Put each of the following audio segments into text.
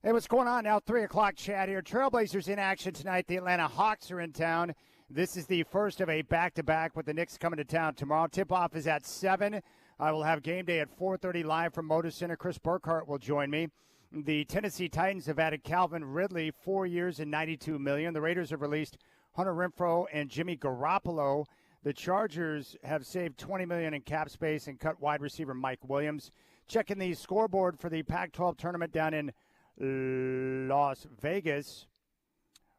Hey, what's going on now? 3 o'clock chat here. Trailblazers in action tonight. The Atlanta Hawks are in town. This is the first of a back-to-back with the Knicks coming to town tomorrow. Tip-off is at 7. I will have game day at 4:30 live from Motor Center. Chris Burkhart will join me. The Tennessee Titans have added Calvin Ridley, 4 years and $92 million. The Raiders have released Hunter Renfrow and Jimmy Garoppolo. The Chargers have saved $20 million in cap space and cut wide receiver Mike Williams. Checking the scoreboard for the Pac-12 tournament down in Las Vegas.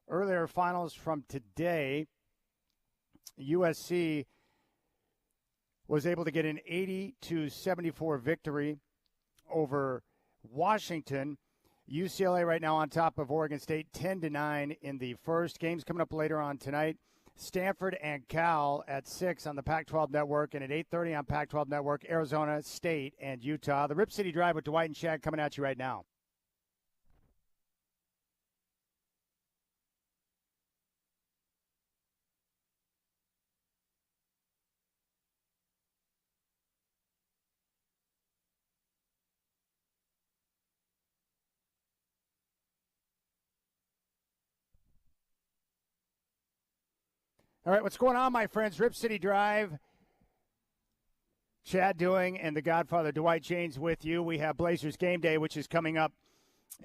Earlier finals from today, USC was able to get an 80-74 victory over Washington. UCLA right now on top of Oregon State 10-9 in the first. Games coming up later on tonight. Stanford and Cal at 6 on the Pac-12 Network, and at 8:30 on Pac-12 Network, Arizona State and Utah. The Rip City Drive with Dwight and Shad coming at you right now. All right, what's going on, my friends? Rip City Drive. Chad Doing and the Godfather Dwight James with you. We have Blazers Game Day, which is coming up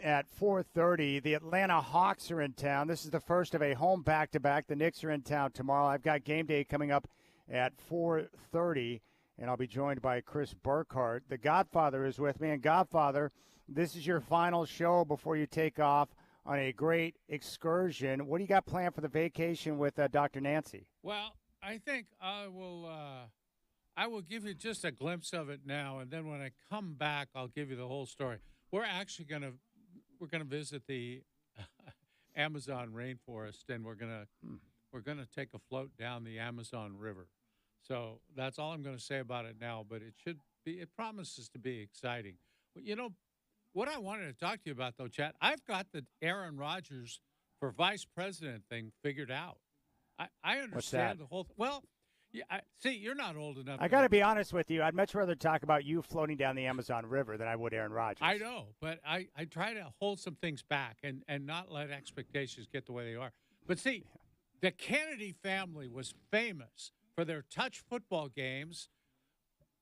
at 4:30. The Atlanta Hawks are in town. This is the first of a home back-to-back. The Knicks are in town tomorrow. I've got Game Day coming up at 4:30, and I'll be joined by Chris Burkhart. The Godfather is with me. And, Godfather, this is your final show before you take off on a great excursion. What do you got planned for the vacation with Dr. Nancy? Well, I think I will give you just a glimpse of it now, and then when I come back, I'll give you the whole story. We're actually gonna visit the Amazon rainforest, and we're gonna take a float down the Amazon River. So that's all I'm going to say about it now. But it promises to be exciting. You know, what I wanted to talk to you about, though, Chad, I've got the Aaron Rodgers for vice president thing figured out. I understand the whole thing. Well, yeah, see, you're not old enough. I got to be honest with you. I'd much rather talk about you floating down the Amazon River than I would Aaron Rodgers. I know, but I try to hold some things back and not let expectations get the way they are. But see, the Kennedy family was famous for their touch football games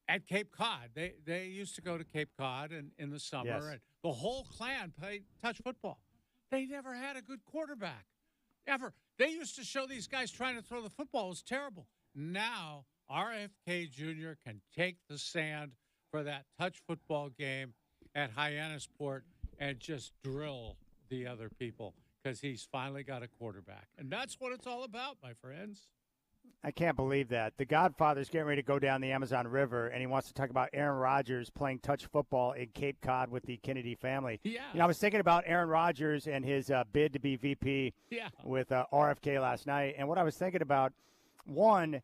at Cape Cod. They used to go to Cape Cod in the summer, Yes. and the whole clan played touch football. They never had a good quarterback, ever. They used to show these guys trying to throw the football. It was terrible. Now, RFK Jr. can take the sand for that touch football game at Hyannisport and just drill the other people because he's finally got a quarterback. And that's what it's all about, my friends. I can't believe that. The Godfather's getting ready to go down the Amazon River, and he wants to talk about Aaron Rodgers playing touch football in Cape Cod with the Kennedy family. Yeah. You know, I was thinking about Aaron Rodgers and his bid to be VP with RFK last night, and what I was thinking about, one,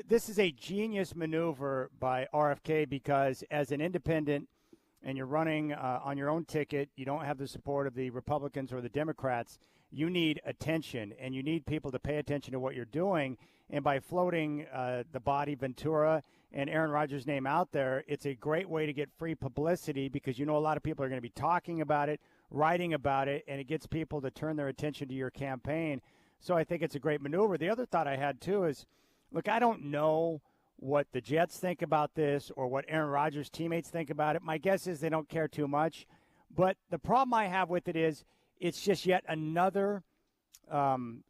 this is a genius maneuver by RFK because as an independent and you're running on your own ticket, you don't have the support of the Republicans or the Democrats, you need attention, and you need people to pay attention to what you're doing. And by floating the body Ventura and Aaron Rodgers' name out there, it's a great way to get free publicity because you know a lot of people are going to be talking about it, writing about it, and it gets people to turn their attention to your campaign. So I think it's a great maneuver. The other thought I had, too, is, look, I don't know what the Jets think about this or what Aaron Rodgers' teammates think about it. My guess is they don't care too much. But the problem I have with it is it's just yet another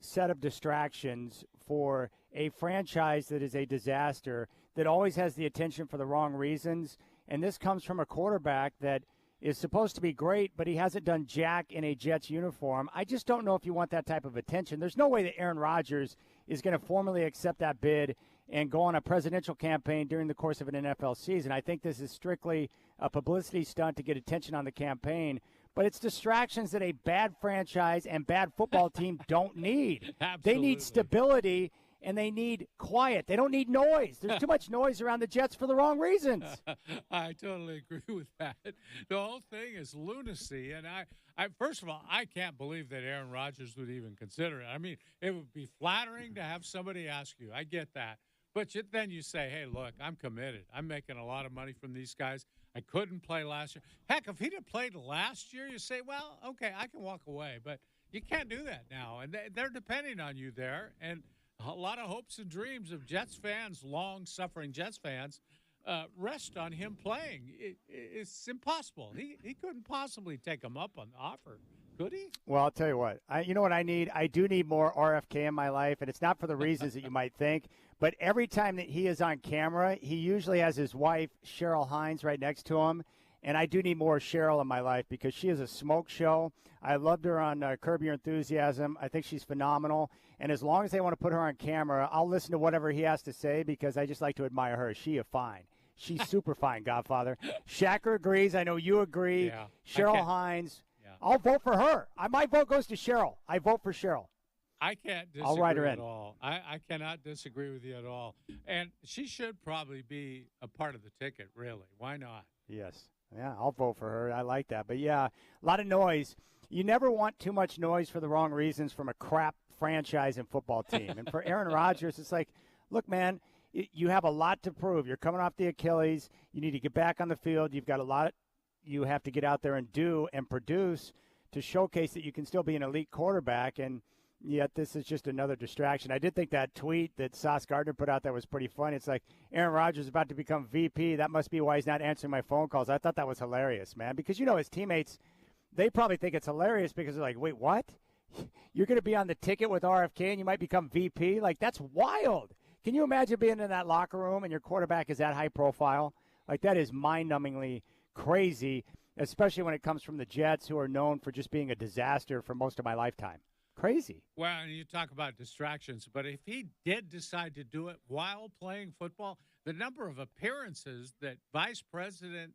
set of distractions for a franchise that is a disaster, that always has the attention for the wrong reasons. And this comes from a quarterback that is supposed to be great, but he hasn't done jack in a Jets uniform. I just don't know if you want that type of attention. There's no way that Aaron Rodgers is going to formally accept that bid and go on a presidential campaign during the course of an NFL season. I think this is strictly a publicity stunt to get attention on the campaign. But it's distractions that a bad franchise and bad football team don't need. Absolutely. They need stability, and they need quiet. They don't need noise. There's too much noise around the Jets for the wrong reasons. I totally agree with that. The whole thing is lunacy. And I first of all, I can't believe that Aaron Rodgers would even consider it. I mean, it would be flattering to have somebody ask you. I get that. But then you say, hey, look, I'm committed. I'm making a lot of money from these guys. I couldn't play last year. Heck, if he'd have played last year, you say, well, okay, I can walk away. But you can't do that now. And they're depending on you there. And a lot of hopes and dreams of Jets fans, long-suffering Jets fans, rest on him playing. It's impossible. He couldn't possibly take him up on the offer. Could he? Well, I'll tell you what. You know what I need? I do need more RFK in my life, and it's not for the reasons that you might think. But every time that he is on camera, he usually has his wife, Cheryl Hines, right next to him. And I do need more Cheryl in my life because she is a smoke show. I loved her on Curb Your Enthusiasm. I think she's phenomenal. And as long as they want to put her on camera, I'll listen to whatever he has to say because I just like to admire her. She is fine. She's super fine, Godfather. Shacker agrees. I know you agree. Yeah, Cheryl Hines. Yeah. I'll vote for her. My vote goes to Cheryl. I vote for Cheryl. I can't disagree I'll write her at in. all. I cannot disagree with you at all. And she should probably be a part of the ticket, really. Why not? Yes. Yeah, I'll vote for her. I like that. But, yeah, a lot of noise. You never want too much noise for the wrong reasons from a crap franchise and football team. And for Aaron Rodgers, it's like, look, man, you have a lot to prove. You're coming off the Achilles. You need to get back on the field. You've got a lot you have to get out there and do and produce to showcase that you can still be an elite quarterback. And yet this is just another distraction. I did think that tweet that Sauce Gardner put out that was pretty funny. It's like Aaron Rodgers is about to become VP. That must be why he's not answering my phone calls. I thought that was hilarious, man, because, you know, his teammates, they probably think it's hilarious because they're like, wait, what? You're going to be on the ticket with RFK and you might become VP? Like, that's wild. Can you imagine being in that locker room and your quarterback is that high profile? Like, that is mind-numbingly crazy, especially when it comes from the Jets, who are known for just being a disaster for most of my lifetime. Crazy. Well, and you talk about distractions, but if he did decide to do it while playing football, the number of appearances that vice president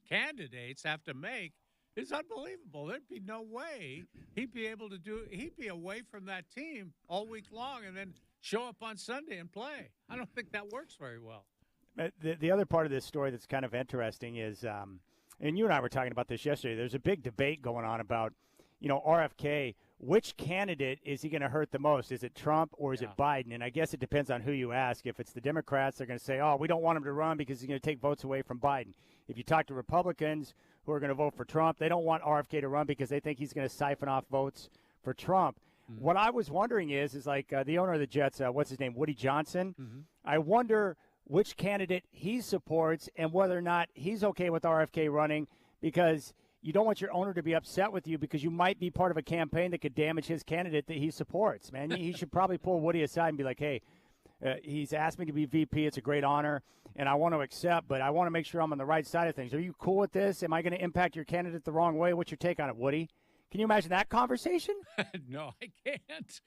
candidates have to make is unbelievable. There'd be no way he'd be able to do it. He'd be away from that team all week long and then show up on Sunday and play. I don't think that works very well. The other part of this story that's kind of interesting is, and you and I were talking about this yesterday, there's a big debate going on about, you know, RFK. Which candidate is he going to hurt the most? Is it Trump or is it Biden? And I guess it depends on who you ask. If it's the Democrats, they're going to say, oh, we don't want him to run because he's going to take votes away from Biden. If you talk to Republicans who are going to vote for Trump, they don't want RFK to run because they think he's going to siphon off votes for Trump. Mm-hmm. What I was wondering is like the owner of the Jets, what's his name, Woody Johnson. Mm-hmm. I wonder which candidate he supports and whether or not he's okay with RFK running, because you don't want your owner to be upset with you because you might be part of a campaign that could damage his candidate that he supports, man. He should probably pull Woody aside and be like, hey, he's asked me to be VP. It's a great honor, and I want to accept, but I want to make sure I'm on the right side of things. Are you cool with this? Am I going to impact your candidate the wrong way? What's your take on it, Woody? Can you imagine that conversation? No, I can't.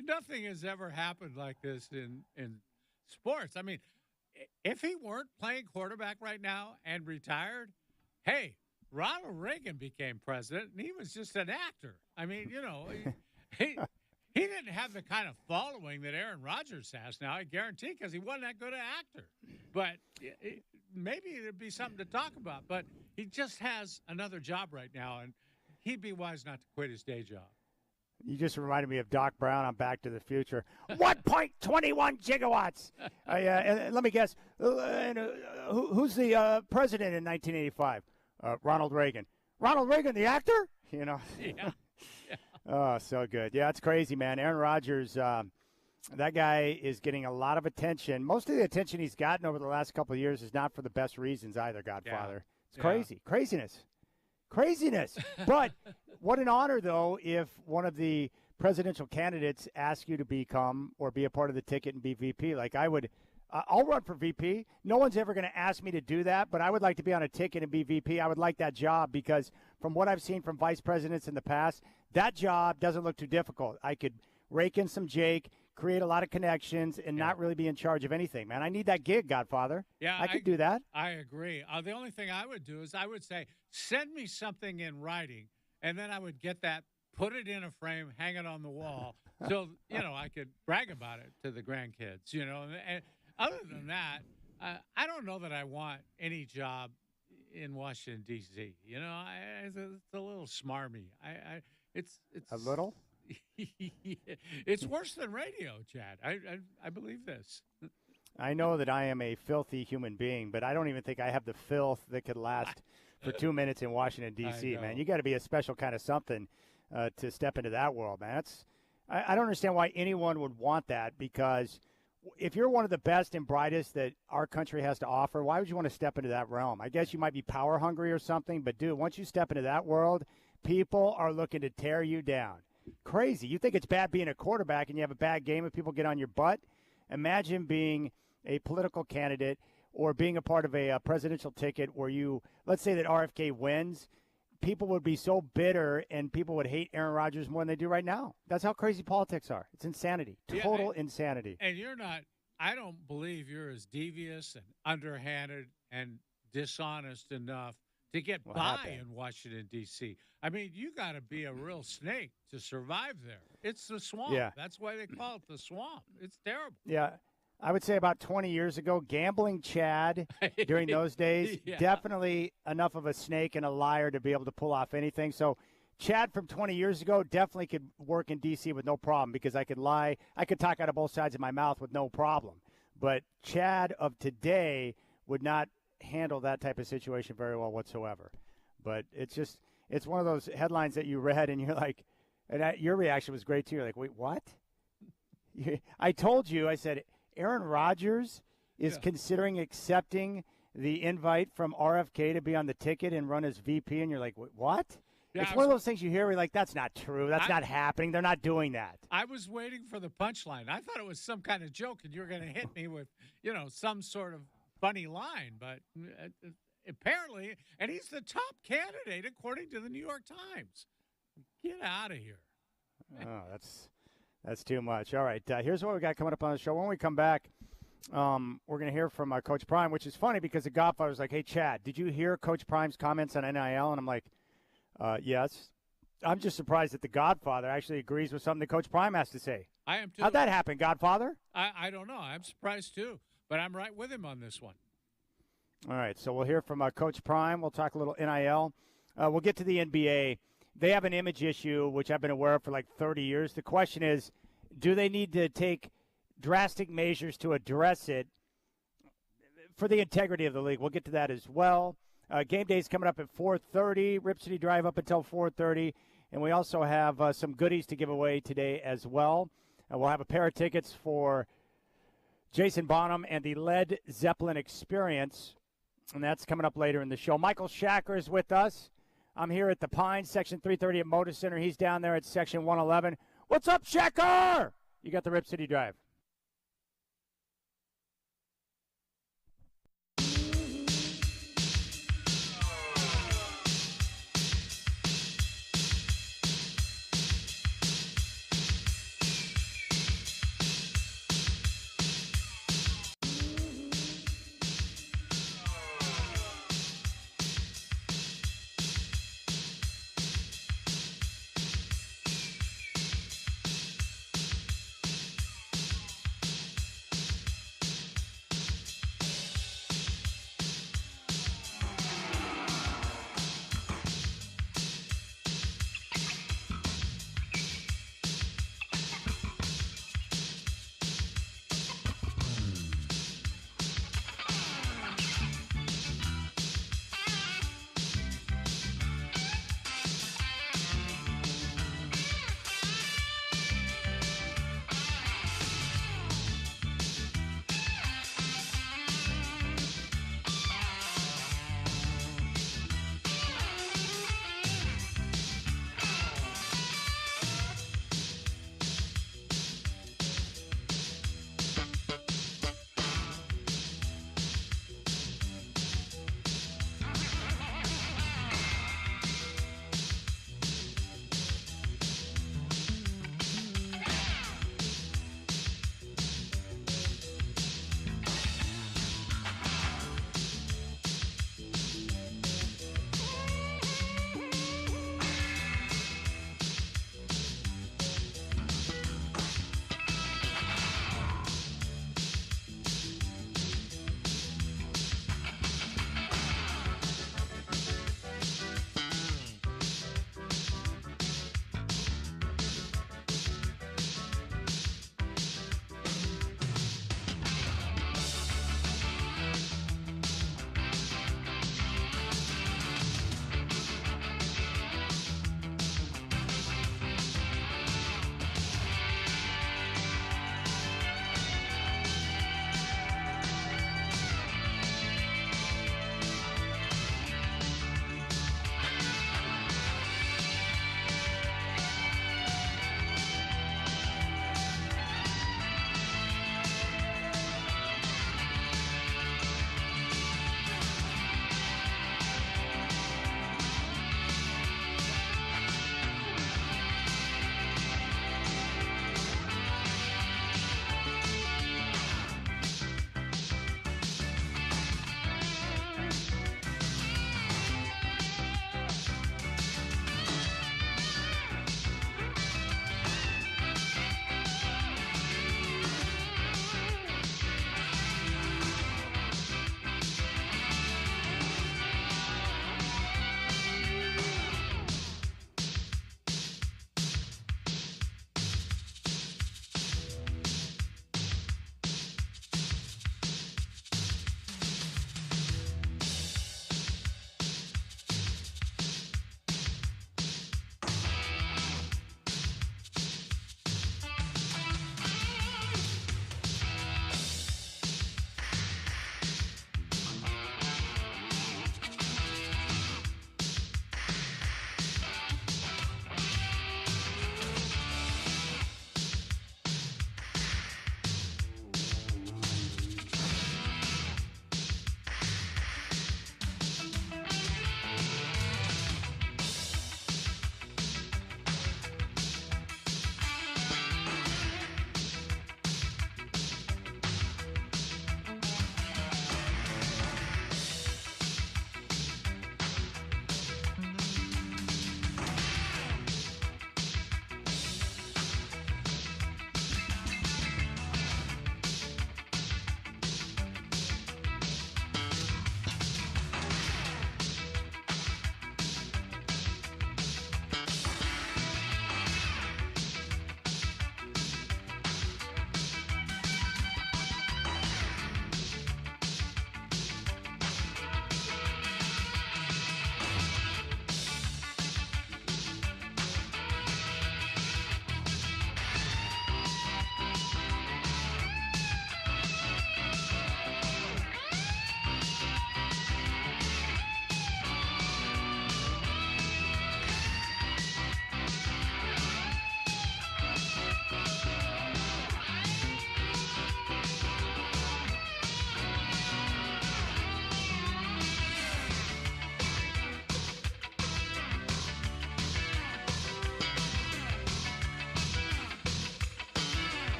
Nothing has ever happened like this in sports. I mean, if he weren't playing quarterback right now and retired, hey, Ronald Reagan became president, and he was just an actor. I mean, you know, he didn't have the kind of following that Aaron Rodgers has now, I guarantee, because he wasn't that good an actor. But maybe it'd be something to talk about. But he just has another job right now, and he'd be wise not to quit his day job. You just reminded me of Doc Brown on Back to the Future. 1.21 gigawatts. And let me guess, who's the president in 1985? Ronald Reagan. Ronald Reagan, the actor? You know. Yeah. Oh, so good. Yeah, it's crazy, man. Aaron Rodgers, that guy is getting a lot of attention. Most of the attention he's gotten over the last couple of years is not for the best reasons either, Godfather. Yeah. It's crazy. Craziness. But what an honor, though, if one of the presidential candidates asks you to become or be a part of the ticket and be VP. Like, I'll run for VP. No one's ever going to ask me to do that, but I would like to be on a ticket and be VP. I would like that job because from what I've seen from vice presidents in the past, that job doesn't look too difficult. I could rake in some Jake, create a lot of connections, and not really be in charge of anything, man. I need that gig, Godfather. Yeah, I could do that. I agree. The only thing I would do is I would say, send me something in writing, and then I would get that, put it in a frame, hang it on the wall, so, you know, I could brag about it to the grandkids, you know. And other than that, I don't know that I want any job in Washington, D.C. You know, it's a little smarmy. It's a little? It's worse than radio, Chad. I believe this. I know that I am a filthy human being, but I don't even think I have the filth that could last for 2 minutes in Washington, D.C., man. You got to be a special kind of something to step into that world, man. I don't understand why anyone would want that, because if you're one of the best and brightest that our country has to offer, why would you want to step into that realm? I guess you might be power hungry or something, but, dude, once you step into that world, people are looking to tear you down. Crazy. You think it's bad being a quarterback and you have a bad game and people get on your butt? Imagine being a political candidate or being a part of a presidential ticket where you, let's say that RFK wins, people would be so bitter and people would hate Aaron Rodgers more than they do right now. That's how crazy politics are. It's insanity. Total insanity. And you're not, I don't believe you're as devious and underhanded and dishonest enough to get by in Washington, D.C. I mean, you got to be a real snake to survive there. It's the swamp. Yeah. That's why they call it the swamp. It's terrible. Yeah. I would say about 20 years ago, Gambling Chad during those days, definitely enough of a snake and a liar to be able to pull off anything. So Chad from 20 years ago definitely could work in D.C. with no problem, because I could lie. I could talk out of both sides of my mouth with no problem. But Chad of today would not handle that type of situation very well whatsoever. But it's one of those headlines that you read and you're like, and your reaction was great too. You're like, wait, what? I told you, I said, Aaron Rodgers is considering accepting the invite from RFK to be on the ticket and run as VP, and you're like, what? Yeah, it's one of those things you hear where you're like, that's not true. That's not happening. They're not doing that. I was waiting for the punchline. I thought it was some kind of joke, and you were going to hit me with, some sort of funny line. But apparently, and he's the top candidate according to the New York Times. Get out of here. Oh, that's too much. All right, here's what we got coming up on the show. When we come back, we're going to hear from Coach Prime, which is funny because the Godfather was like, hey, Chad, did you hear Coach Prime's comments on NIL? And I'm like, yes. I'm just surprised that the Godfather actually agrees with something that Coach Prime has to say. I am too. How'd that happen, Godfather? I don't know. I'm surprised too, but I'm right with him on this one. All right, so we'll hear from Coach Prime. We'll talk a little NIL. We'll get to the NBA. They have an image issue, which I've been aware of for like 30 years. The question is, do they need to take drastic measures to address it for the integrity of the league? We'll get to that as well. Game day is coming up at 4:30. Rip City Drive up until 4:30. And we also have some goodies to give away today as well. We'll have a pair of tickets for Jason Bonham and the Led Zeppelin Experience. And that's coming up later in the show. Michael Shacker is with us. I'm here at the Pines, Section 330 at Moda Center. He's down there at Section 111. What's up, Shacker? You got the Rip City Drive.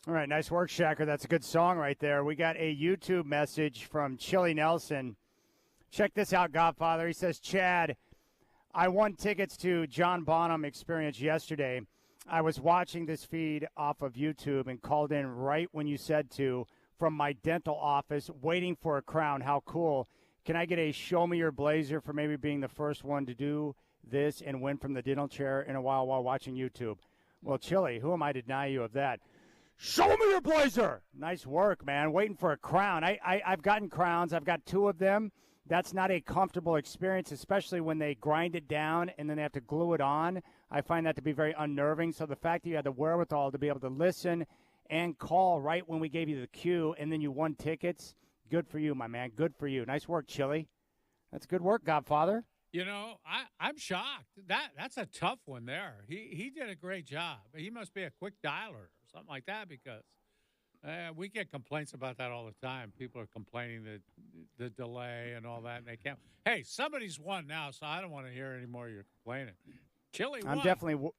All right, nice work, Shacker. That's a good song right there. We got a YouTube message from Chili Nelson. Check this out, Godfather. He says, Chad, I won tickets to John Bonham Experience yesterday. I was watching this feed off of YouTube and called in right when you said to from my dental office, waiting for a crown. How cool. Can I get a show me your blazer for maybe being the first one to do this and win from the dental chair in a while watching YouTube? Well, Chili, who am I to deny you of that? Show me your blazer. Nice work, man. Waiting for a crown. I've gotten crowns. I've got 2 of them. That's not a comfortable experience, especially when they grind it down and then they have to glue it on. I find that to be very unnerving. So the fact that you had the wherewithal to be able to listen and call right when we gave you the cue and then you won tickets, good for you, my man. Good for you. Nice work, Chili. That's good work, Godfather. You know, I'm shocked. That's a tough one there. He did a great job. He must be a quick dialer or something like that because we get complaints about that all the time. People are complaining that the delay and all that, and they can't. Hey, somebody's won now, so I don't want to hear any more of your complaining. Chili won.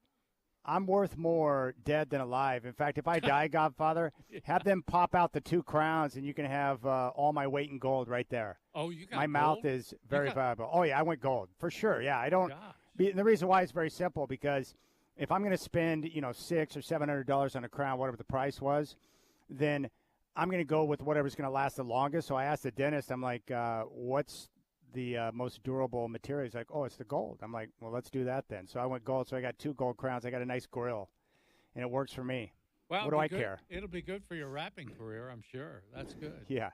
I'm worth more dead than alive. In fact, if I die, Godfather, have them pop out the 2 crowns, and you can have all my weight in gold right there. Oh, you got my gold? Mouth is very valuable. Oh, yeah, I went gold for sure. Yeah, I don't. The reason why is very simple because if I'm going to spend, $600 or $700 on a crown, whatever the price was, then I'm going to go with whatever's going to last the longest. So I asked the dentist, I'm like, what's the most durable material? He's like, oh, it's the gold. I'm like, well, let's do that then. So I went gold. So I got 2 gold crowns. I got a nice grill, and it works for me. Well, what do I care? It'll be good for your rapping career, I'm sure. That's good. Yeah.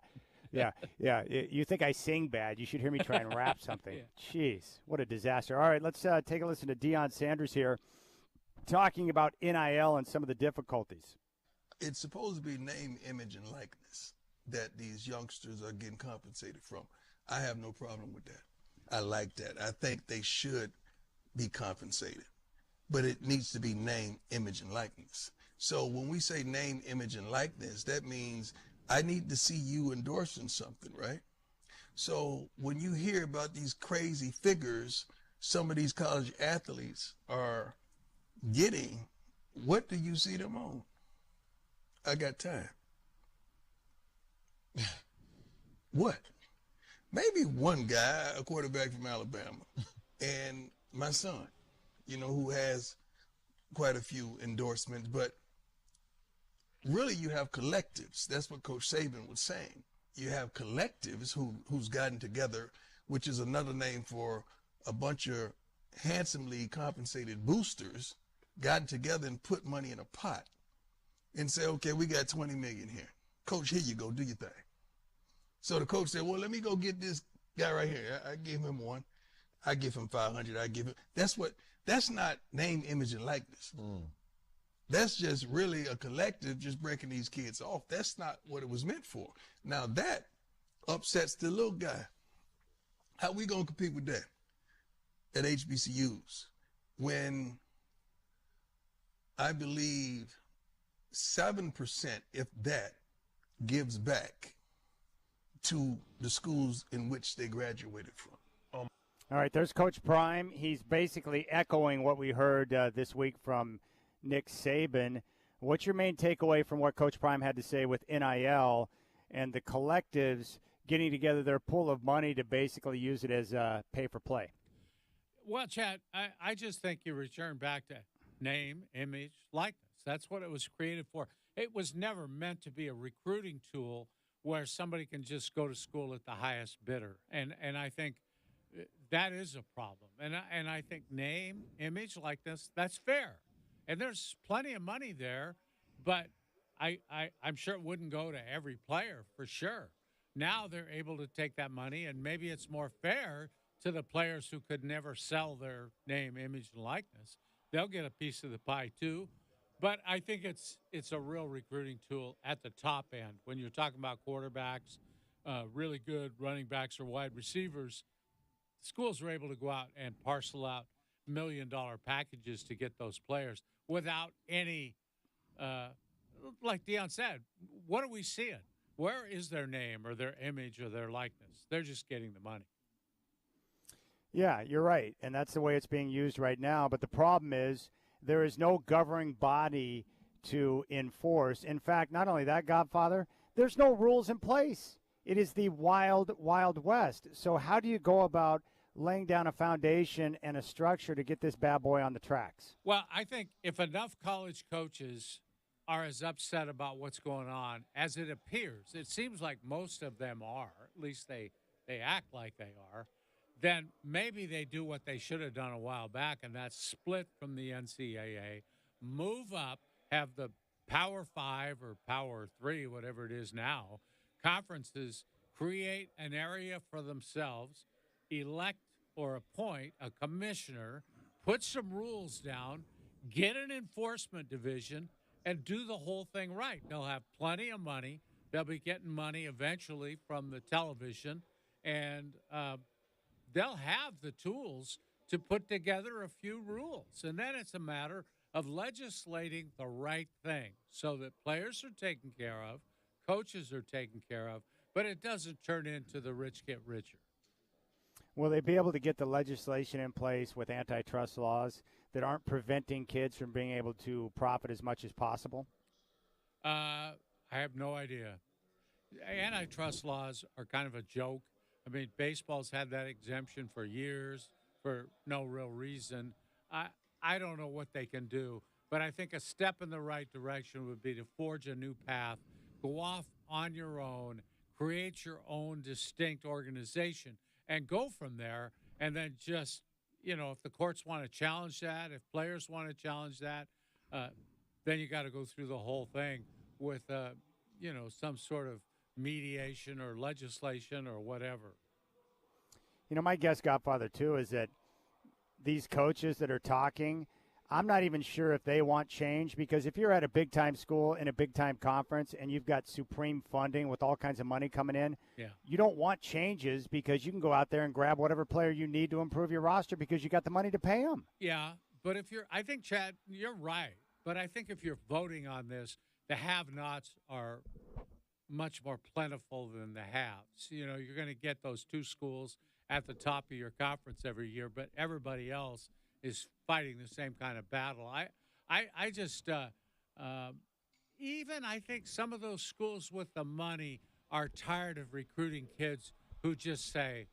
You think I sing bad? You should hear me try and rap something. Yeah. Jeez, what a disaster. All right, let's take a listen to Deion Sanders here talking about NIL and some of the difficulties. It's supposed to be name, image, and likeness that these youngsters are getting compensated from. I have no problem with that. I like that. I think they should be compensated. But it needs to be name, image, and likeness. So when we say name, image, and likeness, that means I need to see you endorsing something, right? So when you hear about these crazy figures some of these college athletes are getting, what do you see them on? I got time. What? Maybe one guy, a quarterback from Alabama, and my son, who has quite a few endorsements, but really you have collectives. That's what Coach Saban was saying. You have collectives who's gotten together, which is another name for a bunch of handsomely compensated boosters, gotten together and put money in a pot and say, okay, we got 20 million here. Coach, here you go, do your thing. So the coach said, well, let me go get this guy right here. I gave him one. I give him 500. I give him. That's not name, image, and likeness. That's just really a collective just breaking these kids off. That's not what it was meant for. Now that upsets the little guy. How we going to compete with that at HBCUs when I believe 7%, if that, gives back to the schools in which they graduated from? All right, there's Coach Prime. He's basically echoing what we heard this week from Nick Saban. What's your main takeaway from what Coach Prime had to say with NIL and the collectives getting together their pool of money to basically use it as pay for play? Well, Chad, I just think you return back to name, image, likeness. That's what it was created for. It was never meant to be a recruiting tool where somebody can just go to school at the highest bidder. And I think that is a problem. And I think name, image, likeness, that's fair. And there's plenty of money there, but I'm sure it wouldn't go to every player for sure. Now they're able to take that money, and maybe it's more fair to the players who could never sell their name, image, and likeness. They'll get a piece of the pie too. But I think it's a real recruiting tool at the top end. When you're talking about quarterbacks, really good running backs or wide receivers, schools are able to go out and parcel out $1 million packages to get those players without any, like Deion said, what are we seeing? Where is their name or their image or their likeness? They're just getting the money. Yeah, you're right. And that's the way it's being used right now. But the problem is there is no governing body to enforce. In fact, not only that, Godfather, there's no rules in place. It is the wild, wild west. So how do you go about laying down a foundation and a structure to get this bad boy on the tracks? Well, I think if enough college coaches are as upset about what's going on as it appears, it seems like most of them are, at least they act like they are, then maybe they do what they should have done a while back, and that's split from the NCAA, move up, have the Power 5 or Power 3, whatever it is now, conferences create an area for themselves, elect or appoint a commissioner, put some rules down, get an enforcement division, and do the whole thing right. They'll have plenty of money. They'll be getting money eventually from the television, and they'll have the tools to put together a few rules. And then it's a matter of legislating the right thing so that players are taken care of, coaches are taken care of, but it doesn't turn into the rich get richer. Will they be able to get the legislation in place with antitrust laws that aren't preventing kids from being able to profit as much as possible? I have no idea. Antitrust laws are kind of a joke. I mean, baseball's had that exemption for years for no real reason. I don't know what they can do, but I think a step in the right direction would be to forge a new path, go off on your own, create your own distinct organization, and go from there. And then just, if the courts want to challenge that, if players want to challenge that, then you got to go through the whole thing with, some sort of mediation or legislation or whatever. My guess, Godfather, too, is that these coaches that are talking, I'm not even sure if they want change, because if you're at a big-time school in a big-time conference and you've got supreme funding with all kinds of money coming in, you don't want changes because you can go out there and grab whatever player you need to improve your roster because you got the money to pay them. Yeah, but I think, Chad, you're right. But I think if you're voting on this, the have-nots are much more plentiful than the haves. You're going to get those two schools at the top of your conference every year, but everybody else is fighting the same kind of battle. I just even I think some of those schools with the money are tired of recruiting kids who just say,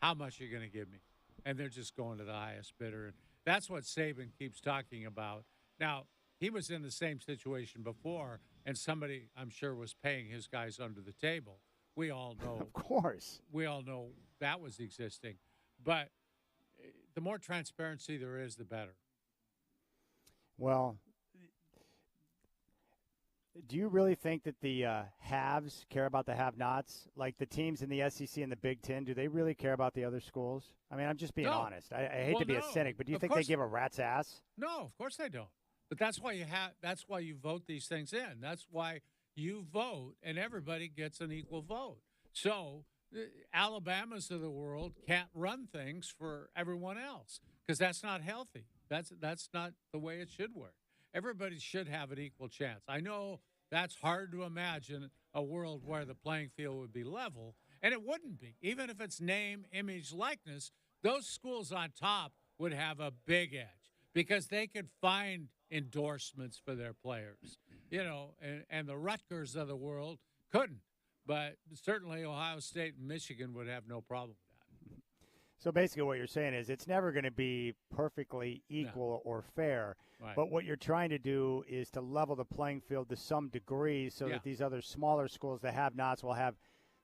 how much are you going to give me? And they're just going to the highest bidder. And that's what Saban keeps talking about. Now, he was in the same situation before, and somebody, I'm sure, was paying his guys under the table. We all know. Of course. We all know that was existing. But the more transparency there is, the better. Well, do you really think that the haves care about the have-nots? Like the teams in the SEC and the Big Ten, do they really care about the other schools? I mean, I'm just being honest. I hate to be a cynic, but do you think they give a rat's ass? No, of course they don't. But that's why you vote these things in. That's why you vote, and everybody gets an equal vote. So Alabamas of the world can't run things for everyone else because that's not healthy. That's not the way it should work. Everybody should have an equal chance. I know that's hard to imagine a world where the playing field would be level, and it wouldn't be. Even if it's name, image, likeness, those schools on top would have a big edge because they could find endorsements for their players, and the Rutgers of the world couldn't. But certainly Ohio State and Michigan would have no problem with that. So basically what you're saying is it's never going to be perfectly equal or fair. Right. But what you're trying to do is to level the playing field to some degree so that these other smaller schools that have nots will have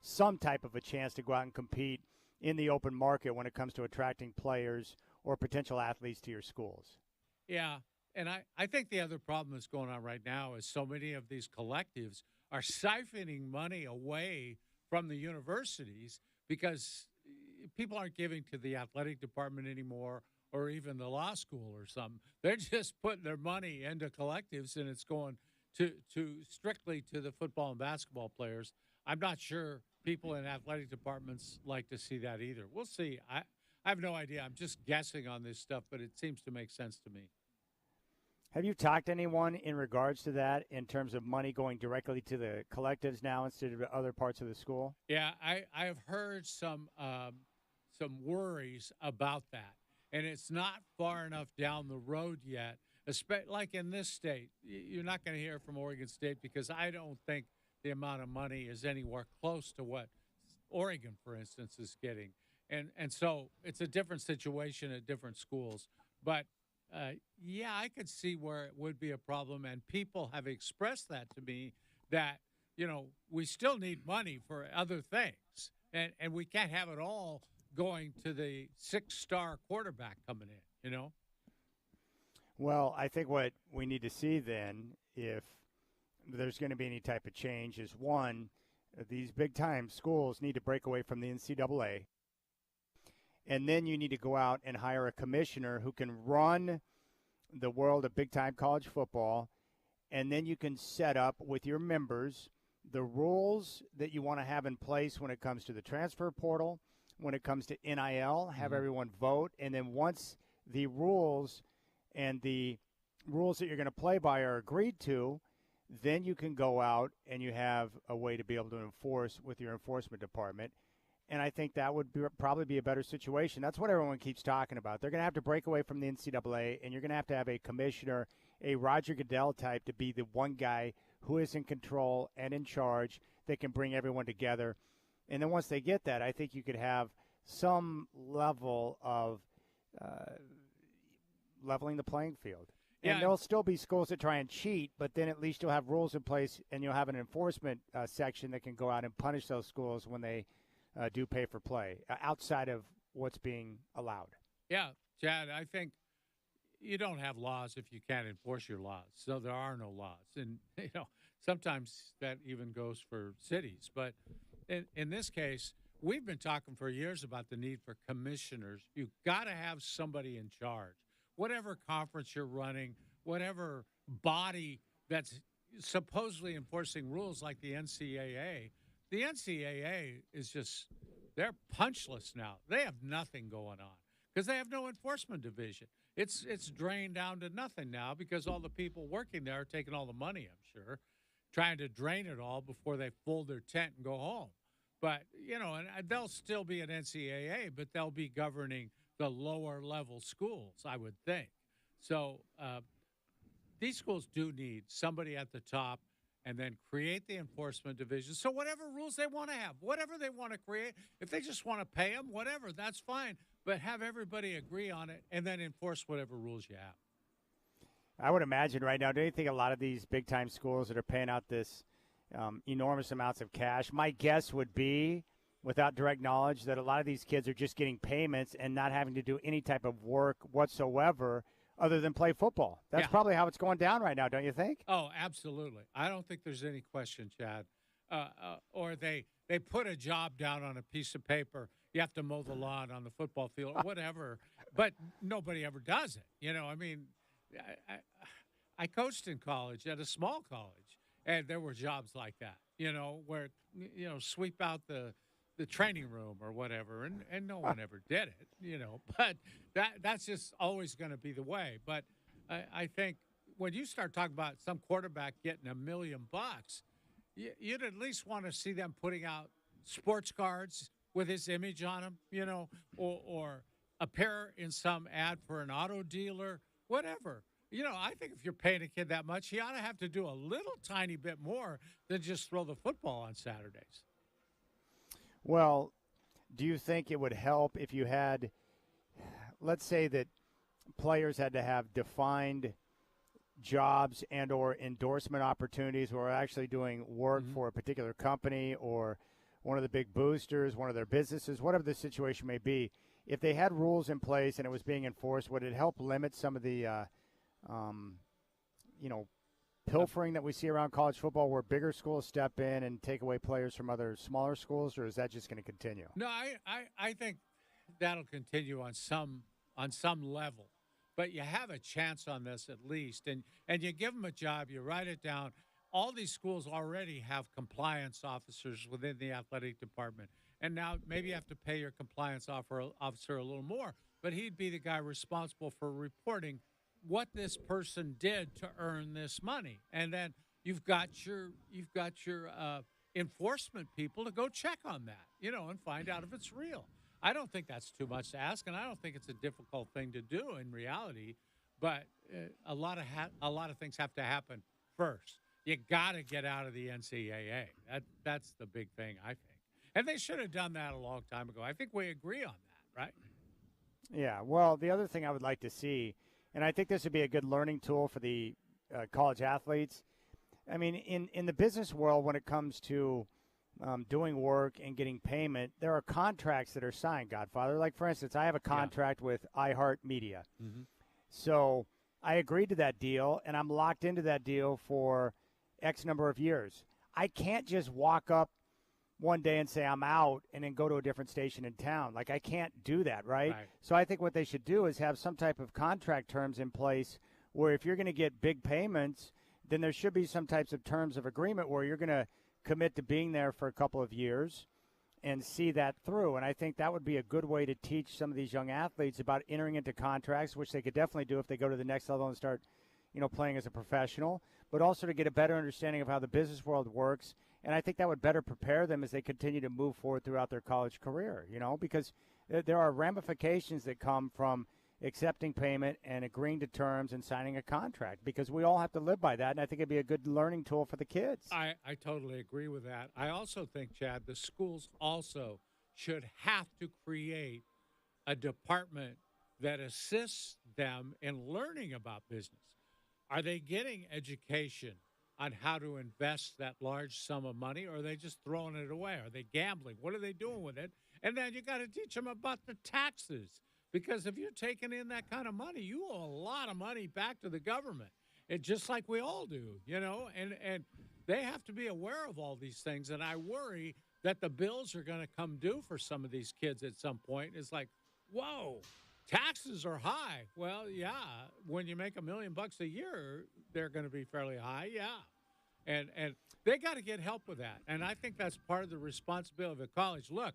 some type of a chance to go out and compete in the open market when it comes to attracting players or potential athletes to your schools. Yeah, and I think the other problem that's going on right now is so many of these collectives are siphoning money away from the universities because people aren't giving to the athletic department anymore or even the law school or something. They're just putting their money into collectives, and it's going to strictly to the football and basketball players. I'm not sure people in athletic departments like to see that either. We'll see. I have no idea. I'm just guessing on this stuff, but it seems to make sense to me. Have you talked to anyone in regards to that in terms of money going directly to the collectives now instead of other parts of the school? Yeah, I have heard some worries about that, and it's not far enough down the road yet Like in this state, you're not going to hear from Oregon State because I don't think the amount of money is anywhere close to what Oregon, for instance, is getting. And so it's a different situation at different schools. But yeah, I could see where it would be a problem. And people have expressed that to me that, we still need money for other things. And we can't have it all going to the 6-star quarterback coming in. Well, I think what we need to see then, if there's going to be any type of change, is one, these big-time schools need to break away from the NCAA. And then you need to go out and hire a commissioner who can run the world of big-time college football. And then you can set up with your members the rules that you want to have in place when it comes to the transfer portal, when it comes to NIL, have everyone vote. And then once the rules and the rules that you're going to play by are agreed to, then you can go out and you have a way to be able to enforce with your enforcement department. And I think that would probably be a better situation. That's what everyone keeps talking about. They're going to have to break away from the NCAA, and you're going to have a commissioner, a Roger Goodell type, to be the one guy who is in control and in charge that can bring everyone together. And then once they get that, I think you could have some level of leveling the playing field. And there'll still be schools that try and cheat, but then at least you'll have rules in place, and you'll have an enforcement section that can go out and punish those schools when they do pay for play outside of what's being allowed. Yeah, Chad, I think you don't have laws if you can't enforce your laws. So there are no laws. And, sometimes that even goes for cities. But in this case, we've been talking for years about the need for commissioners. You've got to have somebody in charge. Whatever conference you're running, whatever body that's supposedly enforcing rules like the NCAA is just, they're punchless now. They have nothing going on because they have no enforcement division. It's drained down to nothing now because all the people working there are taking all the money, I'm sure, trying to drain it all before they fold their tent and go home. But, and they'll still be an NCAA, but they'll be governing the lower level schools, I would think. So these schools do need somebody at the top and then create the enforcement division. So whatever rules they want to have, whatever they want to create, if they just want to pay them, whatever, that's fine. But have everybody agree on it and then enforce whatever rules you have. I would imagine right now, do you think a lot of these big-time schools that are paying out this enormous amounts of cash, my guess would be, without direct knowledge, that a lot of these kids are just getting payments and not having to do any type of work whatsoever other than play football. That's probably how it's going down right now, don't you think? Oh, absolutely. I don't think there's any question, Chad. Or they put a job down on a piece of paper. You have to mow the lawn on the football field or whatever, but nobody ever does it. I coached in college at a small college, and there were jobs like that, where, sweep out the training room or whatever, and no one ever did it, but that's just always going to be the way. But I think when you start talking about some quarterback getting $1 million, you'd at least want to see them putting out sports cards with his image on them, or appear in some ad for an auto dealer, whatever. I think if you're paying a kid that much, he ought to have to do a little tiny bit more than just throw the football on Saturdays. Well, do you think it would help if you had, let's say that players had to have defined jobs and or endorsement opportunities where we're actually doing work for a particular company or one of the big boosters, one of their businesses, whatever the situation may be. If they had rules in place and it was being enforced, would it help limit some of the, pilfering that we see around college football where bigger schools step in and take away players from other smaller schools, or is that just going to continue? No, I think that'll continue on some level. But you have a chance on this at least, and you give them a job, you write it down. All these schools already have compliance officers within the athletic department. And now maybe you have to pay your compliance officer a little more, but he'd be the guy responsible for reporting what this person did to earn this money. And then you've got your enforcement people to go check on that, and find out if it's real. I don't think that's too much to ask, and I don't think it's a difficult thing to do in reality. but a lot of things have to happen first. You got to get out of the NCAA. That's the big thing, I think. And they should have done that a long time ago. I think we agree on that, right? Yeah. Well, the other thing I would like to see, and I think this would be a good learning tool for the college athletes. I mean, in the business world, when it comes to doing work and getting payment, there are contracts that are signed, Godfather. Like, for instance, I have a contract with iHeartMedia. Mm-hmm. So I agreed to that deal, and I'm locked into that deal for X number of years. I can't just walk up one day and say I'm out and then go to a different station in town. Like, I can't do that, right? So I think what they should do is have some type of contract terms in place where if you're going to get big payments, then there should be some types of terms of agreement where you're going to commit to being there for a couple of years and see that through. And I think that would be a good way to teach some of these young athletes about entering into contracts, which they could definitely do if they go to the next level and start, playing as a professional, but also to get a better understanding of how the business world works. And I think that would better prepare them as they continue to move forward throughout their college career, because there are ramifications that come from accepting payment and agreeing to terms and signing a contract, because we all have to live by that. And I think it'd be a good learning tool for the kids. I totally agree with that. I also think, Chad, the schools also should have to create a department that assists them in learning about business. Are they getting education on how to invest that large sum of money, or are they just throwing it away? Are they gambling? What are they doing with it? And then you got to teach them about the taxes, because if you're taking in that kind of money, you owe a lot of money back to the government. It just like we all do, and they have to be aware of all these things. And I worry that the bills are going to come due for some of these kids at some point. It's like, whoa, taxes are high. Well, yeah, when you make $1 million a year, they're going to be fairly high. Yeah. And they got to get help with that. And I think that's part of the responsibility of the college. Look,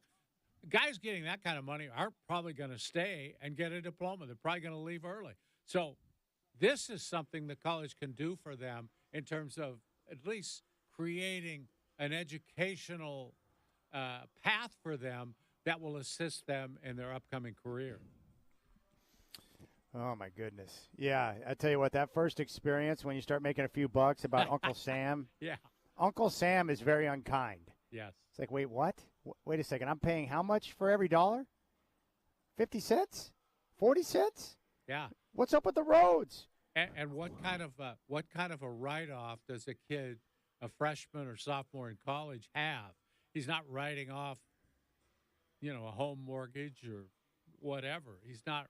guys getting that kind of money are probably going to stay and get a diploma. They're probably going to leave early. So this is something the college can do for them in terms of at least creating an educational path for them that will assist them in their upcoming career. Oh, my goodness. Yeah, I tell you what, that first experience when you start making a few bucks about Uncle Sam. Yeah. Uncle Sam is very unkind. Yes. It's like, wait, what? Wait a second. I'm paying how much for every dollar? 50 cents? 40 cents? Yeah. What's up with the roads? And what kind of a write-off does a kid, a freshman or sophomore in college, have? He's not writing off, a home mortgage or whatever. He's not.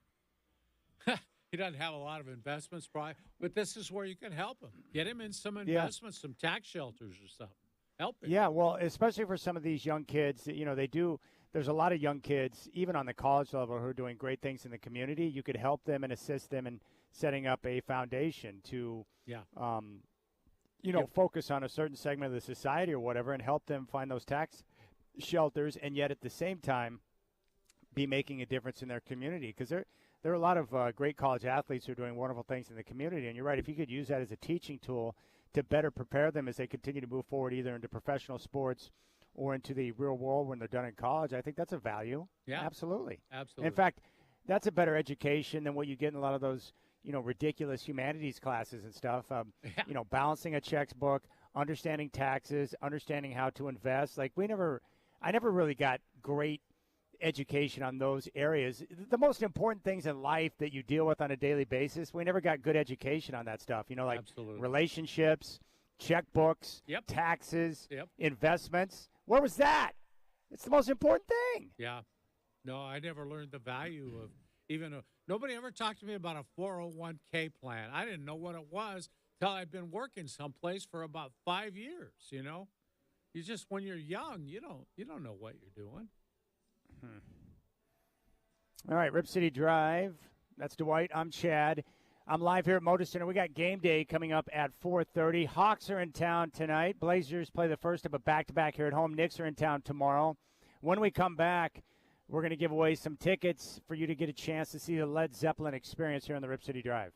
He doesn't have a lot of investments, probably. But this is where you can help him. Get him in some investments, some tax shelters or something. Help him. Yeah, well, especially for some of these young kids, they do. There's a lot of young kids, even on the college level, who are doing great things in the community. You could help them and assist them in setting up a foundation to, focus on a certain segment of the society or whatever, and help them find those tax shelters, and yet at the same time be making a difference in their community. Because there are a lot of great college athletes who are doing wonderful things in the community. And you're right, if you could use that as a teaching tool to better prepare them as they continue to move forward either into professional sports or into the real world when they're done in college, I think that's a value. Yeah. Absolutely. Absolutely. In fact, that's a better education than what you get in a lot of those, ridiculous humanities classes and stuff. Balancing a checkbook, understanding taxes, understanding how to invest. Like I never really got great education on those areas. The most important things in life that you deal with on a daily basis, we never got good education on that stuff. Like Absolutely. Relationships, checkbooks, taxes, investments. Where was that? It's the most important thing. Yeah. No, I never learned the value of nobody ever talked to me about a 401k plan. I didn't know what it was till I'd been working someplace for about 5 years, You just, when you're young, you don't know what you're doing. All right, Rip City Drive. That's Dwight. I'm Chad. I'm live here at Motor Center. We got game day coming up at 4:30. Hawks are in town tonight. Blazers play the first of a back-to-back here at home. Knicks are in town tomorrow. When we come back, we're going to give away some tickets for you to get a chance to see the Led Zeppelin experience here on the Rip City Drive.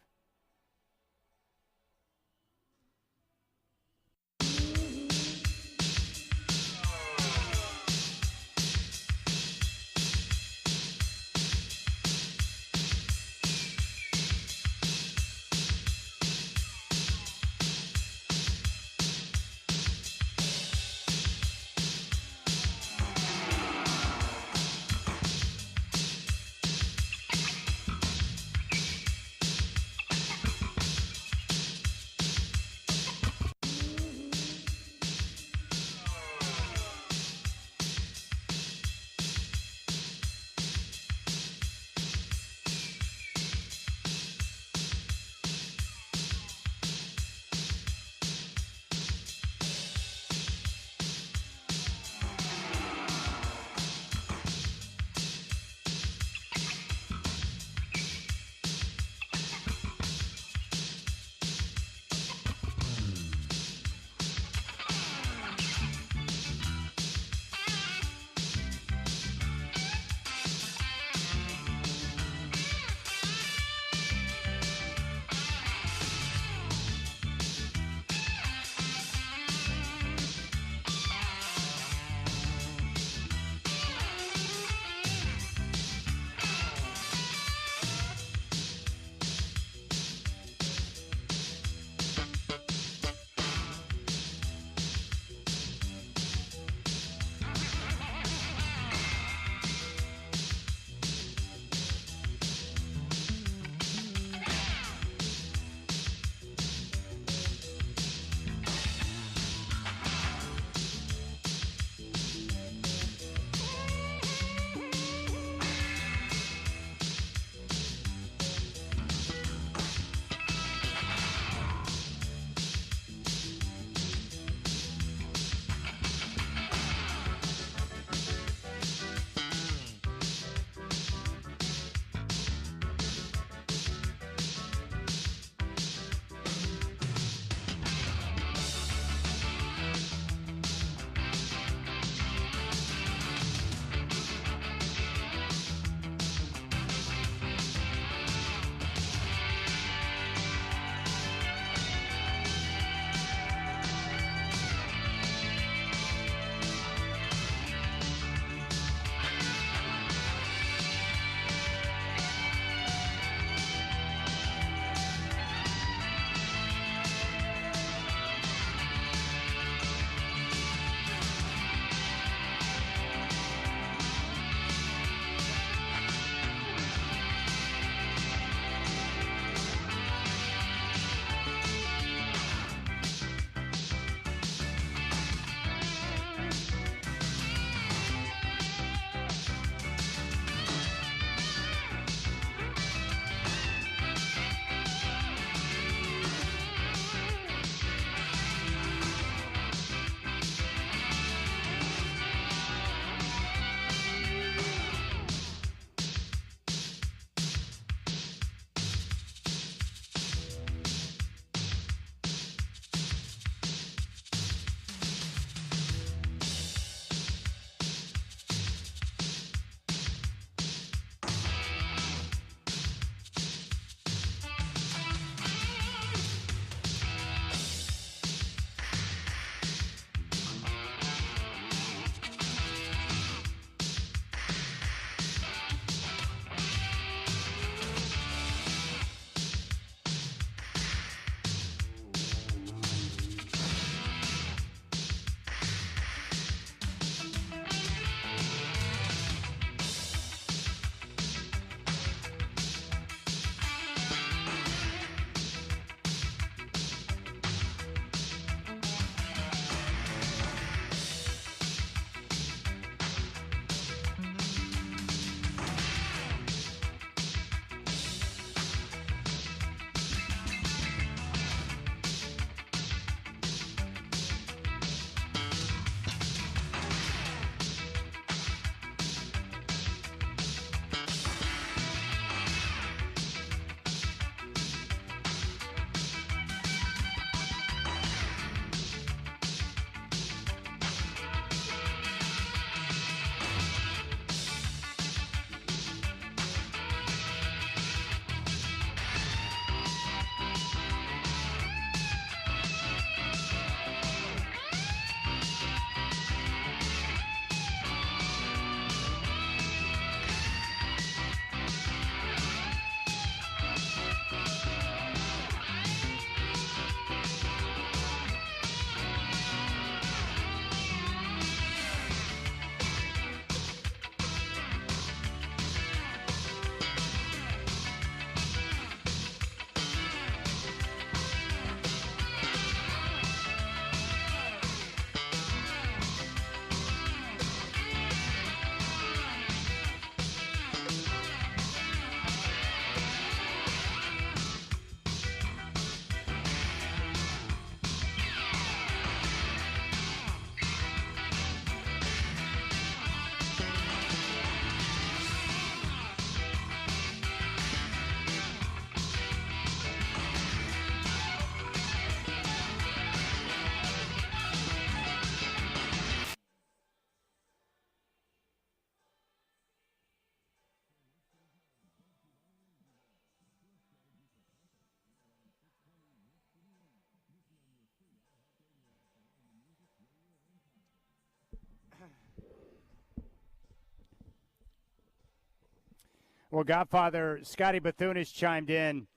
Well, Godfather, Scotty Bethune has chimed in.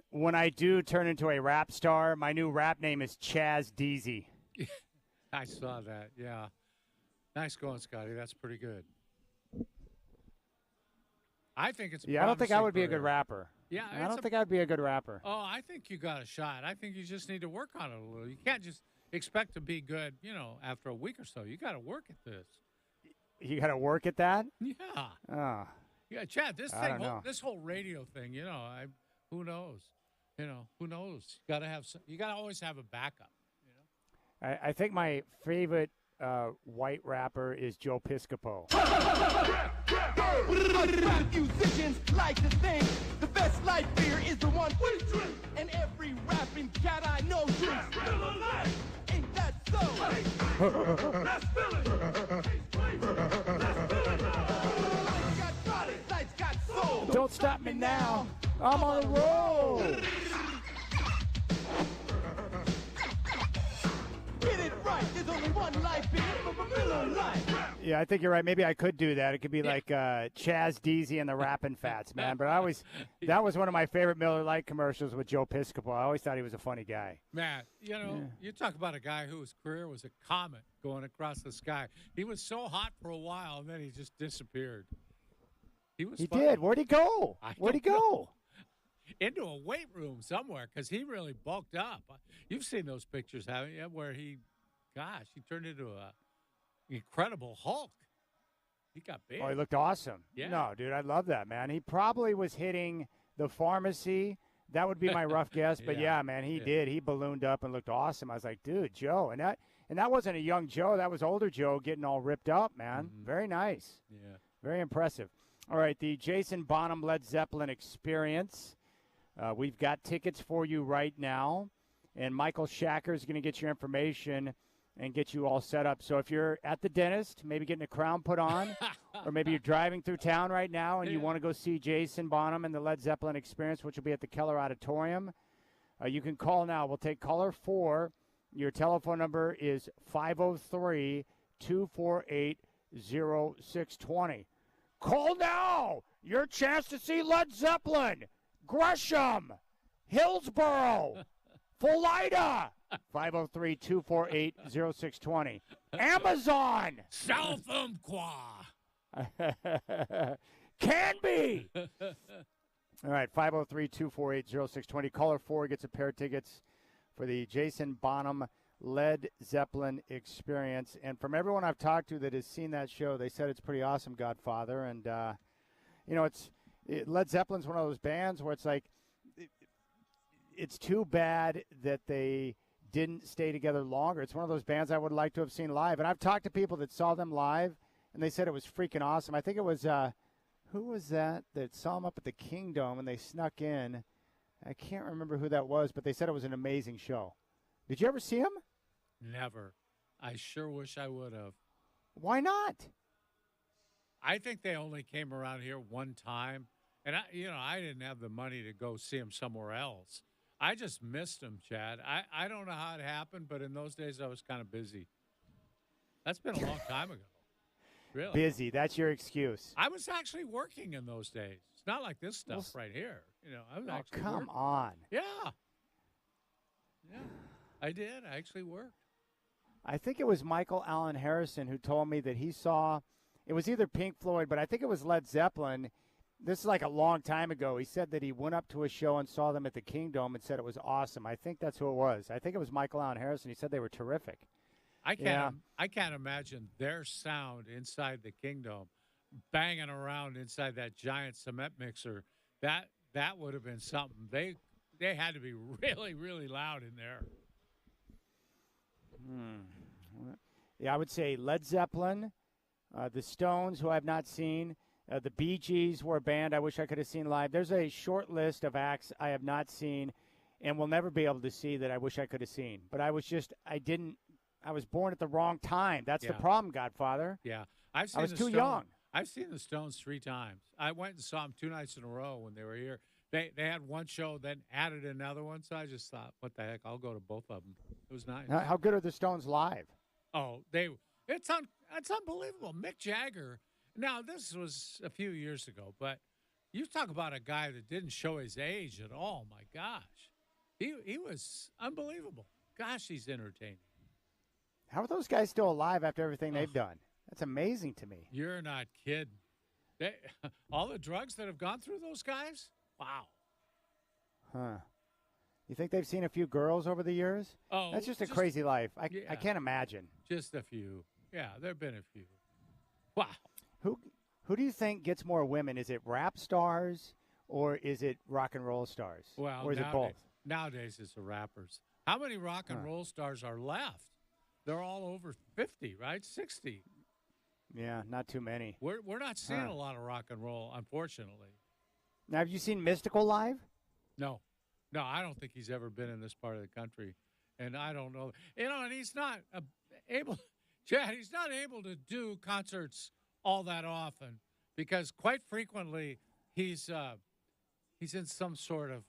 When I do turn into a rap star, my new rap name is Chaz Deasy. I saw that, yeah. Nice going, Scotty. That's pretty good. I think it's I don't think I would be a good rapper. Yeah, I don't think I'd be a good rapper. Oh, I think you got a shot. I think you just need to work on it a little. You can't just expect to be good, after a week or so. You got to work at this. You got to work at that? Yeah. Oh. Yeah, Chad, this this whole radio thing, who knows? Who knows? You got to always have a backup, I think my favorite white rapper is Joe Piscopo. Musicians like to think the best light beer is the one we drink, and every rapping cat I know drinks Miller Lite. Ain't that so? Let's fill it. Lights got body, lights got soul. Don't stop me now. I'm on a roll. Get it right. There's only one light beer for Miller Lite. Yeah, I think you're right. Maybe I could do that. It could be like Chaz Deasy and the Rappin' Fats, man. But that was one of my favorite Miller Lite commercials with Joe Piscopo. I always thought he was a funny guy. Man, you talk about a guy whose career was a comet going across the sky. He was so hot for a while, and then he just disappeared. He did. Where'd he go? Where'd he go? Into a weight room somewhere, because he really bulked up. You've seen those pictures, haven't you? Where he turned into a incredible Hulk. He got big. Oh, he looked awesome. Yeah. No, dude, I love that, man. He probably was hitting the pharmacy. That would be my rough guess. But, yeah man, he did. He ballooned up and looked awesome. I was like, dude, Joe. And that wasn't a young Joe. That was older Joe getting all ripped up, man. Mm-hmm. Very nice. Yeah. Very impressive. All right, the Jason Bonham Led Zeppelin Experience. We've got tickets for you right now. And Michael Shacker is going to get your information and get you all set up. So if you're at the dentist, maybe getting a crown put on, or maybe you're driving through town right now and you want to go see Jason Bonham and the Led Zeppelin Experience, which will be at the Keller Auditorium, you can call now. We'll take caller 4. Your telephone number is 503-248-0620. Call now. Your chance to see Led Zeppelin, Gresham, Hillsborough, Philida. 503-248-0620. Amazon. South Umpqua. Canby. All right, 503-248-0620. Caller 4 gets a pair of tickets for the Jason Bonham Led Zeppelin Experience. And from everyone I've talked to that has seen that show, they said it's pretty awesome, Godfather. And, Led Zeppelin's one of those bands where it's like, it's too bad that they didn't stay together longer. It's one of those bands I would like to have seen live. And I've talked to people that saw them live, and they said it was freaking awesome. I think it was, who was that saw them up at the Kingdom and they snuck in? I can't remember who that was, but they said it was an amazing show. Did you ever see them? Never. I sure wish I would have. Why not? I think they only came around here one time. And, I didn't have the money to go see them somewhere else. I just missed them, Chad. I don't know how it happened, but in those days I was kind of busy. That's been a long time ago. Really? Busy. That's your excuse. I was actually working in those days. It's not like this stuff right here. I was actually come working. on. Yeah. Yeah, I did. I actually worked. I think it was Michael Allen Harrison who told me that he saw, it was either Pink Floyd, but I think it was Led Zeppelin. This is like a long time ago. He said that he went up to a show and saw them at the Kingdom and said it was awesome. I think that's who it was. I think it was Michael Allen Harrison. He said they were terrific. I can't imagine their sound inside the Kingdom banging around inside that giant cement mixer. That would have been something. They had to be really, really loud in there. Yeah, I would say Led Zeppelin, the Stones, who I've not seen. The Bee Gees were a band I wish I could have seen live. There's a short list of acts I have not seen and will never be able to see that I wish I could have seen. But I was born at the wrong time. That's the problem, Godfather. Yeah. I was too young. I've seen the Stones 3 times. I went and saw them 2 nights in a row when they were here. They had one show, then added another one, so I just thought, what the heck, I'll go to both of them. It was nice. How good are the Stones live? Oh, it's unbelievable. Mick Jagger. Now, this was a few years ago, but You talk about a guy that didn't show his age at all. My gosh. He was unbelievable. Gosh, he's entertaining. How are those guys still alive after everything they've done? That's amazing to me. You're not kidding. All the drugs that have gone through those guys? Wow. Huh. You think they've seen a few girls over the years? Oh, that's just a crazy life. I yeah. can't imagine. Just a few. Yeah, there have been a few. Wow. Who do you think gets more women? Is it rap stars or is it rock and roll stars? Well, or is it both? Nowadays, it's the rappers. How many rock and roll stars are left? They're all over 50, right? 60. Yeah, not too many. We're not seeing a lot of rock and roll, unfortunately. Now, have you seen Mystical live? No, I don't think he's ever been in this part of the country, and I don't know. And he's not able. Chad, he's not able to do concerts all that often because quite frequently he's in some sort of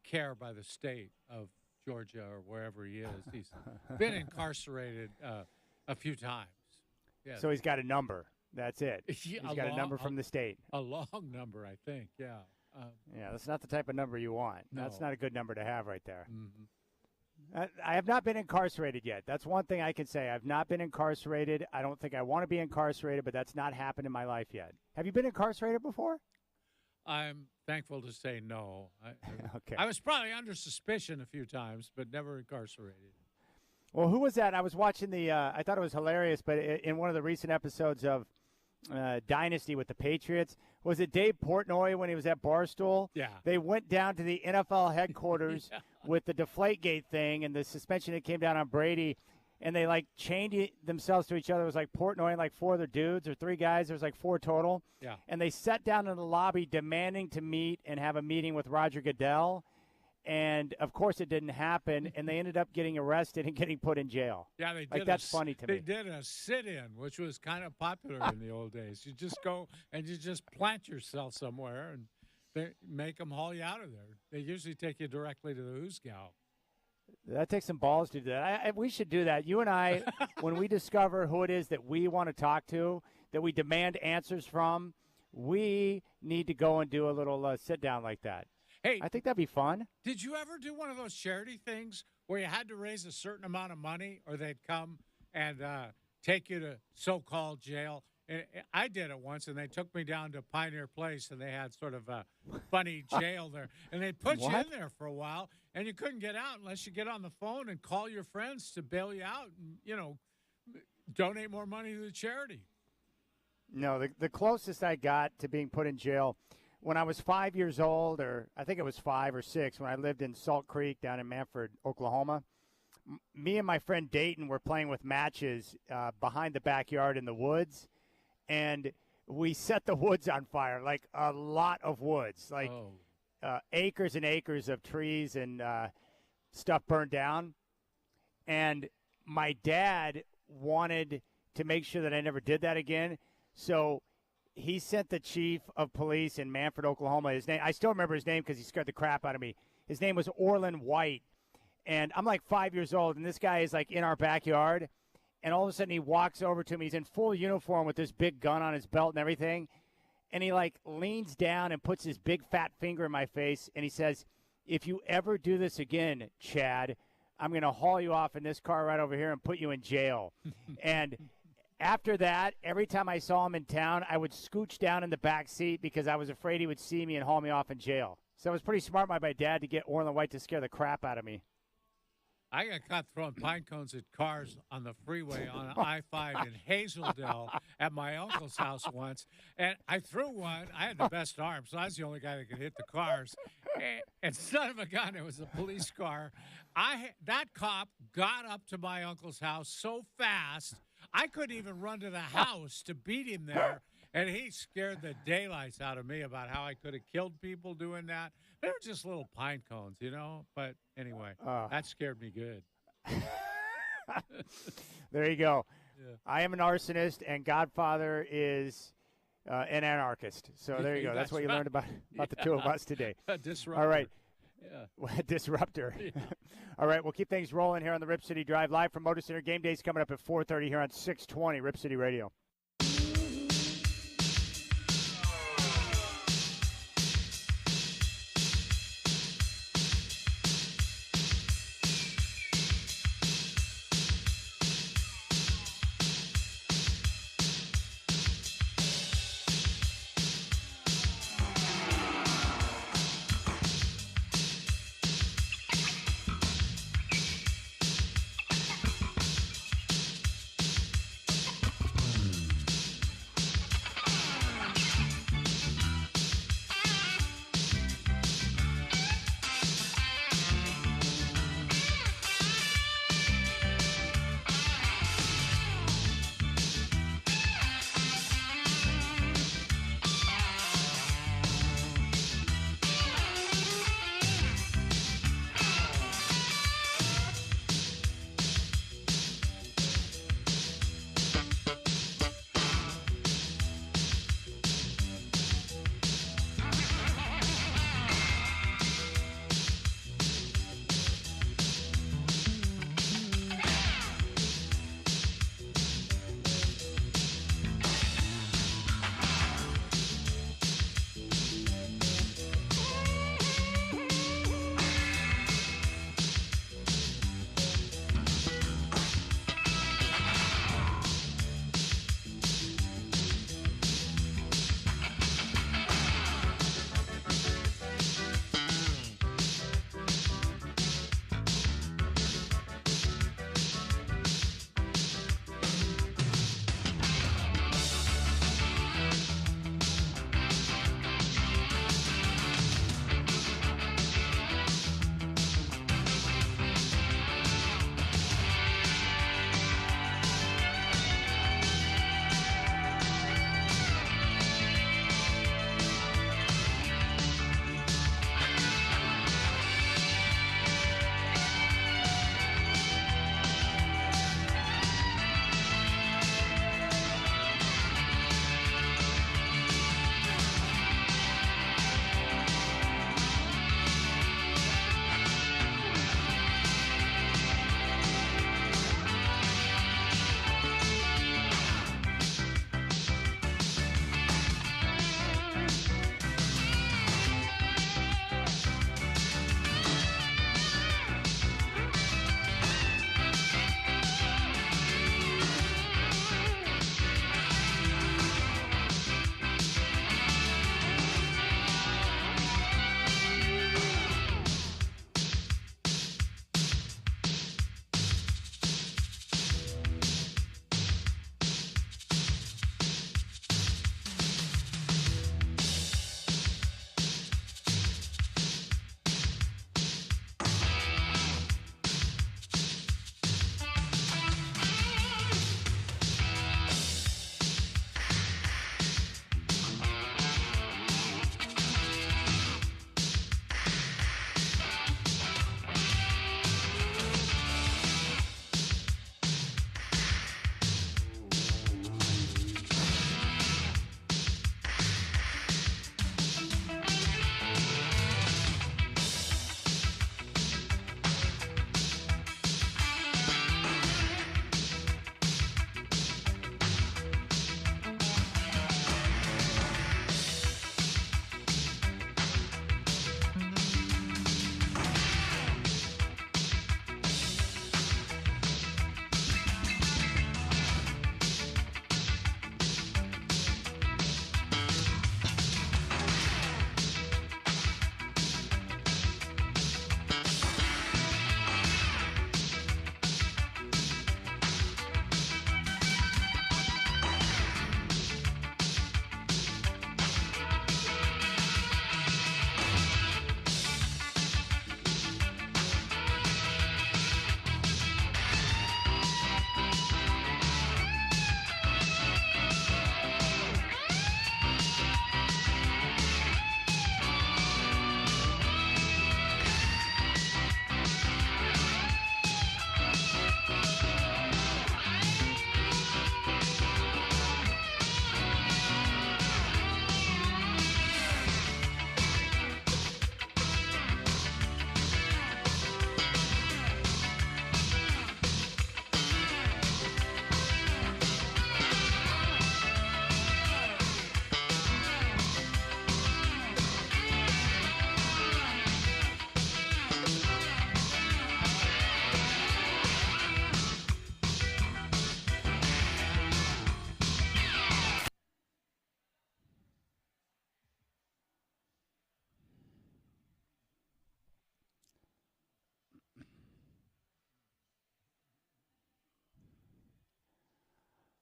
care by the state of Georgia or wherever he is. He's been incarcerated a few times. Yes. So he's got a number. That's it. Yeah, He's got a number from the state. A long number, I think. Yeah. Yeah, that's not the type of number you want. No. That's not a good number to have right there. Mm-hmm. I have not been incarcerated yet. That's one thing I can say. I've not been incarcerated. I don't think I want to be incarcerated, but that's not happened in my life yet. Have you been incarcerated before? I'm thankful to say no. Okay. I was probably under suspicion a few times, but never incarcerated. Well, who was that? I was watching I thought it was hilarious, but in one of the recent episodes of Dynasty with the Patriots, was it Dave Portnoy when he was at Barstool? Yeah. They went down to the NFL headquarters with the Deflategate thing and the suspension that came down on Brady, and they, like, chained themselves to each other. It was like Portnoy and, like, 4 other dudes or 3 guys. There was, like, 4 total. Yeah. And they sat down in the lobby demanding to meet and have a meeting with Roger Goodell. And, of course, it didn't happen, and they ended up getting arrested and getting put in jail. Yeah, they did. Like, that's funny to me. They did a sit-in, which was kind of popular in the old days. You just go and you just plant yourself somewhere, and they make them haul you out of there. They usually take you directly to the Hoosgow. That takes some balls to do that. We should do that. You and I, when we discover who it is that we want to talk to, that we demand answers from, we need to go and do a little sit-down like that. Hey, I think that'd be fun. Did you ever do one of those charity things where you had to raise a certain amount of money or they'd come and take you to so-called jail? And I did it once, and they took me down to Pioneer Place, and they had sort of a funny jail there. And they put you in there for a while, and you couldn't get out unless you get on the phone and call your friends to bail you out and, donate more money to the charity. No, the closest I got to being put in jail when I was 5 years old, or I think it was 5 or 6, when I lived in Salt Creek down in Manford, Oklahoma. Me and my friend Dayton were playing with matches behind the backyard in the woods, and we set the woods on fire, like a lot of woods, like acres and acres of trees and stuff burned down. And my dad wanted to make sure that I never did that again, so he sent the chief of police in Manford, Oklahoma. His name, I still remember his name because he scared the crap out of me. His name was Orland White. And I'm like 5 years old, and this guy is like in our backyard. And all of a sudden he walks over to me. He's in full uniform with this big gun on his belt and everything. And he like leans down and puts his big fat finger in my face. And he says, "If you ever do this again, Chad, I'm going to haul you off in this car right over here and put you in jail." And after that, every time I saw him in town, I would scooch down in the back seat because I was afraid he would see me and haul me off in jail. So it was pretty smart by my dad to get Orland White to scare the crap out of me. I got caught throwing pine cones at cars on the freeway on I-5 in Hazeldale at my uncle's house once. And I threw one. I had the best arm, so I was the only guy that could hit the cars. And son of a gun, it was a police car. That cop got up to my uncle's house so fast, I couldn't even run to the house to beat him there. And he scared the daylights out of me about how I could have killed people doing that. They were just little pine cones, But anyway, that scared me good. There you go. Yeah. I am an arsonist, and Godfather is an anarchist. So there you go. That's what you learned about the two of us today. A disruptor. All right. Yeah. Disruptor. Yeah. All right, we'll keep things rolling here on the Rip City Drive live from Motor Center. Game Day's coming up at 4:30 here on 620 Rip City Radio.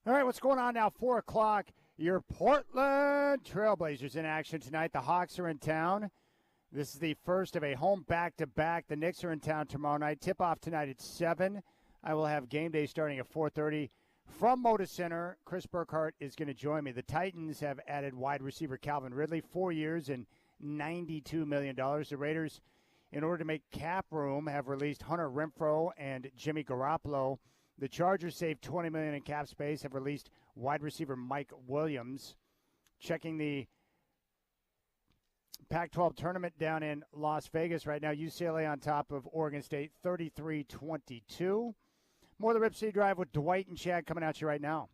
All right, what's going on now? 4 o'clock. Your Portland Trailblazers in action tonight. The Hawks are in town. This is the first of a home back-to-back. The Knicks are in town tomorrow night. Tip-off tonight at 7. I will have game day starting at 4:30 from Moda Center. Chris Burkhart is going to join me. The Titans have added wide receiver Calvin Ridley, 4 years and $92 million. The Raiders, in order to make cap room, have released Hunter Renfrow and Jimmy Garoppolo. The Chargers saved $20 million in cap space, have released wide receiver Mike Williams. Checking the Pac-12 tournament down in Las Vegas right now. UCLA on top of Oregon State, 33-22. More of the Rip City Drive with Dwight and Chad coming at you right now.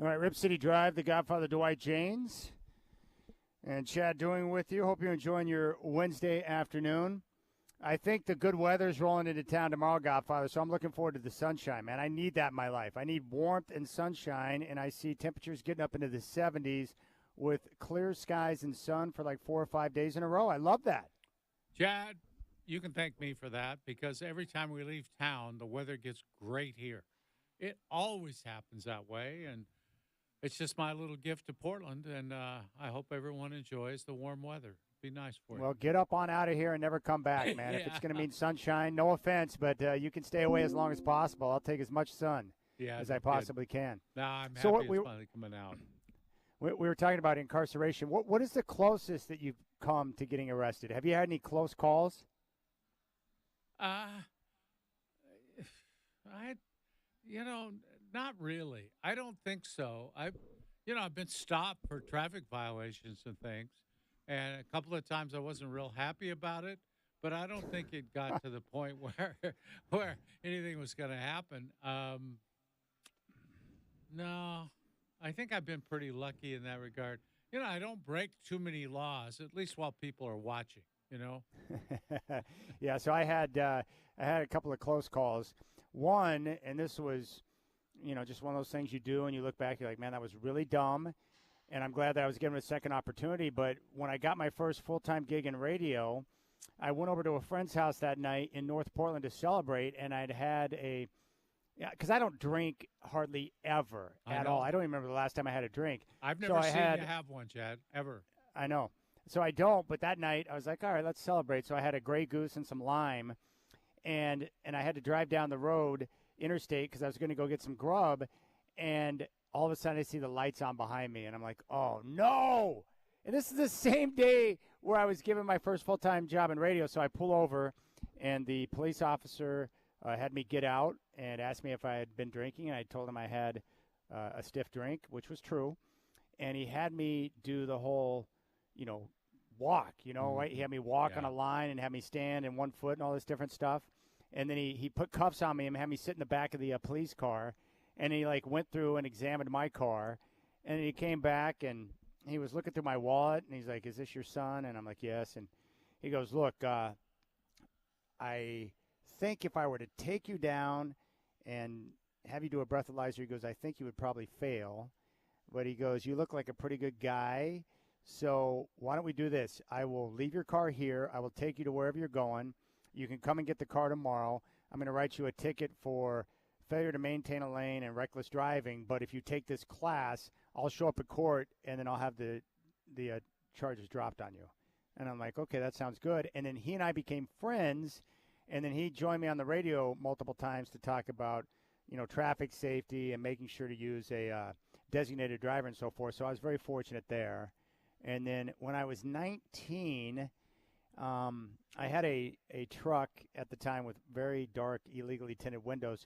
All right, Rip City Drive, the Godfather Dwight James and Chad doing with you. Hope you're enjoying your Wednesday afternoon. I think the good weather's rolling into town tomorrow, Godfather, so I'm looking forward to the sunshine, man. I need that in my life. I need warmth and sunshine, and I see temperatures getting up into the 70s with clear skies and sun for like 4 or 5 days in a row. I love that. Chad, you can thank me for that because every time we leave town, the weather gets great here. It always happens that way, and it's just my little gift to Portland, and I hope everyone enjoys the warm weather. Be nice for you. Well, get up on out of here and never come back, man. Yeah. If it's going to mean sunshine, no offense, but you can stay away as long as possible. I'll take as much sun as I possibly can. No, I'm happy So it's finally coming out. We were talking about incarceration. What is the closest that you've come to getting arrested? Have you had any close calls? Not really. I don't think so. I've been stopped for traffic violations and things, and a couple of times I wasn't real happy about it, but I don't think it got to the point where anything was going to happen. No, I think I've been pretty lucky in that regard. I don't break too many laws, at least while people are watching, Yeah, so I had a couple of close calls. One, and this was just one of those things you do and you look back, you're like, man, that was really dumb. And I'm glad that I was given a second opportunity. But when I got my first full-time gig in radio, I went over to a friend's house that night in North Portland to celebrate. And I'd had because I don't drink hardly ever at all. I don't even remember the last time I had a drink. I've never seen you have one, Chad, ever. I know. So I don't. But that night I was like, all right, let's celebrate. So I had a Grey Goose and some lime. And I had to drive down the road interstate because I was going to go get some grub, and all of a sudden I see the lights on behind me, and I'm like, oh no. And this is the same day where I was given my first full-time job in radio. So I pull over, and the police officer had me get out and asked me if I had been drinking, and I told him I had a stiff drink, which was true. And he had me do the whole walk, right? He had me walk on a line and had me stand in 1 foot and all this different stuff. And then he put cuffs on me and had me sit in the back of the police car. And he, went through and examined my car. And he came back, and he was looking through my wallet. And he's like, is this your son? And I'm like, yes. And he goes, look, I think if I were to take you down and have you do a breathalyzer, he goes, I think you would probably fail. But he goes, you look like a pretty good guy. So why don't we do this? I will leave your car here. I will take you to wherever you're going. You can come and get the car tomorrow. I'm going to write you a ticket for failure to maintain a lane and reckless driving. But if you take this class, I'll show up at court, and then I'll have the charges dropped on you. And I'm like, okay, that sounds good. And then he and I became friends, and then he joined me on the radio multiple times to talk about, traffic safety and making sure to use a designated driver and so forth. So I was very fortunate there. And then when I was 19, I had a truck at the time with very dark, illegally tinted windows.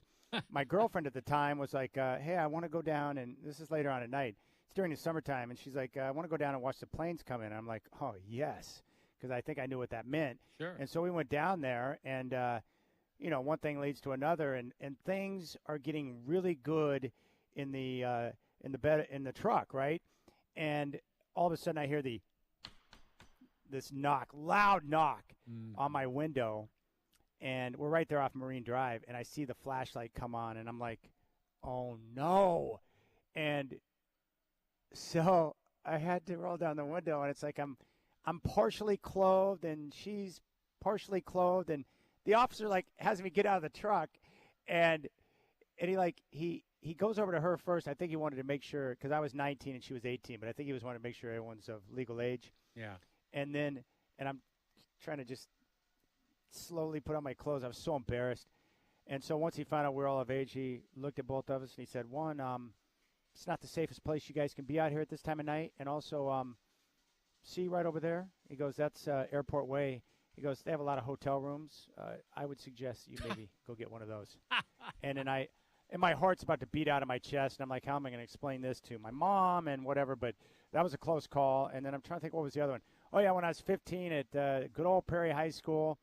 My girlfriend at the time was like, hey, I want to go down, and this is later on at night. It's during the summertime, and she's like, I want to go down and watch the planes come in. And I'm like, oh, yes, because I think I knew what that meant. Sure. And so we went down there, and, one thing leads to another, and things are getting really good in the truck, right? And all of a sudden I hear the this loud knock on my window, and we're right there off Marine Drive, and I see the flashlight come on, and I'm like, oh, no. And so I had to roll down the window, and it's like I'm partially clothed, and she's partially clothed, and the officer, like, has me get out of the truck, and he goes over to her first. I think he wanted to make sure, because I was 19 and she was 18, but I think he was wanting to make sure everyone's of legal age. Yeah. And I'm trying to just slowly put on my clothes. I was so embarrassed. And so once he found out we're all of age, he looked at both of us and he said, one, it's not the safest place you guys can be out here at this time of night. And also, see right over there? He goes, that's Airport Way. He goes, they have a lot of hotel rooms. I would suggest you maybe go get one of those. And then and my heart's about to beat out of my chest, and I'm like, how am I going to explain this to my mom and whatever? But that was a close call. And then I'm trying to think, what was the other one? Oh, yeah, when I was 15 at good old Perry High School,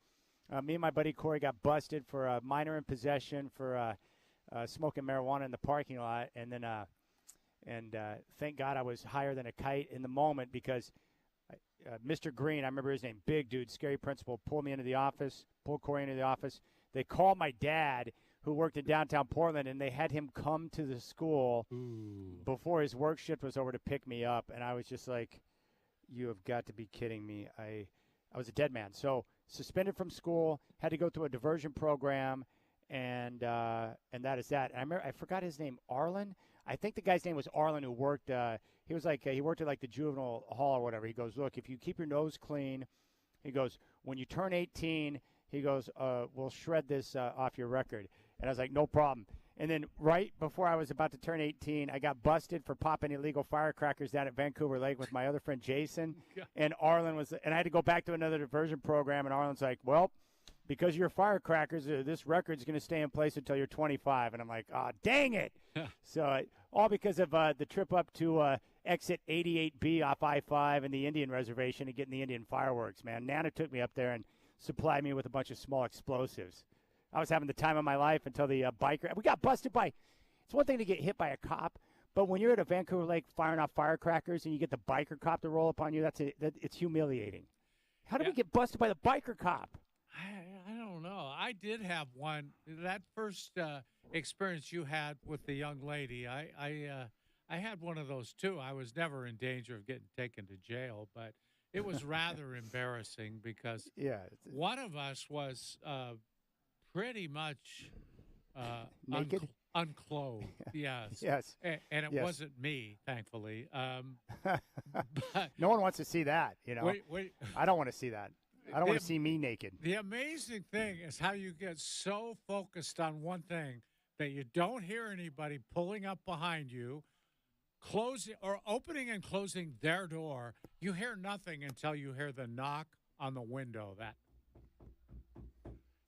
me and my buddy Corey got busted for a minor in possession for smoking marijuana in the parking lot. And then thank God I was higher than a kite in the moment, because Mr. Green, I remember his name, big dude, scary principal, pulled Corey into the office. They called my dad, who worked in downtown Portland, and they had him come to the school before his work shift was over to pick me up. And I was just like, you have got to be kidding me. I was a dead man. So suspended from school, had to go through a diversion program, and that is that. And I remember, I forgot his name, Arlen. I think the guy's name was Arlen, who worked, he worked at like the juvenile hall or whatever. He goes, look, if you keep your nose clean, he goes, when you turn 18, he goes, we'll shred this off your record. And I was like, no problem. And then right before I was about to turn 18, I got busted for popping illegal firecrackers down at Vancouver Lake with my other friend Jason. And Arlen and I had to go back to another diversion program. And Arlen's like, well, because of your firecrackers, this record's going to stay in place until you're 25. And I'm like, oh, dang it. So all because of the trip up to exit 88B off I-5 and the Indian reservation and getting the Indian fireworks, man. Nana took me up there and supplied me with a bunch of small explosives. I was having the time of my life until the biker. We got busted by. It's one thing to get hit by a cop, but when you're at a Vancouver Lake firing off firecrackers and you get the biker cop to roll up on you, it's humiliating. How did we get busted by the biker cop? I don't know. I did have one. That first experience you had with the young lady, I had one of those too. I was never in danger of getting taken to jail, but it was rather embarrassing because one of us was pretty much naked, unclothed. Yes, yes, and it wasn't me, thankfully. But no one wants to see that. You know, wait. I don't want to see that. I don't want to see me naked. The amazing thing is how you get so focused on one thing that you don't hear anybody pulling up behind you, closing or opening and closing their door. You hear nothing until you hear the knock on the window.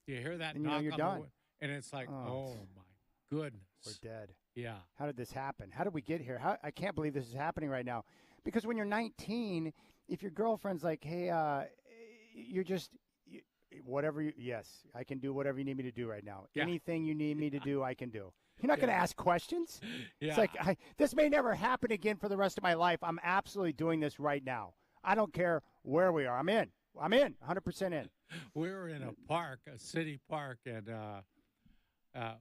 You hear that and knock on you're the done. window, and it's like, oh my goodness, we're dead. Yeah. How did this happen? How did we get here? I can't believe this is happening right now. Because when you're 19, if your girlfriend's like, hey, you're just whatever yes, I can do whatever you need me to do right now. Yeah. Anything you need me to do, I can do. You're not going to ask questions. Yeah. It's like, this may never happen again for the rest of my life. I'm absolutely doing this right now. I don't care where we are. I'm in, 100% in. We were in a park, a city park, and I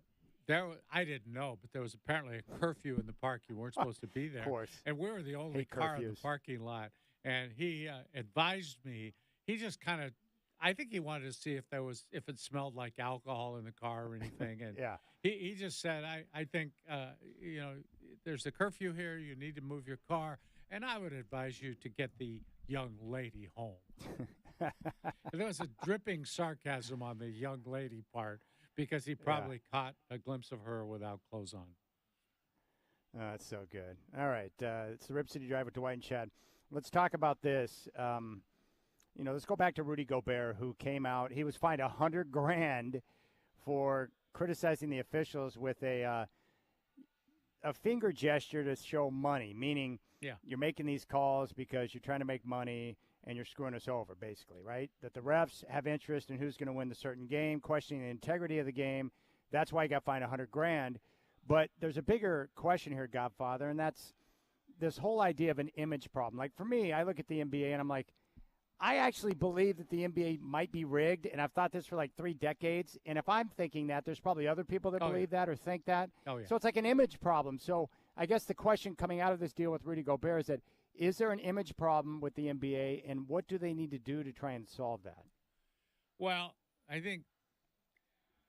didn't know, but there was apparently a curfew in the park. You weren't supposed to be there. Of course. And we were the only car in the parking lot. And he advised me. He just kind of, I think he wanted to see if it smelled like alcohol in the car or anything. And he just said, I think, there's a curfew here. You need to move your car. And I would advise you to get the young lady home. There was a dripping sarcasm on the young lady part because he probably caught a glimpse of her without clothes on. That's so good. All right. It's the Rip City Drive with Dwight and Chad. Let's talk about this. Let's go back to Rudy Gobert, who came out. He was fined $100,000 for criticizing the officials with a finger gesture to show money, meaning you're making these calls because you're trying to make money and you're screwing us over, basically, right? That the refs have interest in who's going to win the certain game, questioning the integrity of the game. That's why he got fined $100,000. But there's a bigger question here, Godfather, and that's this whole idea of an image problem. Like, for me, I look at the NBA and I'm like, I actually believe that the NBA might be rigged, and I've thought this for like 3 decades. And if I'm thinking that, there's probably other people that believe that or think that. Oh, yeah. So it's like an image problem. So I guess the question coming out of this deal with Rudy Gobert is that, is there an image problem with the NBA, and what do they need to do to try and solve that? Well, I think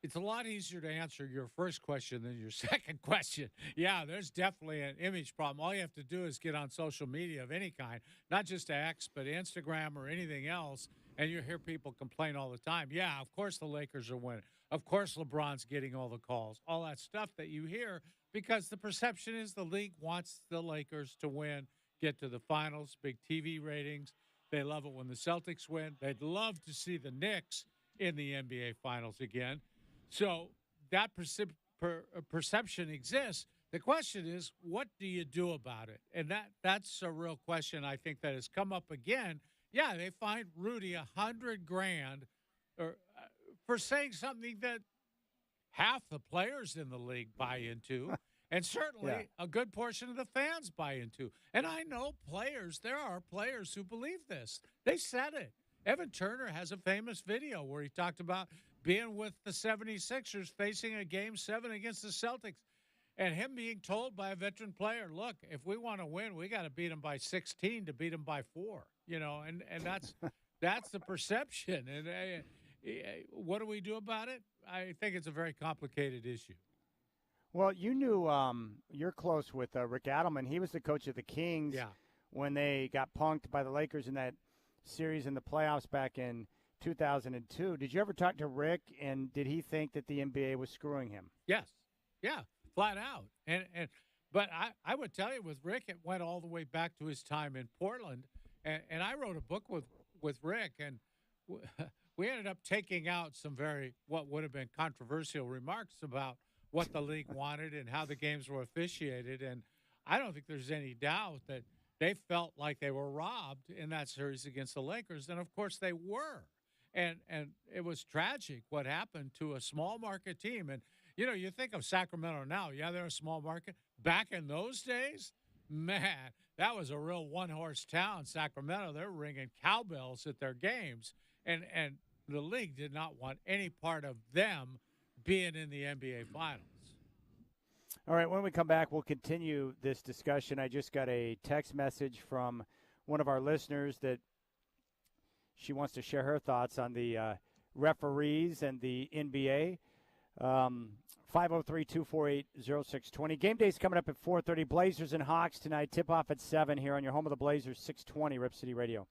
it's a lot easier to answer your first question than your second question. Yeah, there's definitely an image problem. All you have to do is get on social media of any kind, not just X, but Instagram or anything else, and you hear people complain all the time. Yeah, of course the Lakers are winning. Of course LeBron's getting all the calls, all that stuff that you hear, because the perception is the league wants the Lakers to win, get to the finals, big TV ratings. They love it when the Celtics win. They'd love to see the Knicks in the NBA Finals again. So that perception exists. The question is, what do you do about it? And that's a real question I think that has come up again. Yeah, they fined Rudy $100,000 for saying something that half the players in the league buy into. And certainly a good portion of the fans buy into. And I know there are players who believe this. They said it. Evan Turner has a famous video where he talked about being with the 76ers facing a Game 7 against the Celtics and him being told by a veteran player, look, if we want to win, we got to beat them by 16 to beat them by 4, and that's the perception. And what do we do about it? I think it's a very complicated issue. Well, you knew you're close with Rick Adelman. He was the coach of the Kings when they got punked by the Lakers in that series in the playoffs back in 2002. Did you ever talk to Rick, and did he think that the NBA was screwing him? Yes. Yeah, flat out. But I would tell you with Rick, it went all the way back to his time in Portland. And I wrote a book with Rick, and we ended up taking out some what would have been controversial remarks about what the league wanted and how the games were officiated. And I don't think there's any doubt that they felt like they were robbed in that series against the Lakers. And, of course, they were. And it was tragic what happened to a small market team. And, you think of Sacramento now. Yeah, they're a small market. Back in those days, man, that was a real one-horse town, Sacramento. They're ringing cowbells at their games. And the league did not want any part of them being in the NBA Finals. All right, when we come back, we'll continue this discussion. I just got a text message from one of our listeners that she wants to share her thoughts on the referees and the NBA. 503-248-0620. Game day's coming up at 4:30. Blazers and Hawks tonight. Tip-off at 7 here on your home of the Blazers, 620 Rip City Radio.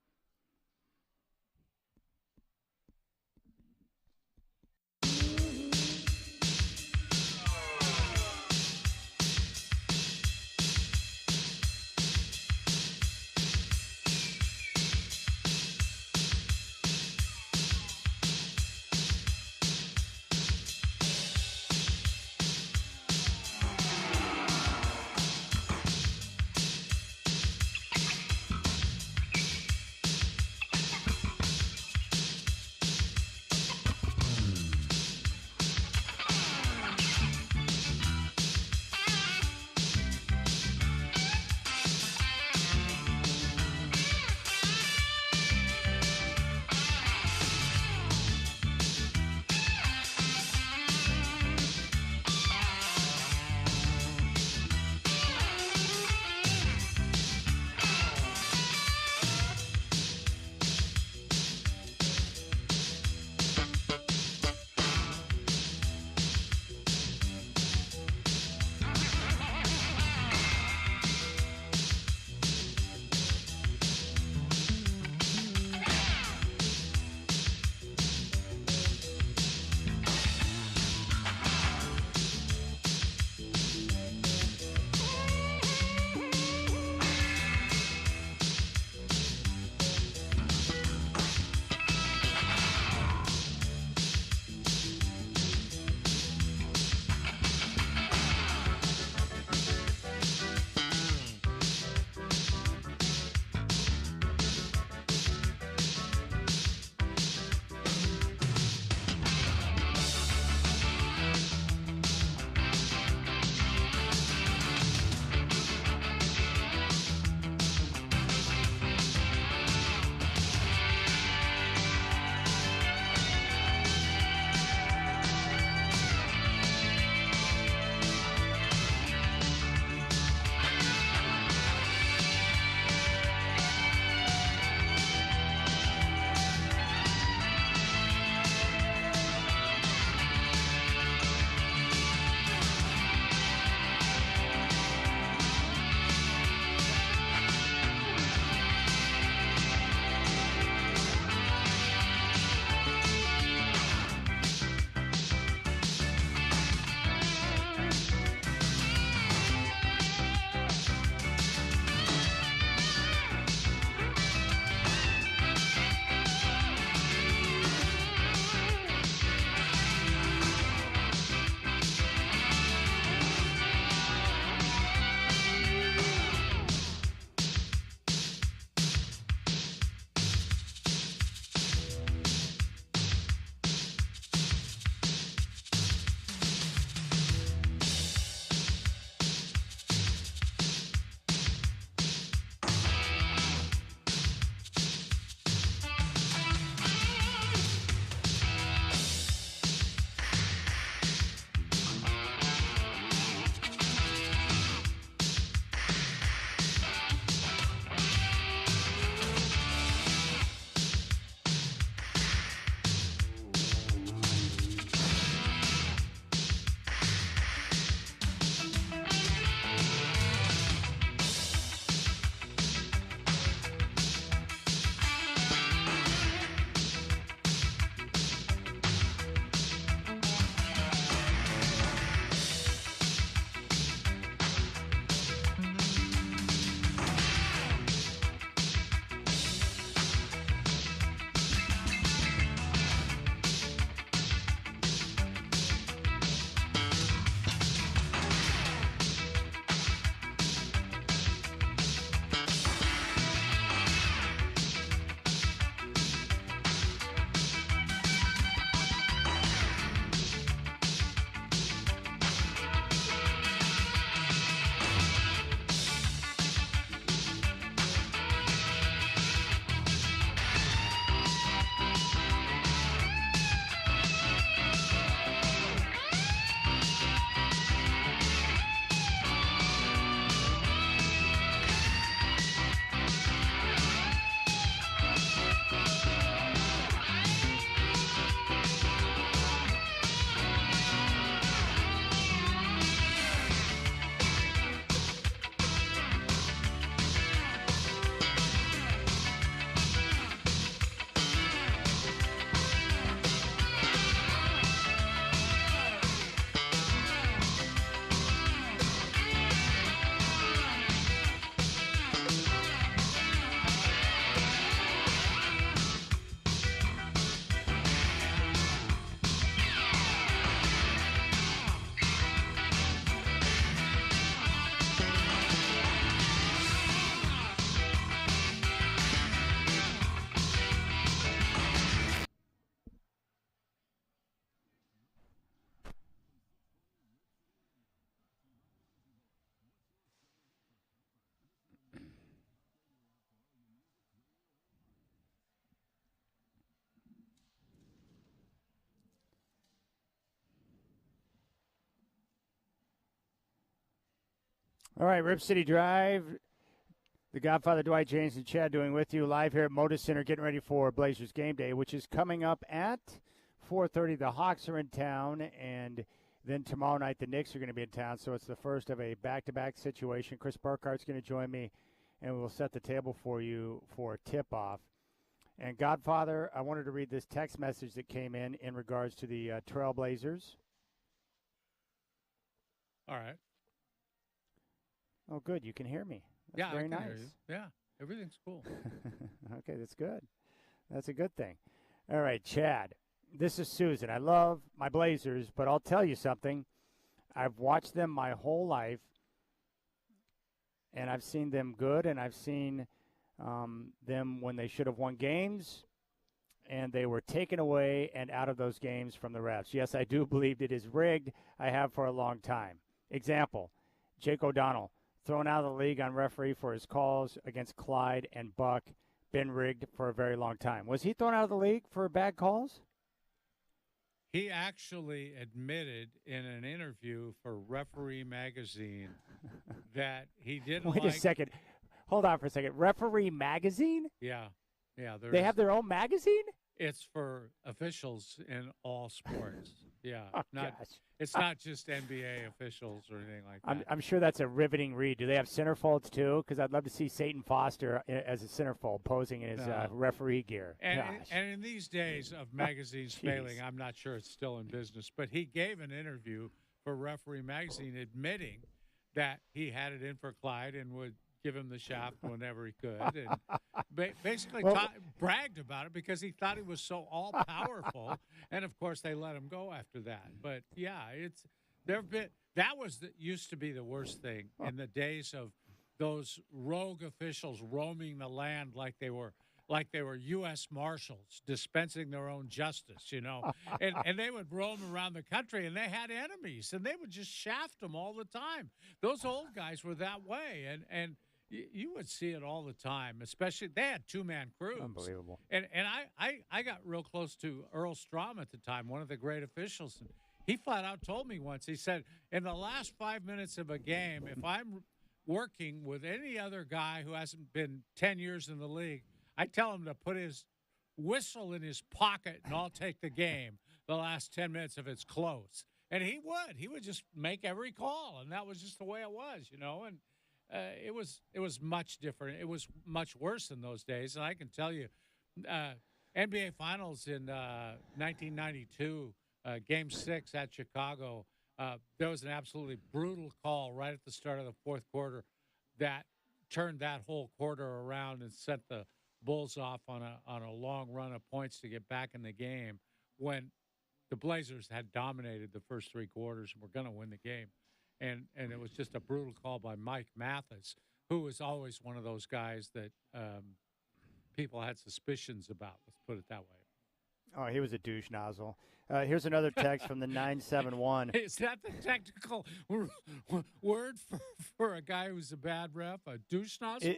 All right, Rip City Drive. The Godfather Dwight James and Chad doing with you live here at Moda Center, getting ready for Blazers Game Day, which is coming up at 4:30. The Hawks are in town, and then tomorrow night the Knicks are going to be in town. So it's the first of a back-to-back situation. Chris Burkhart's going to join me, and we'll set the table for you for a tip-off. And Godfather, I wanted to read this text message that came in regards to the Trailblazers. All right. Oh, good. You can hear me. That's Yeah, very I can nice. hear you. Yeah, everything's cool. Okay, that's good. That's a good thing. All right, Chad. This is Susan. I love my Blazers, but I'll tell you something. I've watched them my whole life, and I've seen them good, and I've seen them when they should have won games, and they were taken away and out of those games from the refs. Yes, I do believe it is rigged. I have for a long time. Example, Jake O'Donnell, thrown out of the league on referee for his calls against Clyde and Buck, been rigged for a very long time. Was he thrown out of the league for bad calls? He actually admitted in an interview for Referee Magazine that he didn't Wait a second. Hold on for a second. Referee Magazine? Yeah. They have their own magazine? It's for officials in all sports. Yeah. Oh, gosh. It's not just NBA officials or anything like that. I'm sure that's a riveting read. Do they have centerfolds too? Because I'd love to see Satan Foster as a centerfold posing in his referee gear. And in these days of magazines failing, I'm not sure it's still in business, but he gave an interview for Referee Magazine admitting that he had it in for Clyde and would give him the shaft whenever he could, and basically bragged about it because he thought he was so all-powerful. And, of course, they let him go after that. But, yeah, used to be the worst thing in the days of those rogue officials roaming the land like they were U.S. Marshals dispensing their own justice, and they would roam around the country, and they had enemies, and they would just shaft them all the time. Those old guys were that way, and you would see it all the time, especially they had two-man crews. Unbelievable. And I got real close to Earl Strom at the time, one of the great officials, and he flat out told me once, he said, in the last 5 minutes of a game, if I'm working with any other guy who hasn't been 10 years in the league, I tell him to put his whistle in his pocket and I'll take the game the last 10 minutes if it's close. And he would. He would just make every call, and that was just the way it was, and it was much different. It was much worse in those days, and I can tell you NBA Finals in 1992, Game 6 at Chicago, there was an absolutely brutal call right at the start of the fourth quarter that turned that whole quarter around and sent the Bulls off on a long run of points to get back in the game when the Blazers had dominated the first three quarters and were going to win the game. And it was just a brutal call by Mike Mathis, who was always one of those guys that people had suspicions about. Let's put it that way. Oh, he was a douche nozzle. Here's another text from the 971. Is that the technical word for a guy who's a bad ref, a douche nozzle?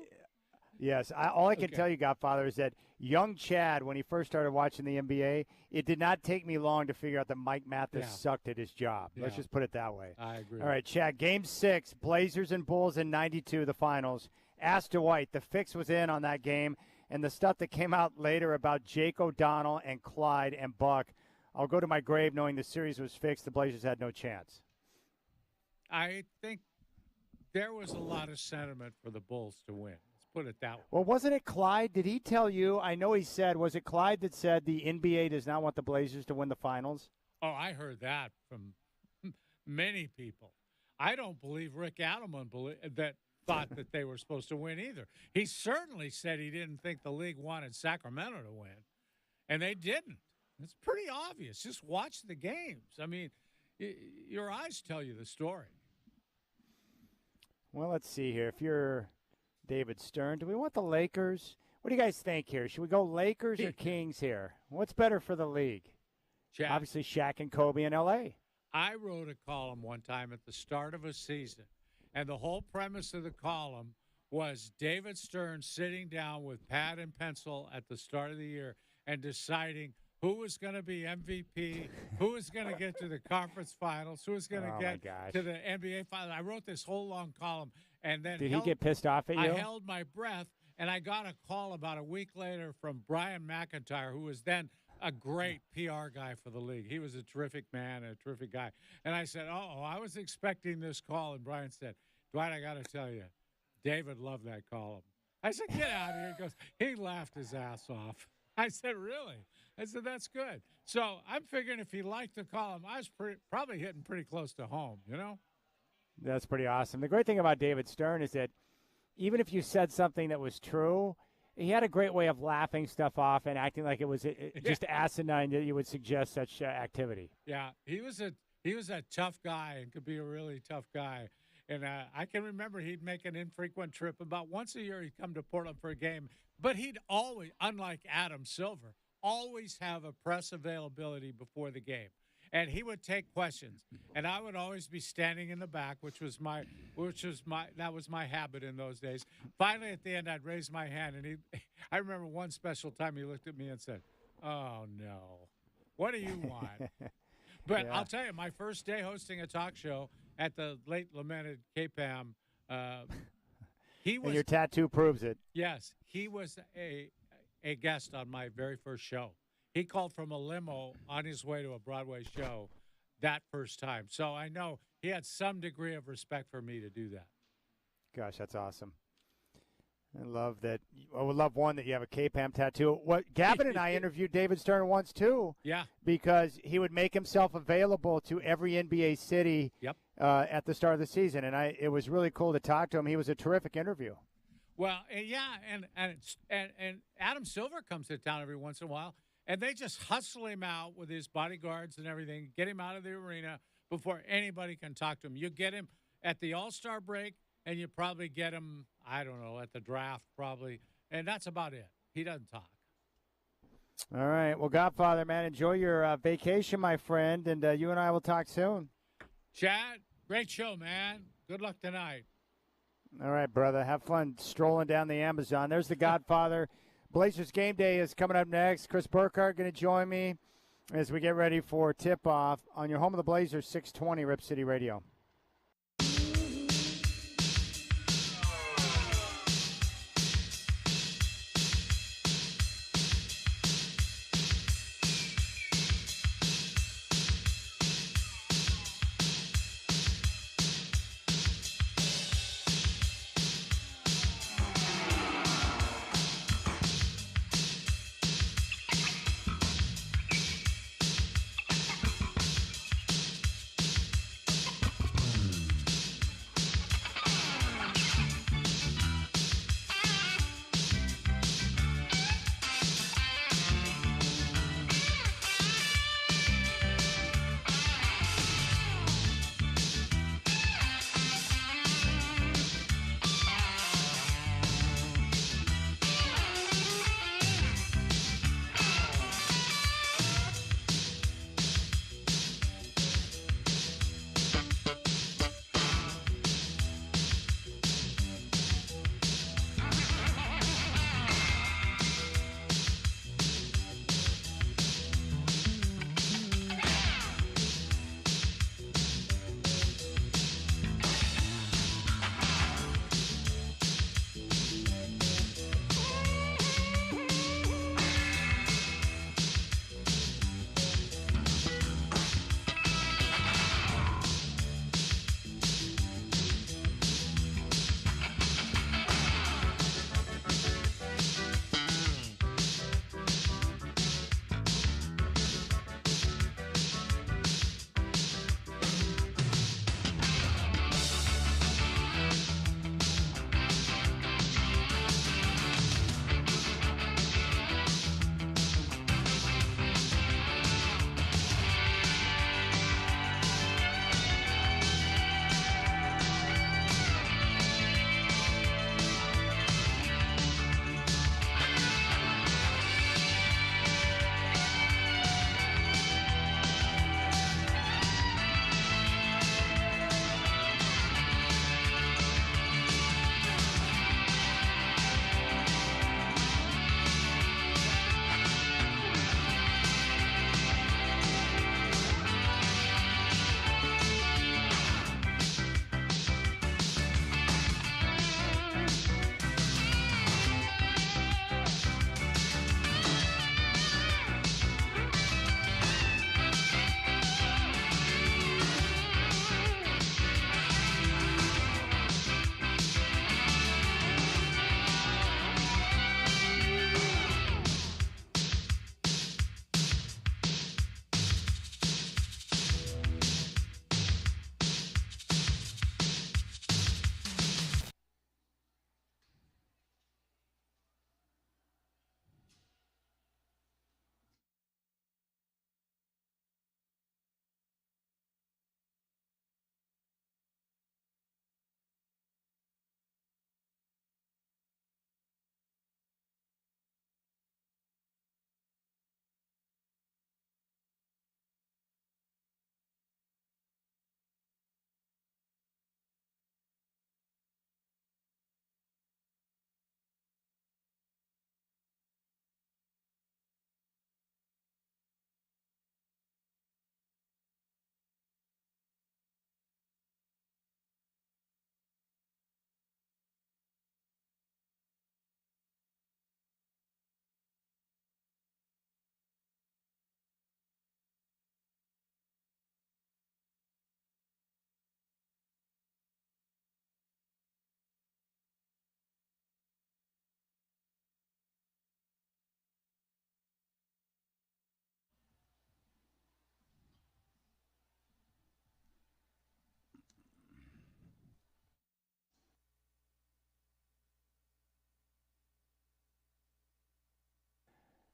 Yes. All I can tell you, Godfather, is that young Chad, when he first started watching the NBA, it did not take me long to figure out that Mike Mathis sucked at his job. Let's just put it that way. I agree. All right, Chad, Game 6, Blazers and Bulls in 92, the finals. Ask Dwight, the fix was in on that game, and the stuff that came out later about Jake O'Donnell and Clyde and Buck, I'll go to my grave knowing the series was fixed. The Blazers had no chance. I think there was a lot of sentiment for the Bulls to win. Put it that way. Well, wasn't it Clyde? Did he tell you? I know he said, was it Clyde that said the NBA does not want the Blazers to win the finals? Oh, I heard that from many people. I don't believe Rick Adelman thought that they were supposed to win either. He certainly said he didn't think the league wanted Sacramento to win, and they didn't. It's pretty obvious. Just watch the games. I mean, your eyes tell you the story. Well, let's see here. If you're David Stern, do we want the Lakers? What do you guys think here? Should we go Lakers or Kings here? What's better for the league? Chad, obviously Shaq and Kobe in L.A. I wrote a column one time at the start of a season, and the whole premise of the column was David Stern sitting down with pad and pencil at the start of the year and deciding who was going to be MVP, who was going to get to the conference finals, who was going to get to the NBA finals. I wrote this whole long column, And then Did he get pissed off at you? I held my breath, and I got a call about a week later from Brian McIntyre, who was then a great PR guy for the league. He was a terrific man, a terrific guy. And I said, I was expecting this call. And Brian said, Dwight, I got to tell you, David loved that column. I said, get out of here. He goes, he laughed his ass off. I said, really? I said, that's good. So I'm figuring if he liked the column, I was probably hitting pretty close to home, you know? That's pretty awesome. The great thing about David Stern is that even if you said something that was true, he had a great way of laughing stuff off and acting like it was just asinine that you would suggest such activity. Yeah, he was a tough guy and could be a really tough guy. And I can remember he'd make an infrequent trip. About once a year, he'd come to Portland for a game. But he'd always, unlike Adam Silver, always have a press availability before the game. And he would take questions. And I would always be standing in the back, that was my habit in those days. Finally, at the end, I'd raise my hand. And I remember one special time he looked at me and said, "Oh, no. What do you want?" But Yeah. I'll tell you, my first day hosting a talk show at the late lamented KPAM, he was. And your tattoo proves it. Yes, he was a guest on my very first show. He called from a limo on his way to a Broadway show that first time. So I know he had some degree of respect for me to do that. Gosh, that's awesome. I love that. I would love one that you have a KPAM tattoo. Gavin and I interviewed David Stern once too. Yeah. Because he would make himself available to every NBA city. Yep. At the start of the season, and it was really cool to talk to him. He was a terrific interview. Well, yeah, and Adam Silver comes to town every once in a while, and they just hustle him out with his bodyguards and everything, get him out of the arena before anybody can talk to him. You get him at the All-Star break, and you probably get him, I don't know, at the draft probably, and that's about it. He doesn't talk. All right. Well, Godfather, man, enjoy your vacation, my friend, and you and I will talk soon. Chad, great show, man. Good luck tonight. All right, brother. Have fun strolling down the Amazon. There's the Godfather. Blazers Game Day is coming up next. Chris Burkhardt going to join me as we get ready for tip-off on your home of the Blazers, 620 Rip City Radio.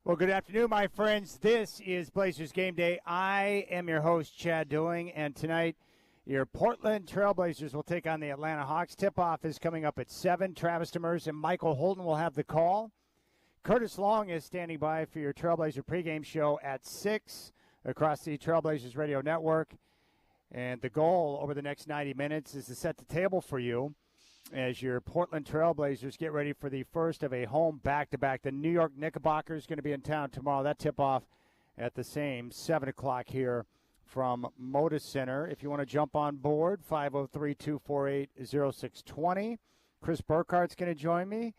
Well, good afternoon, my friends. This is Blazers Game Day. I am your host, Chad Doing, and tonight your Portland Trailblazers will take on the Atlanta Hawks. Tip-off is coming up at 7. Travis Demers and Michael Holden will have the call. Curtis Long is standing by for your Trailblazer pregame show at 6 across the Trailblazers Radio Network. And the goal over the next 90 minutes is to set the table for you as your Portland Trailblazers get ready for the first of a home back-to-back. The New York Knickerbockers is going to be in town tomorrow. That tip-off at the same 7 o'clock here from Moda Center. If you want to jump on board, 503-248-0620. Chris Burkhardt's going to join me.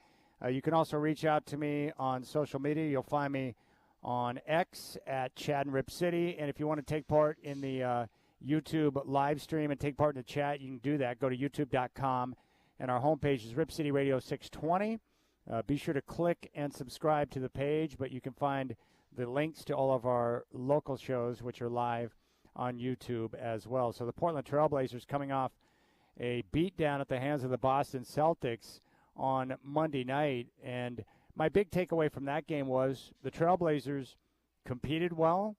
You can also reach out to me on social media. You'll find me on X at Chad and Rip City. And if you want to take part in the YouTube live stream and take part in the chat, you can do that. Go to youtube.com. And our homepage is Rip City Radio 620. Be sure to click and subscribe to the page, but you can find the links to all of our local shows, which are live on YouTube as well. So the Portland Trailblazers coming off a beatdown at the hands of the Boston Celtics on Monday night. And my big takeaway from that game was the Trailblazers competed well.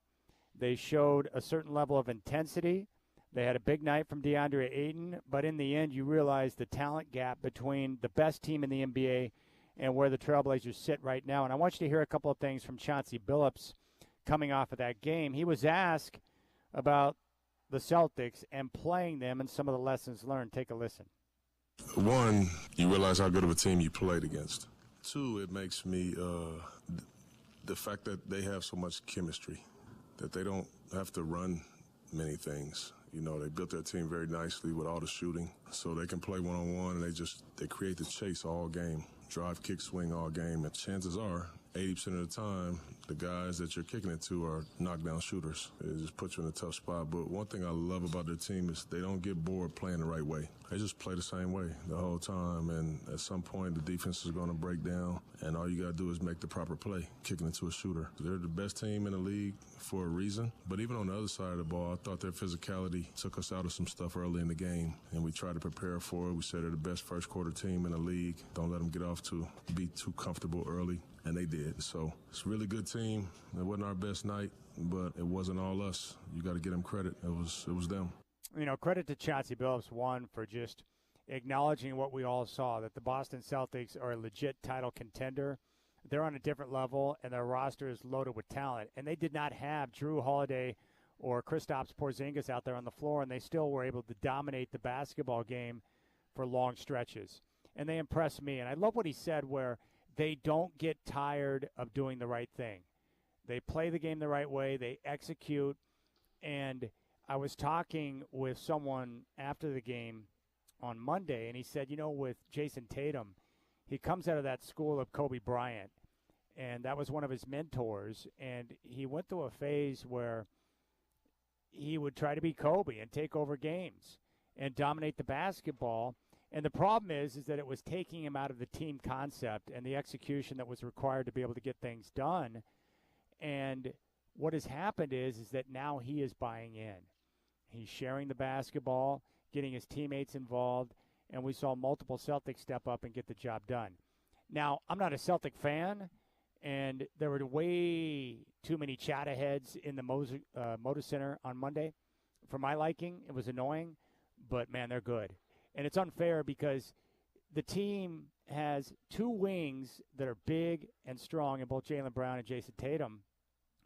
They showed a certain level of intensity. They had a big night from DeAndre Ayton, but in the end, you realize the talent gap between the best team in the NBA and where the Trailblazers sit right now. And I want you to hear a couple of things from Chauncey Billups coming off of that game. He was asked about the Celtics and playing them and some of the lessons learned. Take a listen. One, you realize how good of a team you played against. Two, it makes me the fact that they have so much chemistry, that they don't have to run many things. You know, they built their team very nicely with all the shooting, so they can play one-on-one, and they create the chase all game, drive, kick, swing all game, and chances are 80% of the time, the guys that you're kicking it to are knockdown shooters. It just puts you in a tough spot. But one thing I love about their team is they don't get bored playing the right way. They just play the same way the whole time, and at some point the defense is going to break down, and all you got to do is make the proper play, kicking it to a shooter. They're the best team in the league for a reason, but even on the other side of the ball, I thought their physicality took us out of some stuff early in the game, and we tried to prepare for it. We said they're the best first-quarter team in the league. Don't let them get off to be too comfortable early, and they did. So it's a really good team. It wasn't our best night, but it wasn't all us. You got to give them credit. It was them. You know, credit to Chauncey Billups, one, for just acknowledging what we all saw, that the Boston Celtics are a legit title contender. They're on a different level, and their roster is loaded with talent. And they did not have Drew Holiday or Kristaps Porzingis out there on the floor, and they still were able to dominate the basketball game for long stretches. And they impressed me. And I love what he said, where they don't get tired of doing the right thing. They play the game the right way. They execute. And I was talking with someone after the game on Monday, and he said, you know, with Jason Tatum, he comes out of that school of Kobe Bryant, and that was one of his mentors. And he went through a phase where he would try to be Kobe and take over games and dominate the basketball. And the problem is that it was taking him out of the team concept and the execution that was required to be able to get things done. And what has happened is that now he is buying in. He's sharing the basketball, getting his teammates involved, and we saw multiple Celtics step up and get the job done. Now, I'm not a Celtic fan, and there were way too many chat-aheads in the Moda Center on Monday. For my liking, it was annoying, but, man, they're good. And it's unfair because the team has two wings that are big and strong in both Jaylen Brown and Jason Tatum.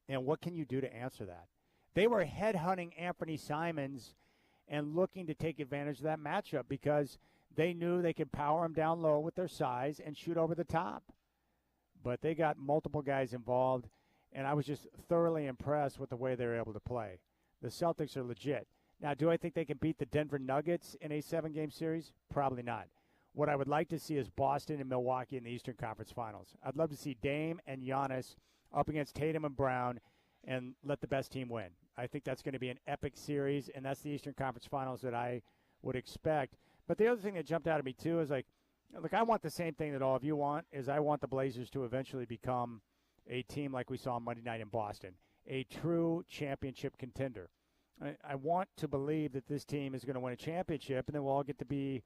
And what can you do to answer that? They were headhunting Anthony Simons and looking to take advantage of that matchup because they knew they could power him down low with their size and shoot over the top. But they got multiple guys involved, and I was just thoroughly impressed with the way they were able to play. The Celtics are legit. Now, do I think they can beat the Denver Nuggets in a 7-game series? Probably not. What I would like to see is Boston and Milwaukee in the Eastern Conference Finals. I'd love to see Dame and Giannis up against Tatum and Brown and let the best team win. I think that's going to be an epic series, and that's the Eastern Conference Finals that I would expect. But the other thing that jumped out at me, too, is like, look, I want the same thing that all of you want, is I want the Blazers to eventually become a team like we saw on Monday night in Boston, a true championship contender. I want to believe that this team is going to win a championship, and then we'll all get to be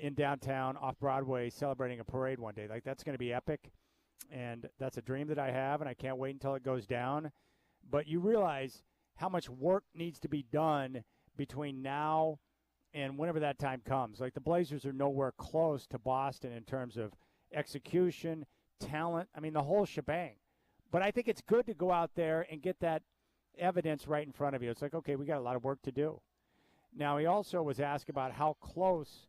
in downtown off Broadway celebrating a parade one day. Like, that's going to be epic. And that's a dream that I have, and I can't wait until it goes down. But you realize how much work needs to be done between now and whenever that time comes. Like, the Blazers are nowhere close to Boston in terms of execution, talent, I mean, the whole shebang. But I think it's good to go out there and get that evidence right in front of you. It's like, okay, we got a lot of work to do. Now, he also was asked about how close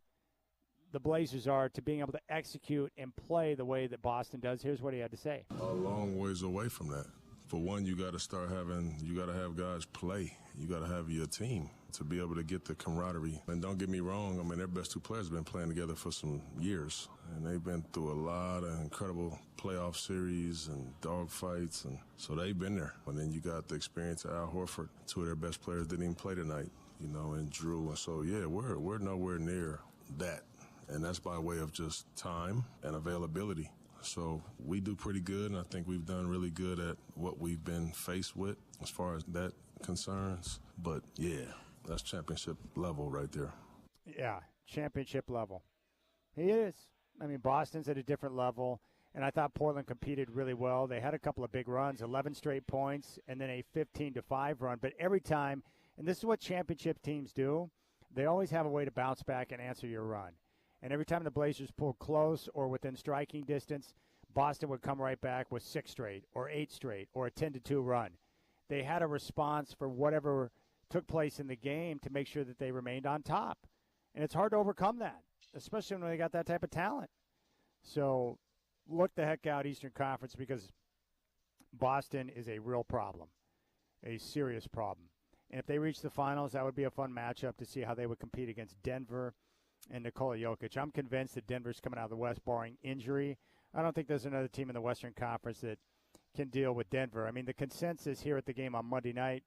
the Blazers are to being able to execute and play the way that Boston does. Here's what he had to say. A long ways away from that. For one, you got to have guys play. You got to have your team to be able to get the camaraderie. And don't get me wrong, I mean, their best two players have been playing together for some years. And they've been through a lot of incredible playoff series and dogfights. And so they've been there. And then you got the experience of Al Horford. Two of their best players didn't even play tonight, and Drew. And so, yeah, we're nowhere near that. And that's by way of just time and availability. So we do pretty good, and I think we've done really good at what we've been faced with as far as that concerns. But, yeah, that's championship level right there. Yeah, championship level. He is. I mean, Boston's at a different level, and I thought Portland competed really well. They had a couple of big runs, 11 straight points, and then a 15-5 run. But every time, and this is what championship teams do, they always have a way to bounce back and answer your run. And every time the Blazers pulled close or within striking distance, Boston would come right back with 6 straight or 8 straight or a 10-2 run. They had a response for whatever took place in the game to make sure that they remained on top. And it's hard to overcome that, especially when they got that type of talent. So look the heck out, Eastern Conference, because Boston is a real problem, a serious problem. And if they reach the finals, that would be a fun matchup to see how they would compete against Denver and Nikola Jokic. I'm convinced that Denver's coming out of the West barring injury. I don't think there's another team in the Western Conference that can deal with Denver. I mean, the consensus here at the game on Monday night,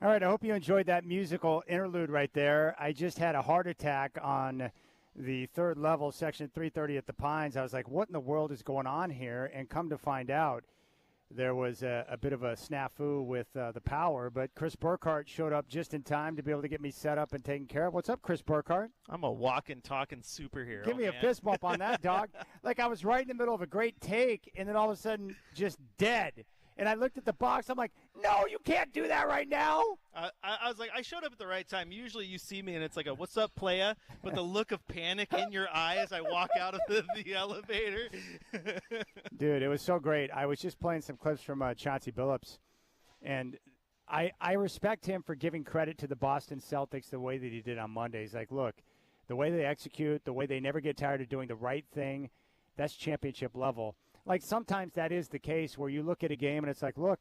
all right, I hope you enjoyed that musical interlude right there. I just had a heart attack on the third level, section 330 at the Pines. I was like, what in the world is going on here? And come to find out, there was a bit of a snafu with the power, but Chris Burkhart showed up just in time to be able to get me set up and taken care of. What's up, Chris Burkhart? I'm a walking, talking superhero. Give me a fist bump on that, dog. Like I was right in the middle of a great take, and then all of a sudden, just dead. And I looked at the box. I'm like, no, you can't do that right now. I was like, I showed up at the right time. Usually you see me, and it's like a, what's up, playa? But the look of panic in your eye as I walk out of the elevator. Dude, it was so great. I was just playing some clips from Chauncey Billups, and I respect him for giving credit to the Boston Celtics the way that he did on Monday. He's like, look, the way they execute, the way they never get tired of doing the right thing, that's championship level. Like sometimes that is the case where you look at a game and it's like, look,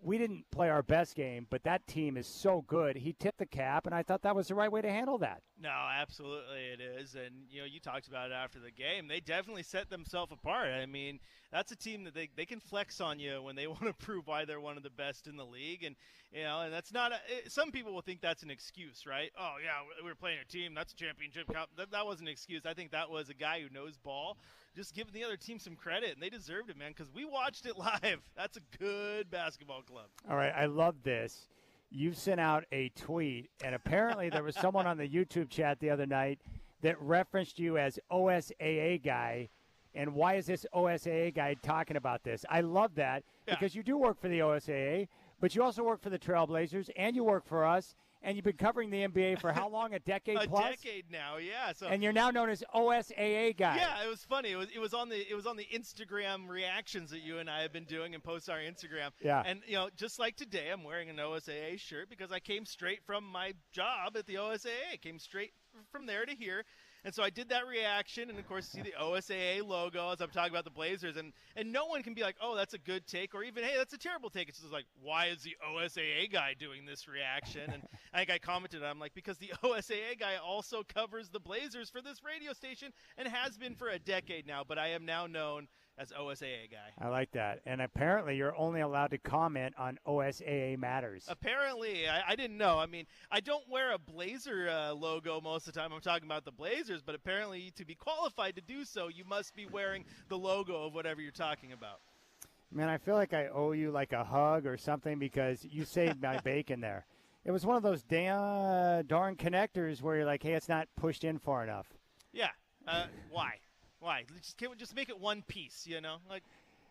we didn't play our best game, but that team is so good. He tipped the cap, and I thought that was the right way to handle that. No, absolutely it is. And, you talked about it after the game. They definitely set themselves apart. I mean, that's a team that they can flex on you when they want to prove why they're one of the best in the league. And, and that's not some people will think that's an excuse, right? Oh, yeah, we were playing a team. That's a championship cup. That wasn't an excuse. I think that was a guy who knows ball. Just giving the other team some credit, and they deserved it, man, because we watched it live. That's a good basketball club. All right, I love this. You sent out a tweet, and apparently there was someone on the YouTube chat the other night that referenced you as OSAA guy. And why is this OSAA guy talking about this? I love that because you do work for the OSAA, but you also work for the Trailblazers, and you work for us. And you've been covering the NBA for how long? A decade plus? A decade now, yeah. So, and you're now known as OSAA guy. Yeah, it was funny. It was on the Instagram reactions that you and I have been doing and post on our Instagram. Yeah. And just like today, I'm wearing an OSAA shirt because I came straight from my job at the OSAA. I came straight from there to here. And so I did that reaction, and, of course, see the OSAA logo as I'm talking about the Blazers. And no one can be like, oh, that's a good take, or even, hey, that's a terrible take. It's just like, why is the OSAA guy doing this reaction? And I think I commented, I'm like, because the OSAA guy also covers the Blazers for this radio station and has been for a decade now. But I am now known as OSAA guy. I like that. And apparently you're only allowed to comment on OSAA matters. Apparently. I didn't know. I mean, I don't wear a Blazer logo most of the time. I'm talking about the Blazers, but apparently to be qualified to do so, you must be wearing the logo of whatever you're talking about. Man, I feel like I owe you like a hug or something because you saved my bacon there. It was one of those darn connectors where you're like, hey, it's not pushed in far enough. Yeah. Why? Why? Can't we just make it one piece, Like,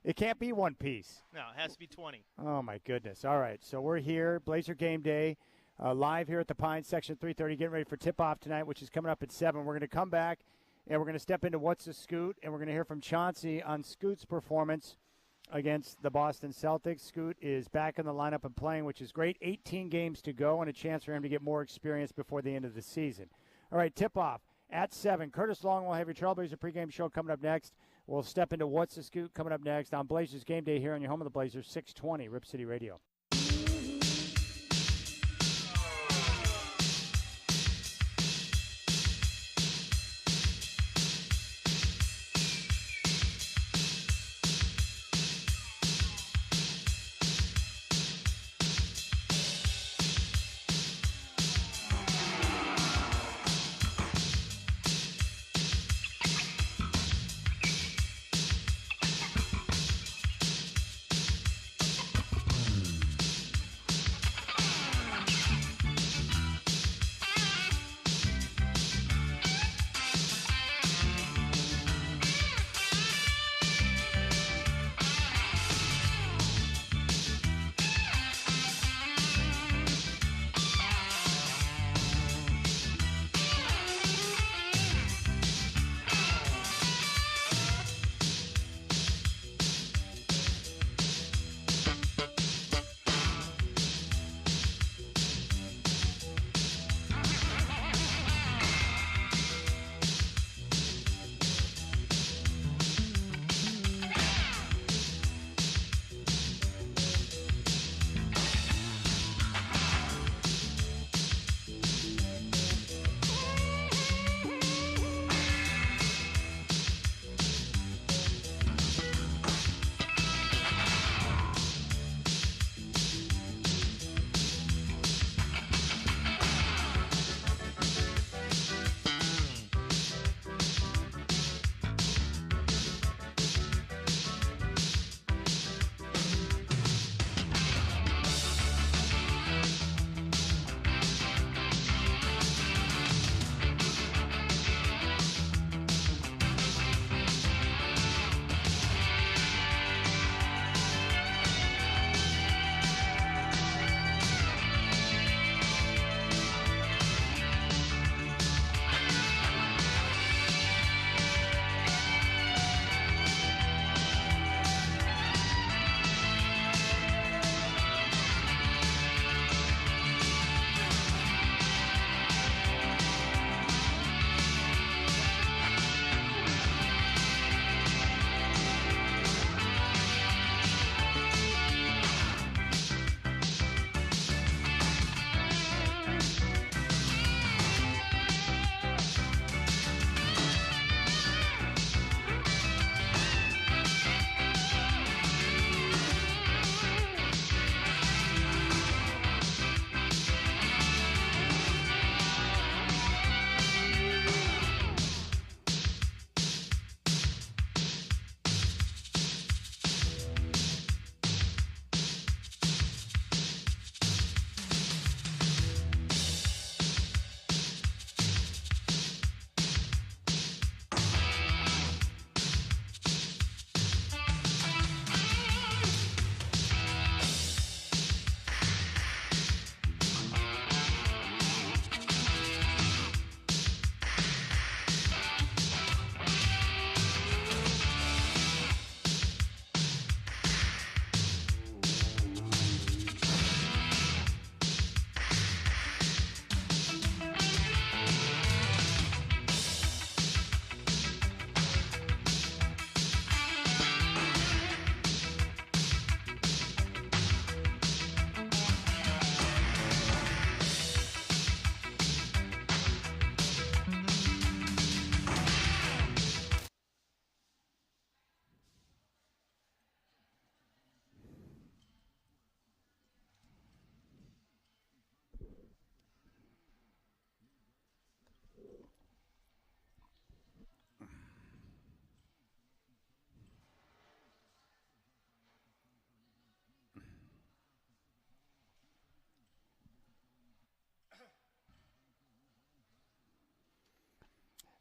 it can't be one piece. No, it has to be 20. Oh, my goodness. All right, so we're here, Blazer Game Day, live here at the Pines, Section 330, getting ready for tip-off tonight, which is coming up at 7. We're going to come back, and we're going to step into What's a Scoot, and we're going to hear from Chauncey on Scoot's performance against the Boston Celtics. Scoot is back in the lineup and playing, which is great. 18 games to go and a chance for him to get more experience before the end of the season. All right, tip-off at 7. Curtis Long will have your Trailblazer pregame show coming up next. We'll step into What's the Scoot coming up next on Blazers Game Day here on your home of the Blazers, 620 Rip City Radio.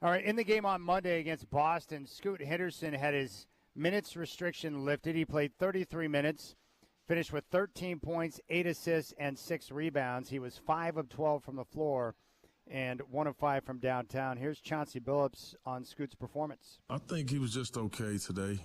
All right, in the game on Monday against Boston, Scoot Henderson had his minutes restriction lifted. He played 33 minutes, finished with 13 points, 8 assists, and 6 rebounds. He was 5 of 12 from the floor and 1 of 5 from downtown. Here's Chauncey Billups on Scoot's performance. I think he was just okay today,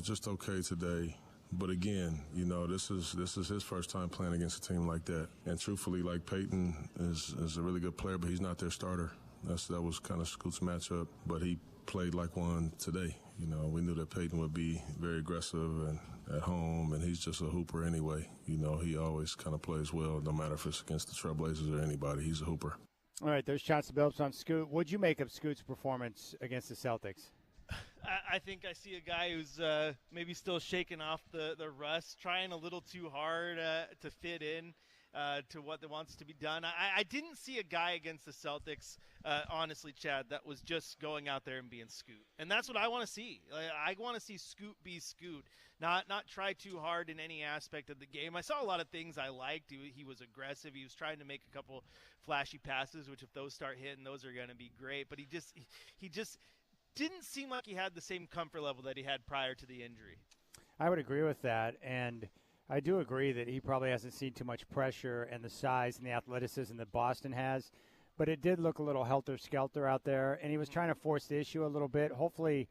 just okay today. But again, this is his first time playing against a team like that. And truthfully, like Peyton is a really good player, but he's not their starter. That was kind of Scoot's matchup, but he played like one today. We knew that Peyton would be very aggressive and at home, and he's just a hooper anyway. He always kind of plays well, no matter if it's against the Trailblazers or anybody. He's a hooper. All right, there's Chauncey Billups on Scoot. What'd you make of Scoot's performance against the Celtics? I think I see a guy who's maybe still shaking off the rust, trying a little too hard to fit in to what wants to be done. I didn't see a guy against the Celtics, honestly, Chad, that was just going out there and being Scoot. And that's what I want to see. I want to see Scoot be Scoot, not try too hard in any aspect of the game. I saw a lot of things I liked. He was aggressive. He was trying to make a couple flashy passes, which if those start hitting, those are going to be great. But he just didn't seem like he had the same comfort level that he had prior to the injury. I would agree with that, and I do agree that he probably hasn't seen too much pressure and the size and the athleticism that Boston has, but it did look a little helter-skelter out there, and he was trying to force the issue a little bit. Hopefully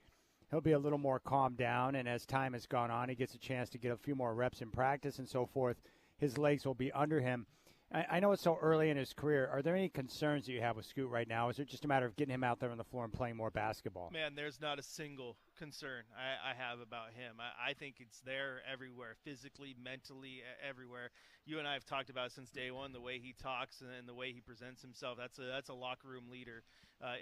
he'll be a little more calmed down, and as time has gone on, he gets a chance to get a few more reps in practice and so forth. His legs will be under him. I know it's so early in his career. Are there any concerns that you have with Scoot right now? Is it just a matter of getting him out there on the floor and playing more basketball? Man, there's not a single concern I have about him. I think it's there everywhere, physically, mentally, everywhere. You and I have talked about it since day one, the way he talks and the way he presents himself. That's a locker room leader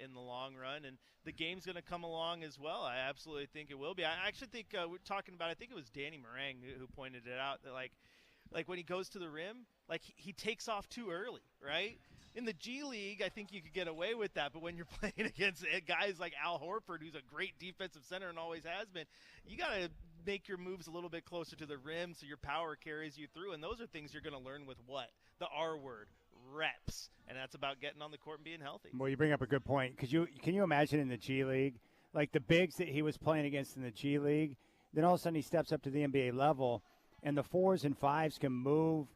in the long run. And the game's going to come along as well. I absolutely think it will be. I actually think we're talking about, I think it was Danny Meringue who pointed it out, that like when he goes to the rim, like he takes off too early, right? In the G League, I think you could get away with that. But when you're playing against guys like Al Horford, who's a great defensive center and always has been, you got to make your moves a little bit closer to the rim so your power carries you through. And those are things you're going to learn with what? The R word, reps. And that's about getting on the court and being healthy. Well, you bring up a good point. Can you imagine in the G League, like the bigs that he was playing against in the G League, then all of a sudden he steps up to the NBA level, and the 4s and 5s can move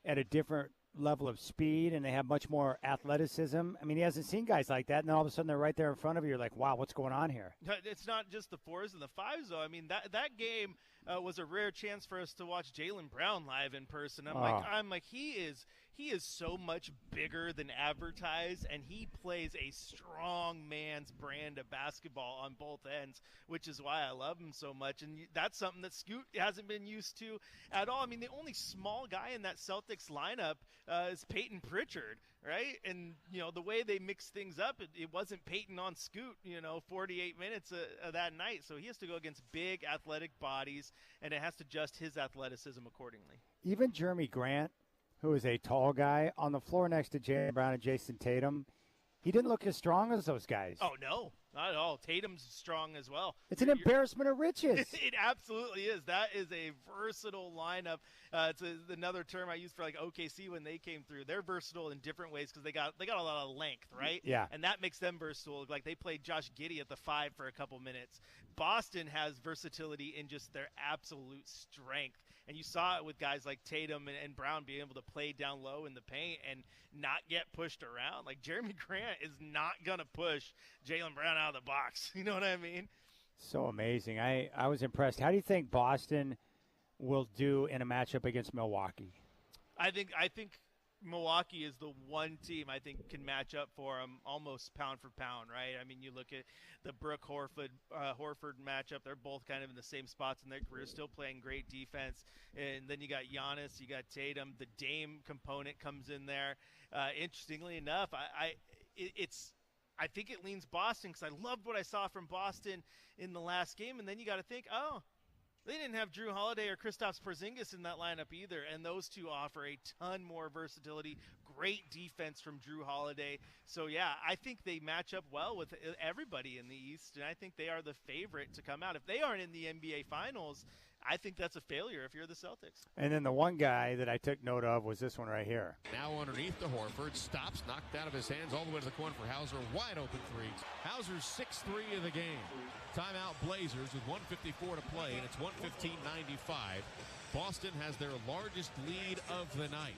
at a different level of speed, and they have much more athleticism. I mean, he hasn't seen guys like that, and then all of a sudden they're right there in front of you. You're like, wow, what's going on here? It's not just the 4s and the 5s, though. I mean, that game was a rare chance for us to watch Jaylen Brown live in person. I'm like, he is so much bigger than advertised, and he plays a strong man's brand of basketball on both ends, which is why I love him so much. And that's something that Scoot hasn't been used to at all. I mean, the only small guy in that Celtics lineup is Peyton Pritchard, right? And, the way they mix things up, it wasn't Peyton on Scoot, 48 minutes of that night. So he has to go against big athletic bodies, and it has to adjust his athleticism accordingly. Even Jeremy Grant, who is a tall guy, on the floor next to Jaylen Brown and Jason Tatum, he didn't look as strong as those guys. Oh, no, not at all. Tatum's strong as well. It's an embarrassment of riches. It absolutely is. That is a versatile lineup. It's another term I used for like OKC when they came through. They're versatile in different ways because they got a lot of length, right? Yeah. And that makes them versatile. Like they played Josh Giddey at the 5 for a couple minutes. Boston has versatility in just their absolute strength. And you saw it with guys like Tatum and Brown being able to play down low in the paint and not get pushed around. Like Jeremy Grant is not going to push Jaylen Brown out of the box. You know what I mean? So amazing. I was impressed. How do you think Boston will do in a matchup against Milwaukee? I think Milwaukee is the one team I think can match up for them almost pound for pound, right? I mean, you look at the Brooke Horford matchup. They're both kind of in the same spots in their career, still playing great defense. And then you got Giannis, you got Tatum. The Dame component comes in there. Interestingly enough, I think it leans Boston because I loved what I saw from Boston in the last game. And then you got to think, they didn't have Drew Holiday or Kristaps Porzingis in that lineup either, and those two offer a ton more versatility. Great defense from Drew Holiday. So, yeah, I think they match up well with everybody in the East, and I think they are the favorite to come out. If they aren't in the NBA Finals, I think that's a failure if you're the Celtics. And then the one guy that I took note of was this one right here. Now underneath to Horford, stops, knocked out of his hands all the way to the corner for Hauser, wide open three. Hauser's 6-3 of the game. Timeout Blazers with 1:54 to play, and it's 115-95. Boston has their largest lead of the night.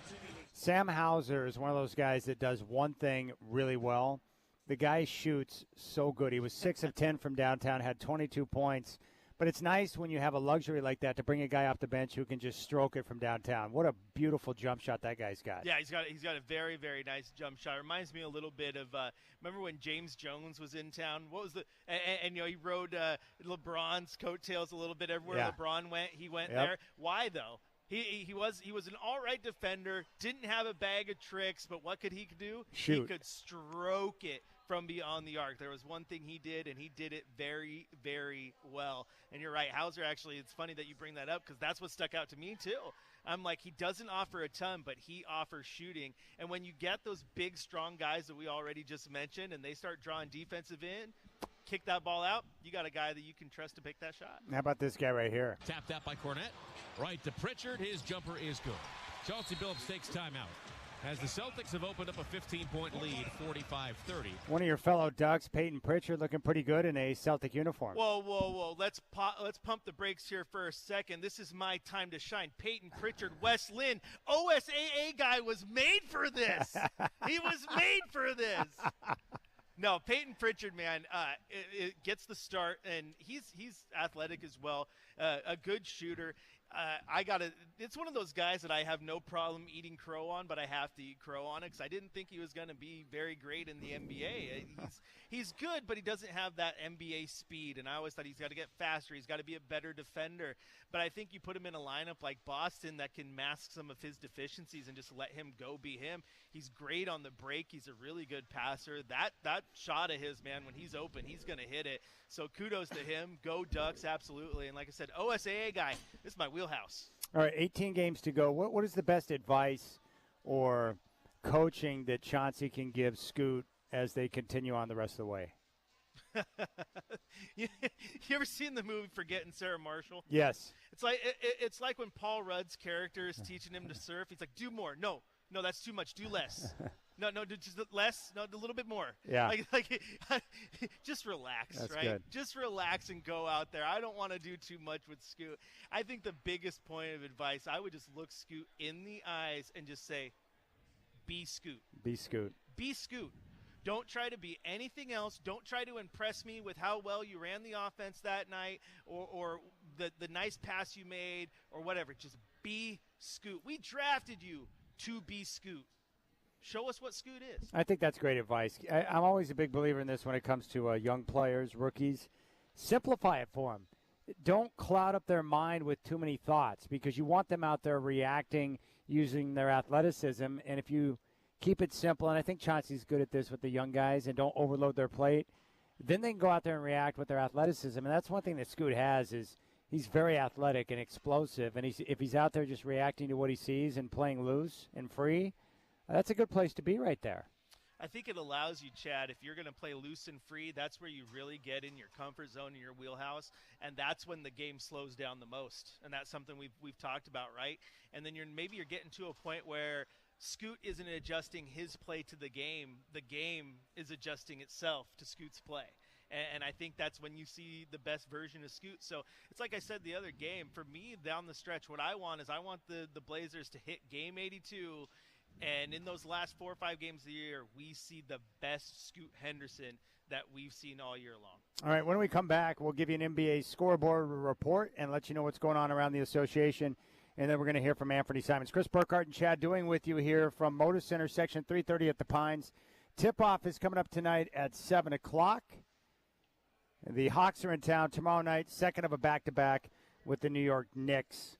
Sam Hauser is one of those guys that does one thing really well. The guy shoots so good. He was 6 of 10 from downtown, had 22 points. But it's nice when you have a luxury like that to bring a guy off the bench who can just stroke it from downtown. What a beautiful jump shot that guy's got. Yeah, he's got a very, very nice jump shot. It reminds me a little bit of remember when James Jones was in town? What was the and he rode LeBron's coattails a little bit everywhere. Yeah. LeBron went, he went Yep. there. Why though? He was an all right defender. Didn't have a bag of tricks, but what could he do? Shoot. He could stroke it from beyond the arc. There was one thing he did, and he did it very, very well. And you're right, Hauser, actually, it's funny that you bring that up because that's what stuck out to me, too. I'm like, he doesn't offer a ton, but he offers shooting. And when you get those big, strong guys that we already just mentioned, and they start drawing defensive in, kick that ball out, you got a guy that you can trust to pick that shot. How about this guy right here? Tapped out by Cornette. Right to Pritchard. His jumper is good. Chauncey Billups takes timeout. As the Celtics have opened up a 15-point lead, 45-30. One of your fellow Ducks, Peyton Pritchard, looking pretty good in a Celtic uniform. Whoa. Let's pump the brakes here for a second. This is my time to shine. Peyton Pritchard, Wes Lynn, OSAA guy was made for this. He was made for this. No, Peyton Pritchard, man, it gets the start, and he's athletic as well, a good shooter. It's one of those guys that I have no problem eating crow on, but I have to eat crow on it because I didn't think he was going to be very great in the NBA. He's good, but he doesn't have that NBA speed, and I always thought he's got to get faster. He's got to be a better defender. But I think you put him in a lineup like Boston that can mask some of his deficiencies and just let him go be him. He's great on the break. He's a really good passer. That shot of his, man, when he's open, he's going to hit it. So kudos to him. Go Ducks, absolutely. And like I said, OSAA guy, this is my wheelhouse. All right, 18 games to go. What is the best advice or coaching that Chauncey can give Scoot as they continue on the rest of the way? You ever seen the movie Forgetting Sarah Marshall? Yes. It's like when Paul Rudd's character is teaching him to surf. He's like, do more. No, that's too much. Do less. No, do just less. No, a little bit more. Yeah. Like just relax, That's right? good. Just relax and go out there. I don't want to do too much with Scoot. I think the biggest point of advice, I would just look Scoot in the eyes and just say, be Scoot. Be Scoot. Be Scoot. Don't try to be anything else. Don't try to impress me with how well you ran the offense that night or the nice pass you made or whatever. Just be Scoot. We drafted you to be Scoot. Show us what Scoot is. I think that's great advice. I'm always a big believer in this when it comes to young players, rookies. Simplify it for them. Don't cloud up their mind with too many thoughts because you want them out there reacting using their athleticism. And if you keep it simple, and I think Chauncey's good at this with the young guys, and don't overload their plate, then they can go out there and react with their athleticism. And that's one thing that Scoot has is he's very athletic and explosive. And if he's out there just reacting to what he sees and playing loose and free, that's a good place to be right there. I think it allows you, Chad, if you're going to play loose and free, that's where you really get in your comfort zone, in your wheelhouse, and that's when the game slows down the most. And that's something we've talked about, right? And then maybe you're getting to a point where Scoot isn't adjusting his play to the game is adjusting itself to Scoot's play. And I think that's when you see the best version of Scoot. So it's like I said the other game. For me, down the stretch, what I want is I want the Blazers to hit game 82. And in those last 4 or 5 games of the year, we see the best Scoot Henderson that we've seen all year long. All right, when we come back, we'll give you an NBA scoreboard report and let you know what's going on around the association. And then we're going to hear from Anthony Simons. Chris Burkhardt and Chad Doing with you here from Moda Center, Section 330 at the Pines. Tip-off is coming up tonight at 7 o'clock. The Hawks are in town tomorrow night, second of a back-to-back with the New York Knicks.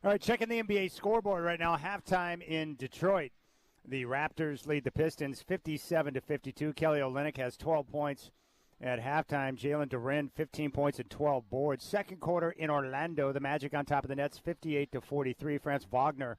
All right, checking the NBA scoreboard right now. Halftime in Detroit. The Raptors lead the Pistons 57-52. Kelly Olynyk has 12 points at halftime. Jalen Duren, 15 points and 12 boards. Second quarter in Orlando, the Magic on top of the Nets, 58-43. Franz Wagner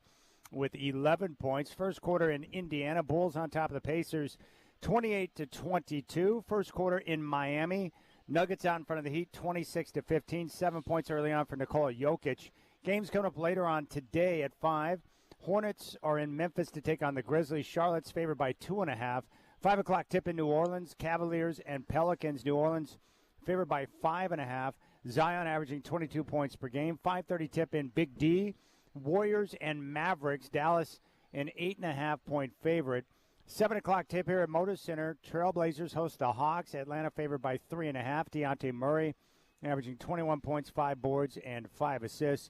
with 11 points. First quarter in Indiana, Bulls on top of the Pacers, 28-22. First quarter in Miami, Nuggets out in front of the Heat, 26-15. 7 points early on for Nikola Jokic. Games coming up later on today at 5. Hornets are in Memphis to take on the Grizzlies. Charlotte's favored by 2.5. 5 o'clock tip in New Orleans. Cavaliers and Pelicans. New Orleans favored by 5.5. Zion averaging 22 points per game. 5:30 tip in Big D. Warriors and Mavericks. Dallas an 8.5-point favorite. 7 o'clock tip here at Motor Center. Trailblazers host the Hawks. Atlanta favored by 3.5. Dejounte Murray averaging 21 points, 5 boards, and 5 assists.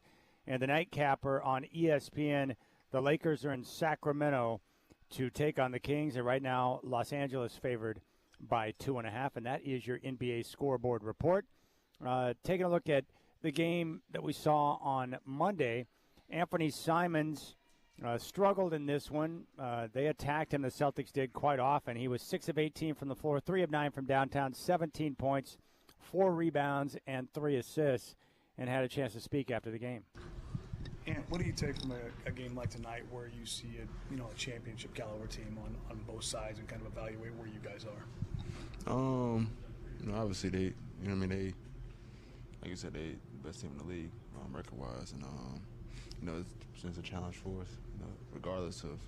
And the nightcapper on ESPN, the Lakers are in Sacramento to take on the Kings. And right now, Los Angeles favored by 2.5. And that is your NBA scoreboard report. Taking a look at the game that we saw on Monday, Anthony Simons struggled in this one. They attacked him, the Celtics did, quite often. He was 6 of 18 from the floor, 3 of 9 from downtown, 17 points, 4 rebounds, and 3 assists, and had a chance to speak after the game. And what do you take from a game like tonight where you see a championship caliber team on both sides and kind of evaluate where you guys are? Obviously they, they, like you said, they the best team in the league record-wise, and it's a challenge for us, regardless of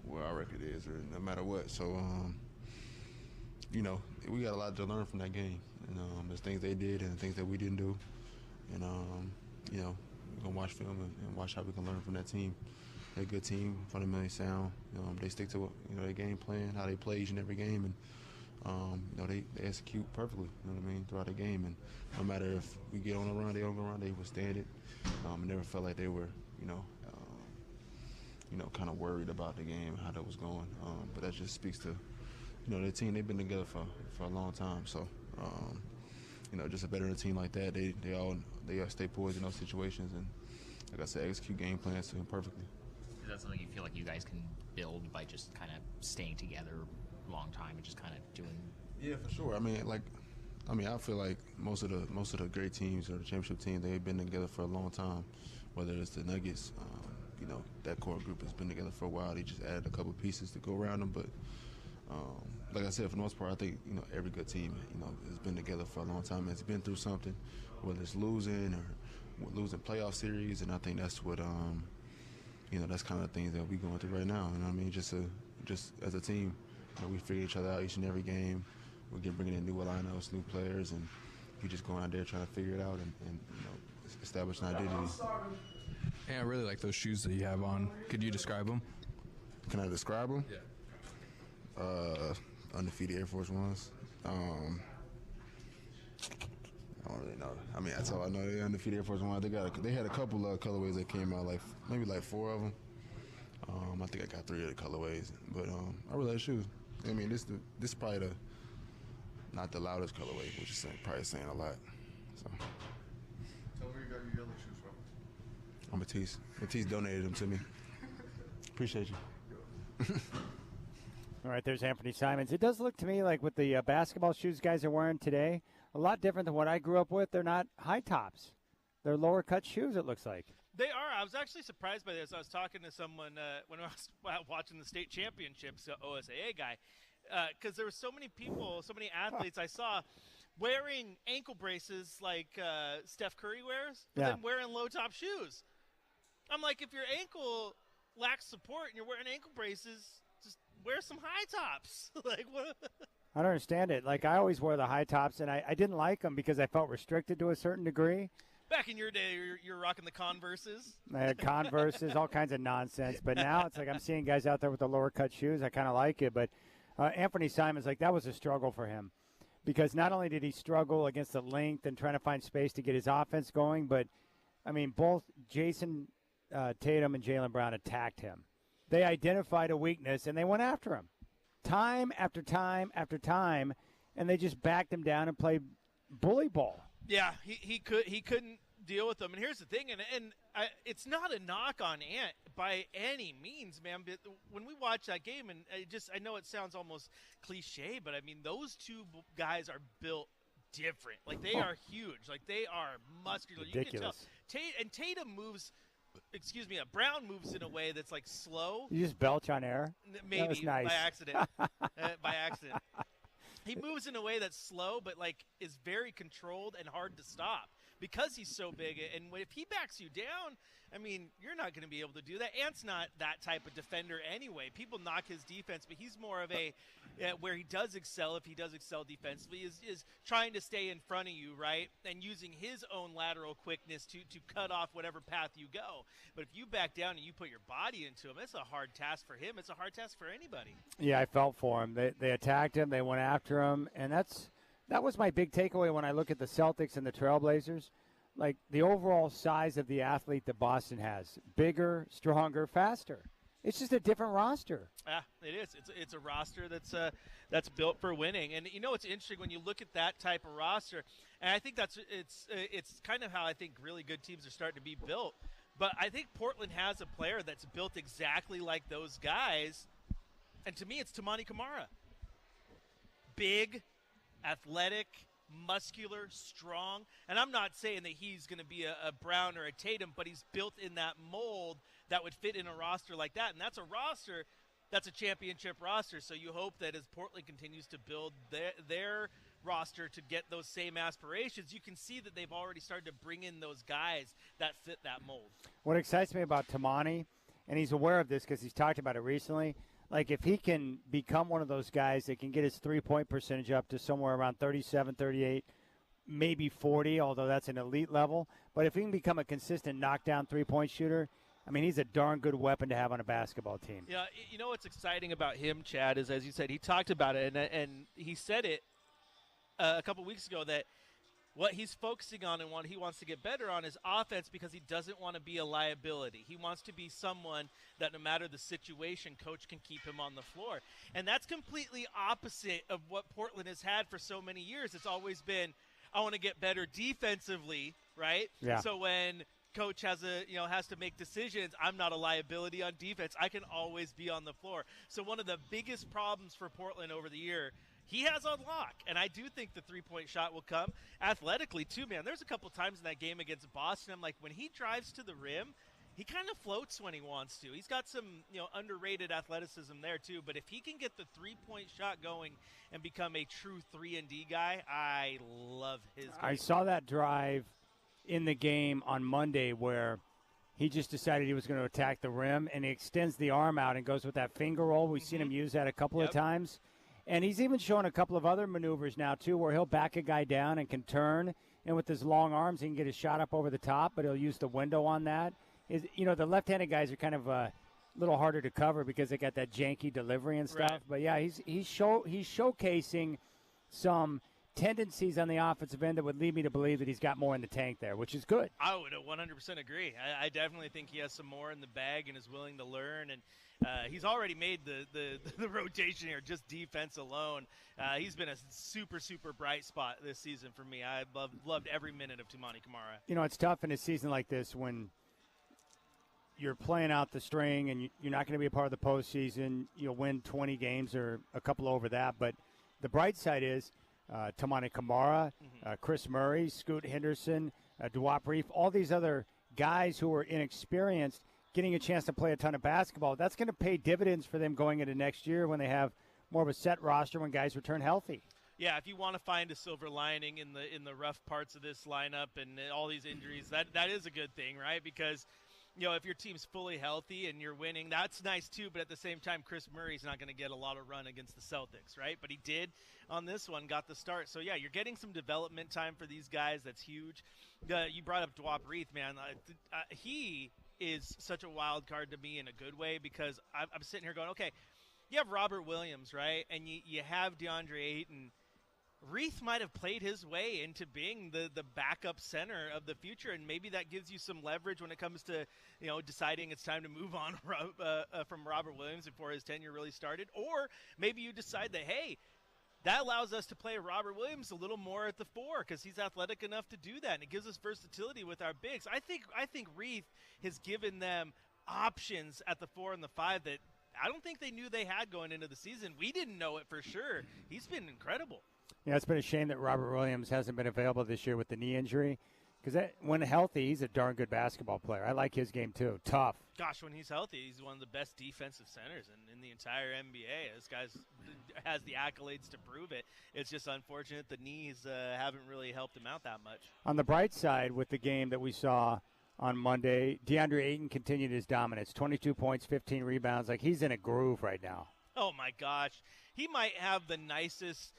where our record is or no matter what. So we got a lot to learn from that game, and there's things they did and things that we didn't do, and we're gonna watch film and watch how we can learn from that team. They're a good team, fundamentally sound. They stick to their game plan, how they play each and every game, and they execute perfectly. Throughout the game. And no matter if we get on a run, they don't go around, they withstand it. Never felt like they were, kind of worried about the game, how that was going. But that just speaks to, their team. They've been together for a long time. So, just a veteran team like that, they all stay poised in those situations, and like I said, execute game plans to them perfectly. Is that something you feel like you guys can build by just kind of staying together a long time and just kind of doing? Yeah, for sure. I feel like most of the great teams or the championship team, they've been together for a long time. Whether it's the Nuggets, that core group has been together for a while. They just added a couple pieces to go around them, but like I said, for the most part, I think every good team has been together for a long time. It's been through something, whether it's losing or losing playoff series, and I think that's what that's kind of the things that we're going through right now. And just as a team, we figure each other out each and every game. We're bringing in new lineups, new players, and we just going out there trying to figure it out and establish an identity. Hey, I really like those shoes that you have on. Could you describe them? Can I describe them? Yeah. Undefeated Air Force Ones. I don't really know. That's all I know. They're undefeated Air Force Ones. They had a couple of colorways that came out, maybe 4 of them. I think I got 3 of the colorways, but I really like shoes. This is probably not the loudest colorway, which is probably saying a lot. So. Tell me where you got your yellow shoes from. Matisse. Matisse donated them to me. Appreciate you. All right, there's Anthony Simons. It does look to me like with the basketball shoes guys are wearing today, a lot different than what I grew up with. They're not high tops. They're lower cut shoes, it looks like. They are. I was actually surprised by this. I was talking to someone when I was watching the state championships, OSAA guy, because there were so many people, so many athletes I saw wearing ankle braces like Steph Curry wears, but then wearing low-top shoes. I'm like, if your ankle lacks support and you're wearing ankle braces, just wear some high tops. Like, what? I don't understand it. Like, I always wore the high tops, and I didn't like them because I felt restricted to a certain degree. Back in your day, you're rocking the Converses. I had Converses, all kinds of nonsense. But now it's like I'm seeing guys out there with the lower cut shoes. I kind of like it. But Anthony Simons, that was a struggle for him. Because not only did he struggle against the length and trying to find space to get his offense going, but, both Jason Tatum and Jaylen Brown attacked him. They identified a weakness, and they went after him. Time after time after time, and they just backed him down and played bully ball. Yeah, he couldn't deal with them. And here's the thing, it's not a knock on Ant by any means, man. But when we watch that game, and I know it sounds almost cliche, but I mean, those two guys are built different. Like, they are huge. Like, they are muscular. Ridiculous. You can tell. Tatum moves. Brown moves in a way that's like slow. You just belch on air? Maybe that was nice. by accident. By accident. He moves in a way that's slow, but like is very controlled and hard to stop because he's so big. And if he backs you down, I mean, you're not going to be able to do that. Ant's not that type of defender anyway. People knock his defense, but he's more of a where he does excel, if he does excel defensively, is trying to stay in front of you, right, and using his own lateral quickness to cut off whatever path you go. But if you back down and you put your body into him, it's a hard task for him. It's a hard task for anybody. Yeah, I felt for him. They attacked him. They went after him, and that was my big takeaway when I look at the Celtics and the Trailblazers. Like, the overall size of the athlete that Boston has. Bigger, stronger, faster. It's just a different roster. Yeah, it is. It's a roster that's built for winning. And you know what's interesting when you look at that type of roster, and I think it's kind of how I think really good teams are starting to be built. But I think Portland has a player that's built exactly like those guys. And to me, it's Tamani Kamara. Big, athletic, muscular, strong. And I'm not saying that he's going to be a Brown or a Tatum, but he's built in that mold that would fit in a roster like that. And that's a roster that's a championship roster. So you hope that as Portland continues to build their roster to get those same aspirations, you can see that they've already started to bring in those guys that fit that mold. What excites me about Tamani, and he's aware of this because he's talked about it recently, like if he can become one of those guys that can get his three-point percentage up to somewhere around 37, 38, maybe 40, although that's an elite level. But if he can become a consistent knockdown three-point shooter, I mean, he's a darn good weapon to have on a basketball team. Yeah, you know what's exciting about him, Chad, is, as you said, he talked about it, and he said it a couple weeks ago that what he's focusing on and what he wants to get better on is offense because he doesn't want to be a liability. He wants to be someone that no matter the situation, coach can keep him on the floor. And that's completely opposite of what Portland has had for so many years. It's always been, I want to get better defensively, right? Yeah. So when coach has to make decisions, I'm not a liability on defense. I can always be on the floor. So one of the biggest problems for Portland over the year, he has on lock, and I do think the three-point shot will come athletically too, man. There's a couple times in that game against Boston, I'm like, when he drives to the rim, he kind of floats when he wants to. He's got some, underrated athleticism there too, but if he can get the three-point shot going and become a true 3-and-D guy, I love his game. I saw that drive in the game on Monday where he just decided he was going to attack the rim, and he extends the arm out and goes with that finger roll. We've seen him use that a couple of times. And he's even showing a couple of other maneuvers now, too, where he'll back a guy down and can turn. And with his long arms, he can get his shot up over the top, but he'll use the window on that. The left-handed guys are kind of a little harder to cover because they got that janky delivery and stuff. Right. But, yeah, he's showcasing some tendencies on the offensive end that would lead me to believe that he's got more in the tank there, which is good. I would 100% agree. I definitely think he has some more in the bag and is willing to learn. And he's already made the rotation here, just defense alone. He's been a super, super bright spot this season for me. I loved every minute of Tamani Kamara. It's tough in a season like this when you're playing out the string and you're not going to be a part of the postseason. You'll win 20 games or a couple over that. But the bright side is Tamani Kamara, Chris Murray, Scoot Henderson, Duop Reef, all these other guys who are inexperienced getting a chance to play a ton of basketball. That's going to pay dividends for them going into next year when they have more of a set roster when guys return healthy. Yeah, if you want to find a silver lining in the rough parts of this lineup and all these injuries, that is a good thing, right? Because if your team's fully healthy and you're winning, that's nice too. But at the same time, Chris Murray's not going to get a lot of run against the Celtics, right? But he did on this one, got the start. So, yeah, you're getting some development time for these guys. That's huge. You brought up Duop Reith, man. He is such a wild card to me in a good way because I'm sitting here going, okay, you have Robert Williams, right? And you have DeAndre Ayton. Reith might have played his way into being the backup center of the future, and maybe that gives you some leverage when it comes to deciding it's time to move on from Robert Williams before his tenure really started. Or maybe you decide that, hey, that allows us to play Robert Williams a little more at the 4 because he's athletic enough to do that, and it gives us versatility with our bigs. I think Reith has given them options at the 4 and the 5 that I don't think they knew they had going into the season. We didn't know it for sure. He's been incredible. Yeah, it's been a shame that Robert Williams hasn't been available this year with the knee injury. Because when healthy, he's a darn good basketball player. I like his game, too. Tough. Gosh, when he's healthy, he's one of the best defensive centers in the entire NBA. This guy has the accolades to prove it. It's just unfortunate the knees haven't really helped him out that much. On the bright side, with the game that we saw on Monday, DeAndre Ayton continued his dominance. 22 points, 15 rebounds. Like, he's in a groove right now. Oh, my gosh. He might have the nicest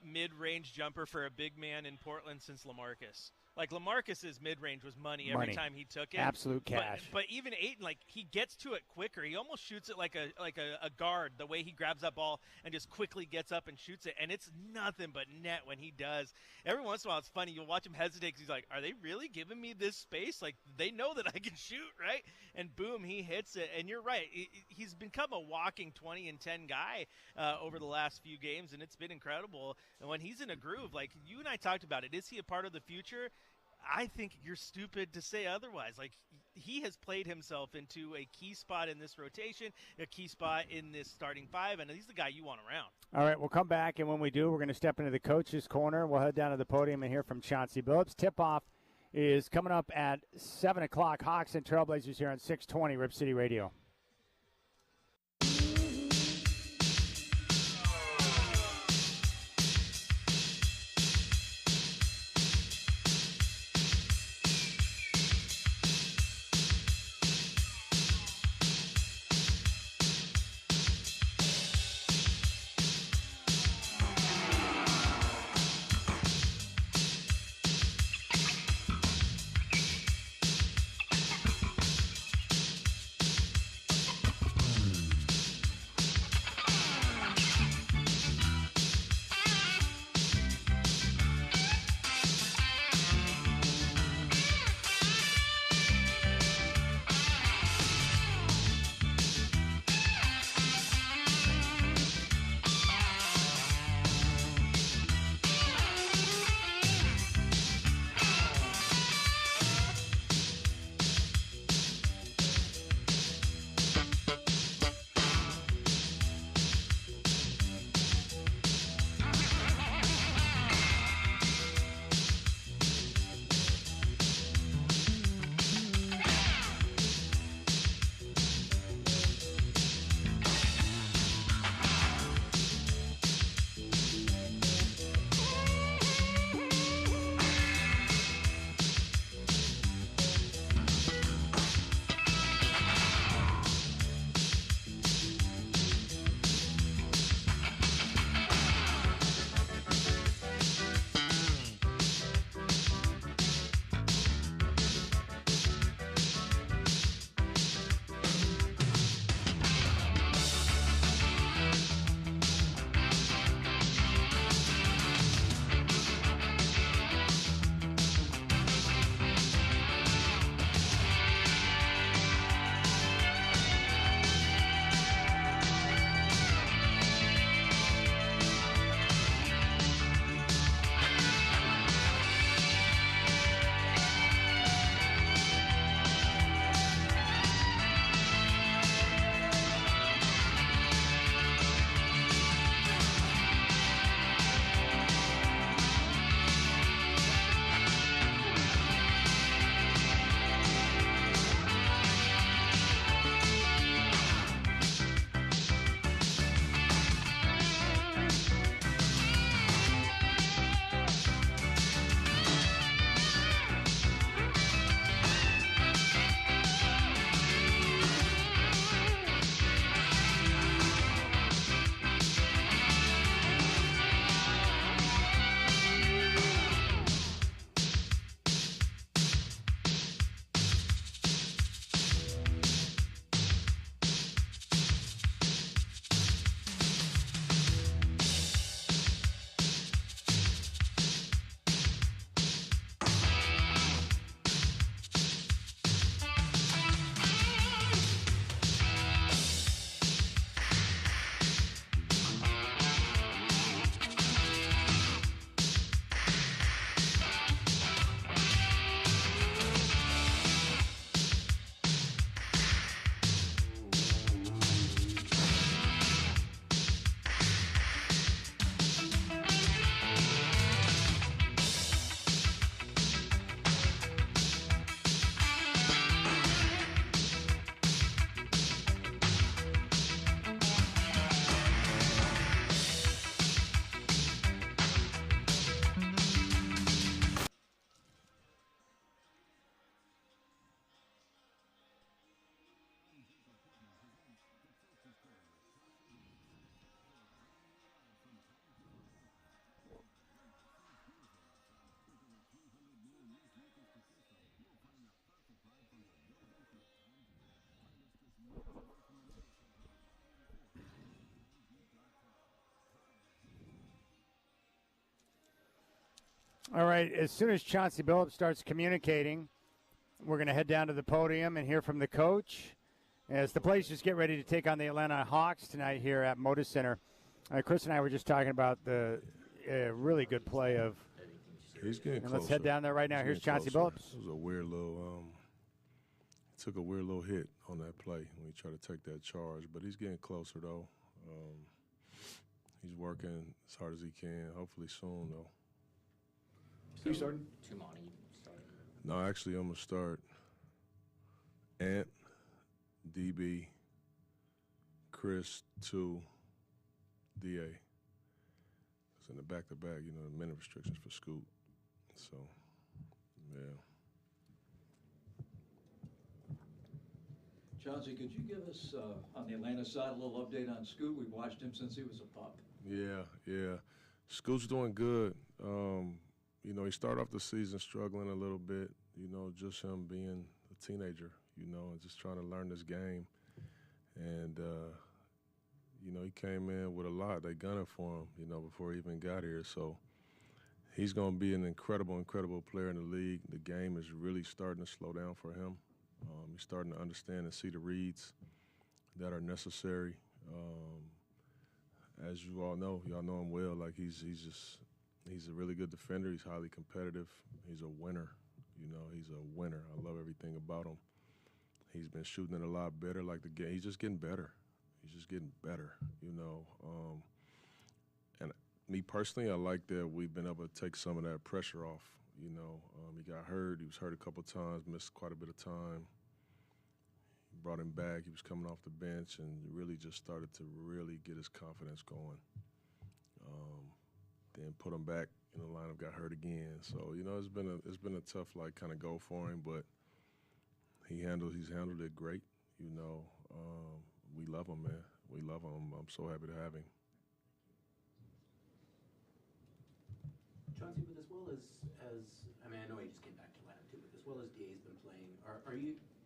mid-range jumper for a big man in Portland since LaMarcus. Like, LaMarcus's mid-range was money every time he took it. Absolute cash. But even Ayton, like, he gets to it quicker. He almost shoots it like a guard, the way he grabs that ball and just quickly gets up and shoots it. And it's nothing but net when he does. Every once in a while, it's funny. You'll watch him hesitate because he's like, are they really giving me this space? Like, they know that I can shoot, right? And boom, he hits it. And you're right. He's become a walking 20 and 10 guy over the last few games, and it's been incredible. And when he's in a groove, like you and I talked about it, is he a part of the future? I think you're stupid to say otherwise. Like, he has played himself into a key spot in this rotation, a key spot in this starting 5, and he's the guy you want around. All right, we'll come back, and when we do, we're going to step into the coach's corner. We'll head down to the podium and hear from Chauncey Billups. Tip-off is coming up at 7 o'clock. Hawks and Trailblazers here on 620 Rip City Radio. All right, as soon as Chauncey Billups starts communicating, we're going to head down to the podium and hear from the coach as the Blazers get ready to take on the Atlanta Hawks tonight here at Moda Center. Chris and I were just talking about the really good play of. He's getting closer. Let's head down there right now. Here's Chauncey Billups. It was a weird little. He took a weird little hit on that play when he tried to take that charge, but he's getting closer though. He's working as hard as he can. Hopefully soon though. Who you starting? Tumani starting. No, actually, I'm gonna start Ant, DB, Chris, 2, DA. It's in the back-to-back, you know, the minute restrictions for Scoot. So, yeah. Chauncey, could you give us, on the Atlanta side, a little update on Scoot? We've watched him since he was a pup. Yeah. Scoot's doing good. You know, he started off the season struggling a little bit, you know, just him being a teenager, you know, and just trying to learn this game. And, you know, he came in with a lot. They gunning for him, you know, before he even got here. So he's going to be an incredible player in the league. The game is really starting to slow down for him. He's starting to understand and see the reads that are necessary. As you all know, y'all know him well. Like he's a really good defender. He's highly competitive. He's a winner. You know, he's a winner. I love everything about him. He's been shooting it a lot better. Like the game, he's just getting better. He's just getting better. You know, and me personally, I like that we've been able to take some of that pressure off. You know, he got hurt. He was hurt a couple times, missed quite a bit of time. Brought him back. He was coming off the bench and really just started to really get his confidence going. Then put him back in the lineup, got hurt again. So you know, it's been a tough like kind of go for him, but he's handled it great. You know, we love him, man. We love him. I'm so happy to have him. Chauncey, but as well as I mean, I know he just came back to Atlanta too, but as well as DA's been playing,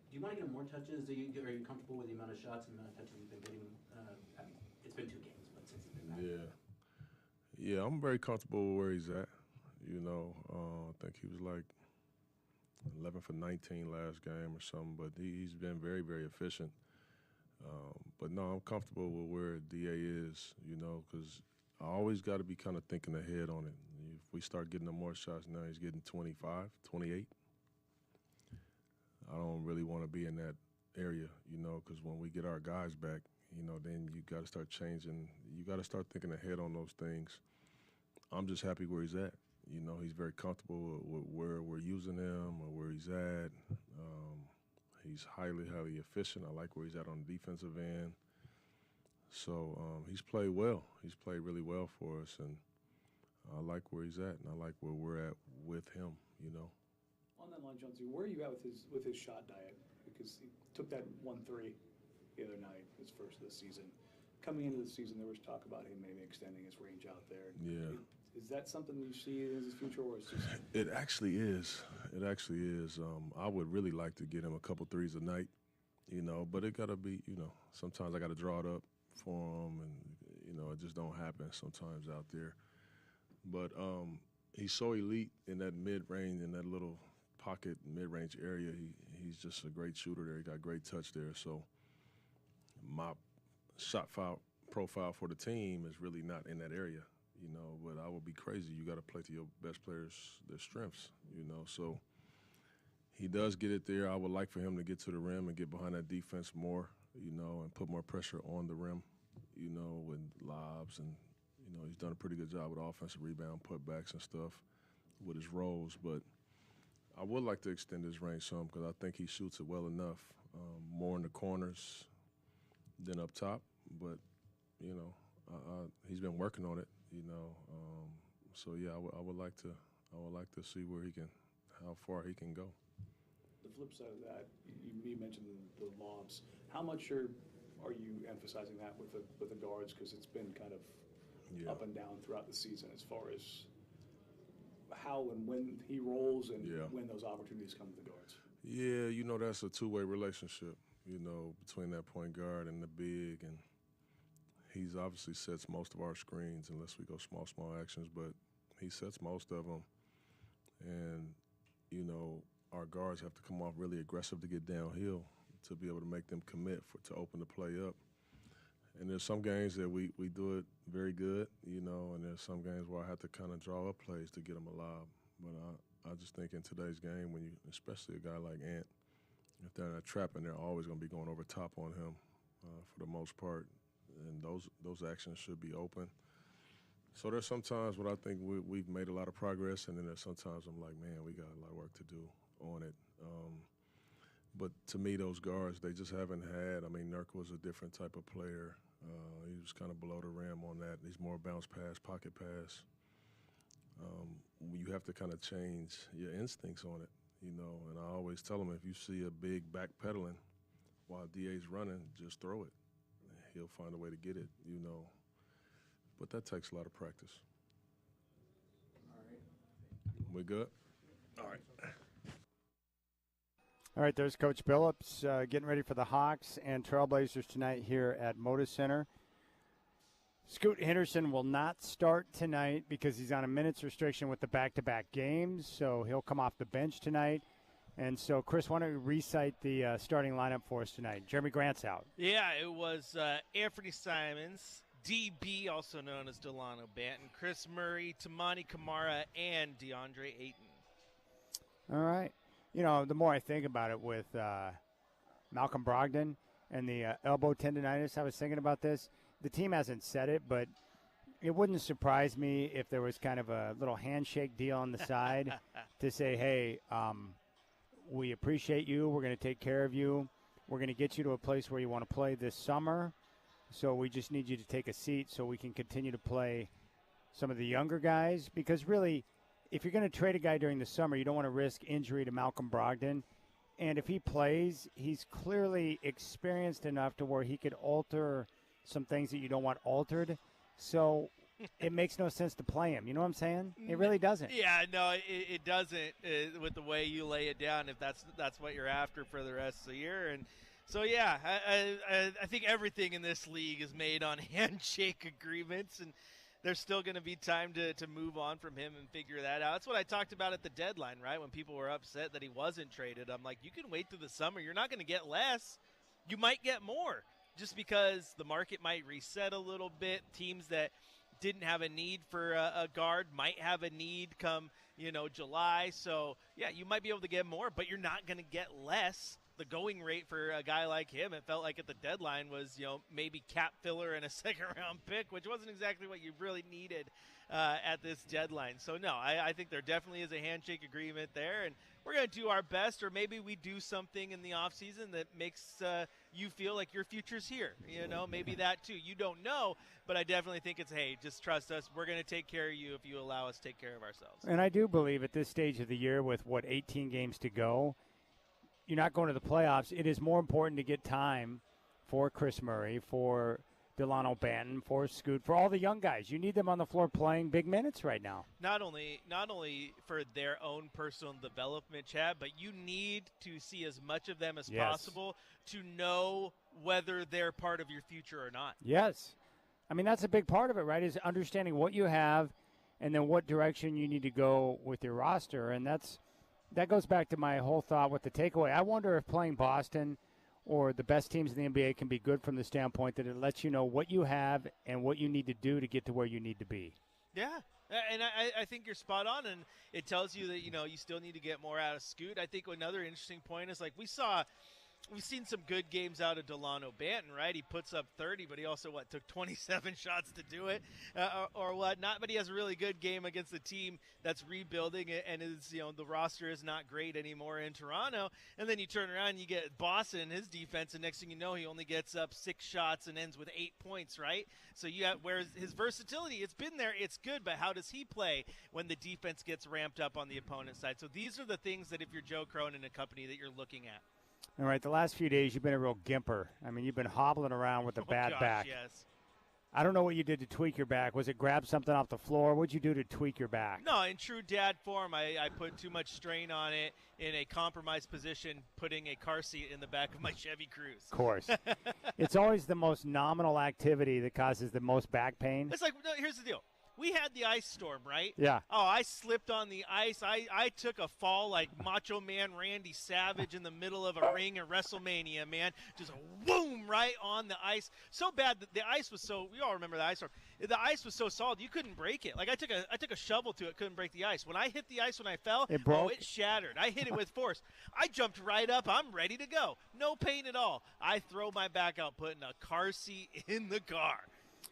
do you want to get him more touches? Are you comfortable with the amount of shots and the amount of touches he's been getting? I mean, it's been 2 games, but since he's been back. Yeah, I'm very comfortable with where he's at. You know, I think he was like 11 for 19 last game or something, but he's been very, very efficient. But no, I'm comfortable with where DA is, you know, because I always got to be kind of thinking ahead on it. If we start getting him more shots now, he's getting 25, 28. I don't really want to be in that area, you know, because when we get our guys back, you know, then you got to start changing. You got to start thinking ahead on those things. I'm just happy where he's at. You know, he's very comfortable with where we're using him or where he's at. He's highly, highly efficient. I like where he's at on the defensive end. So he's played well. He's played really well for us, and I like where he's at, and I like where we're at with him, you know. On that line, Chauncey, where are you at with his shot diet? Because he took that 1-3 the other night, his first of the season. Coming into the season, there was talk about him maybe extending his range out there. Yeah. Is that something you see in his future, or is it just... It actually is. It actually is. I would really like to get him a couple threes a night, you know, but it got to be, you know, sometimes I got to draw it up for him, and, you know, it just don't happen sometimes out there. But he's so elite in that mid-range, in that little pocket mid-range area. He's just a great shooter there. He got great touch there. So my shot profile for the team is really not in that area, you know, but I would be crazy. You got to play to your best players, their strengths, you know. So he does get it there. I would like for him to get to the rim and get behind that defense more, you know, and put more pressure on the rim, you know, with lobs. And, you know, he's done a pretty good job with offensive rebound, putbacks and stuff with his rolls. But I would like to extend his range some because I think he shoots it well enough, more in the corners than up top. But, you know, he's been working on it, you know. So yeah, I would like to see how far he can go. The flip side of that, you mentioned the lobs. How much are you emphasizing that with the guards? Because it's been kind of up and down throughout the season as far as how and when he rolls and when those opportunities come to the guards. Yeah, you know, that's a two-way relationship, you know, between that point guard and the big. And he's obviously sets most of our screens unless we go small actions, but he sets most of them. And, you know, our guards have to come off really aggressive to get downhill to be able to make them commit to open the play up. And there's some games that we do it very good, you know, and there's some games where I have to kind of draw up plays to get them alive. But I just think in today's game, when you, especially a guy like Ant, if they're in a trap and they're always going to be going over top on him for the most part, and those actions should be open. So there's sometimes when I think we've made a lot of progress, and then there's sometimes I'm like, man, we got a lot of work to do on it. But to me, those guards, they just haven't had. I mean, Nurk was a different type of player. He was kind of below the rim on that. He's more bounce pass, pocket pass. You have to kind of change your instincts on it, you know. And I always tell him, if you see a big backpedaling while DA's running, just throw it. He'll find a way to get it, you know. But that takes a lot of practice. All right. We good? All right. All right, there's Coach Billups getting ready for the Hawks and Trailblazers tonight here at Moda Center. Scoot Henderson will not start tonight because he's on a minutes restriction with the back-to-back games, so he'll come off the bench tonight. And so, Chris, why don't you recite the starting lineup for us tonight? Jeremy Grant's out. Yeah, it was Anthony Simons, DB, also known as Delano Banton, Chris Murray, Tamani Kamara, and DeAndre Ayton. All right. You know, the more I think about it with Malcolm Brogdon and the elbow tendonitis, I was thinking about this. The team hasn't said it, but it wouldn't surprise me if there was kind of a little handshake deal on the side to say, hey, we appreciate you. We're going to take care of you. We're going to get you to a place where you want to play this summer. So we just need you to take a seat so we can continue to play some of the younger guys. Because really, if you're going to trade a guy during the summer, you don't want to risk injury to Malcolm Brogdon. And if he plays, he's clearly experienced enough to where he could alter some things that you don't want altered. So it makes no sense to play him. You know what I'm saying? It really doesn't. Yeah, no, it doesn't with the way you lay it down, if that's what you're after for the rest of the year. And so, yeah, I think everything in this league is made on handshake agreements, and there's still going to be time to move on from him and figure that out. That's what I talked about at the deadline, right, when people were upset that he wasn't traded. I'm like, you can wait through the summer. You're not going to get less. You might get more just because the market might reset a little bit. Teams that didn't have a need for a guard might have a need come, July. So, yeah, you might be able to get more, but you're not going to get less. The going rate for a guy like him, it felt like at the deadline was, maybe cap filler and a second-round pick, which wasn't exactly what you really needed at this deadline. So, no, I think there definitely is a handshake agreement there, and we're going to do our best, or maybe we do something in the offseason that makes you feel like your future's here. Maybe that too. You don't know, but I definitely think it's, hey, just trust us. We're going to take care of you if you allow us to take care of ourselves. And I do believe at this stage of the year with, 18 games to go, you're not going to the playoffs. It is more important to get time for Chris Murray, for Delano Banton, for Scoot, for all the young guys. You need them on the floor playing big minutes right now. Not only for their own personal development, Chad, but you need to see as much of them as possible to know whether they're part of your future or not. Yes. I mean, that's a big part of it, right, is understanding what you have and then what direction you need to go with your roster. And that goes back to my whole thought with the takeaway. I wonder if playing Boston or the best teams in the NBA can be good from the standpoint that it lets you know what you have and what you need to do to get to where you need to be. Yeah, and I think you're spot on, and it tells you that, you still need to get more out of Scoot. I think another interesting point is, like, we've seen some good games out of Delano Banton, right? He puts up 30, but he also, took 27 shots to do it or whatnot. But he has a really good game against a team that's rebuilding and is, the roster is not great anymore in Toronto. And then you turn around and you get Boston and his defense, and next thing you know, he only gets up 6 shots and ends with 8 points, right? So whereas his versatility, it's been there, it's good, but how does he play when the defense gets ramped up on the opponent's side? So these are the things that if you're Joe Cronin and company that you're looking at. All right, the last few days you've been a real gimper. I mean, you've been hobbling around with a bad back. Yes. I don't know what you did to tweak your back. Was it grab something off the floor? What did you do to tweak your back? No, in true dad form, I put too much strain on it in a compromised position, putting a car seat in the back of my Chevy Cruze. Of course. It's always the most nominal activity that causes the most back pain. It's like, no, here's the deal. we had the ice storm, right? Yeah. Oh, I slipped on the ice. I took a fall like Macho Man Randy Savage in the middle of a ring at WrestleMania, man. Just a boom right on the ice. So bad that the ice was so. We all remember the ice storm. The ice was so solid you couldn't break it. Like I took a shovel to it, couldn't break the ice. When I hit the ice when I fell, it broke. it shattered. I hit it with force. I jumped right up. I'm ready to go. No pain at all. I throw my back out, putting a car seat in the car.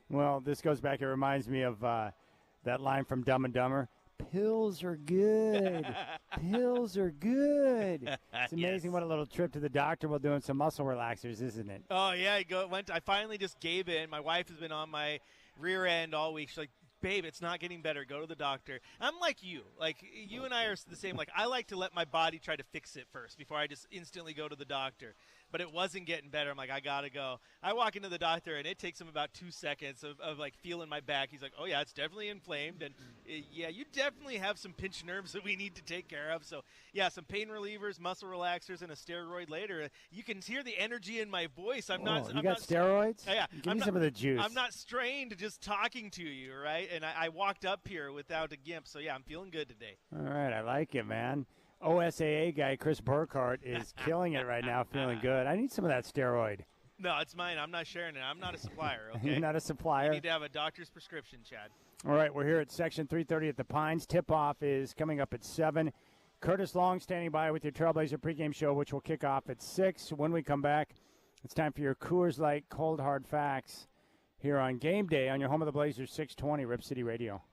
Well, this goes back. It reminds me of that line from Dumb and Dumber. Pills are good. Pills are good. It's amazing what a little trip to the doctor will do and some muscle relaxers, isn't it? Oh, yeah. I finally just gave in. My wife has been on my rear end all week. She's like, babe, it's not getting better. Go to the doctor. I'm like you. Like, you and I are the same. Like, I like to let my body try to fix it first before I just instantly go to the doctor. But it wasn't getting better. I'm like, I got to go. I walk into the doctor, and it takes him about 2 seconds of like, feeling my back. He's like, oh, yeah, it's definitely inflamed. And, yeah, you definitely have some pinched nerves that we need to take care of. So, yeah, some pain relievers, muscle relaxers, and a steroid later. You can hear the energy in my voice. I'm not. You got steroids? Yeah. Give me some of the juice. I'm not strained just talking to you, right? And I walked up here without a gimp. So, yeah, I'm feeling good today. All right. I like it, man. OSAA guy Chris Burkhardt is killing it right now, feeling good. I need some of that steroid. No, it's mine. I'm not sharing it. I'm not a supplier, okay? You're not a supplier? You need to have a doctor's prescription, Chad. All right, we're here at Section 330 at the Pines. Tip-off is coming up at 7. Curtis Long standing by with your Trailblazer pregame show, which will kick off at 6. When we come back, it's time for your Coors Light Cold Hard Facts here on Game Day on your home of the Blazers, 620 Rip City Radio.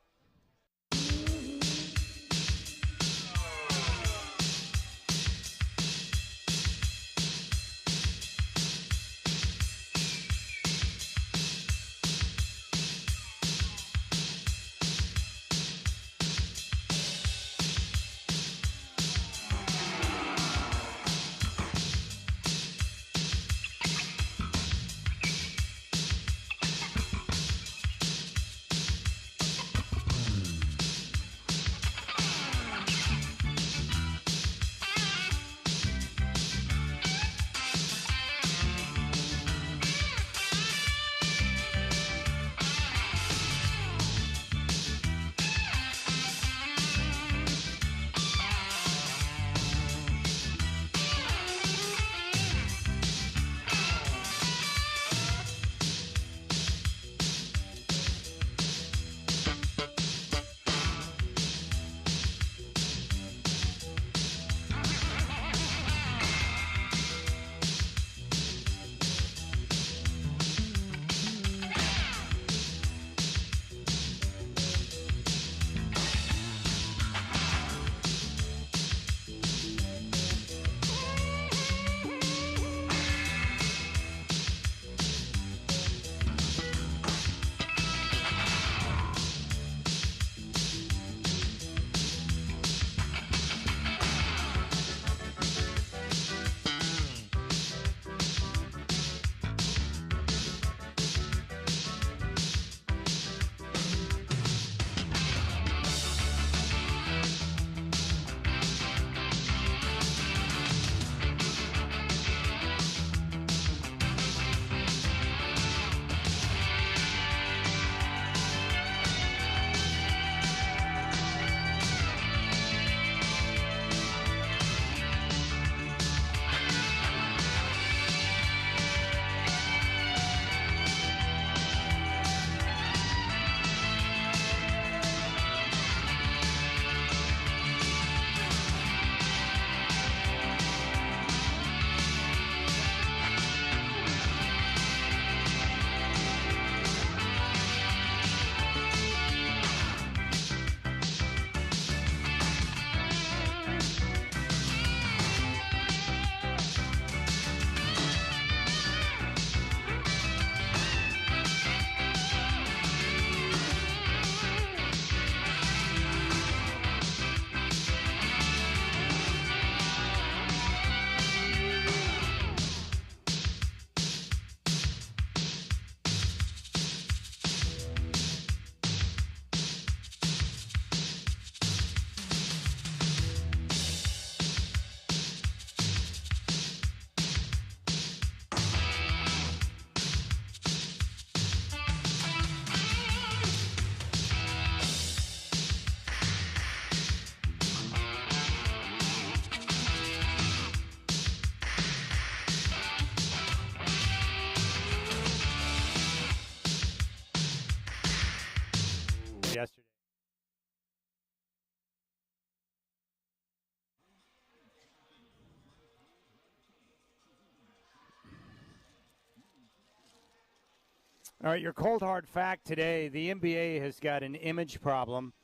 All right, your cold hard fact today, the NBA has got an image problem.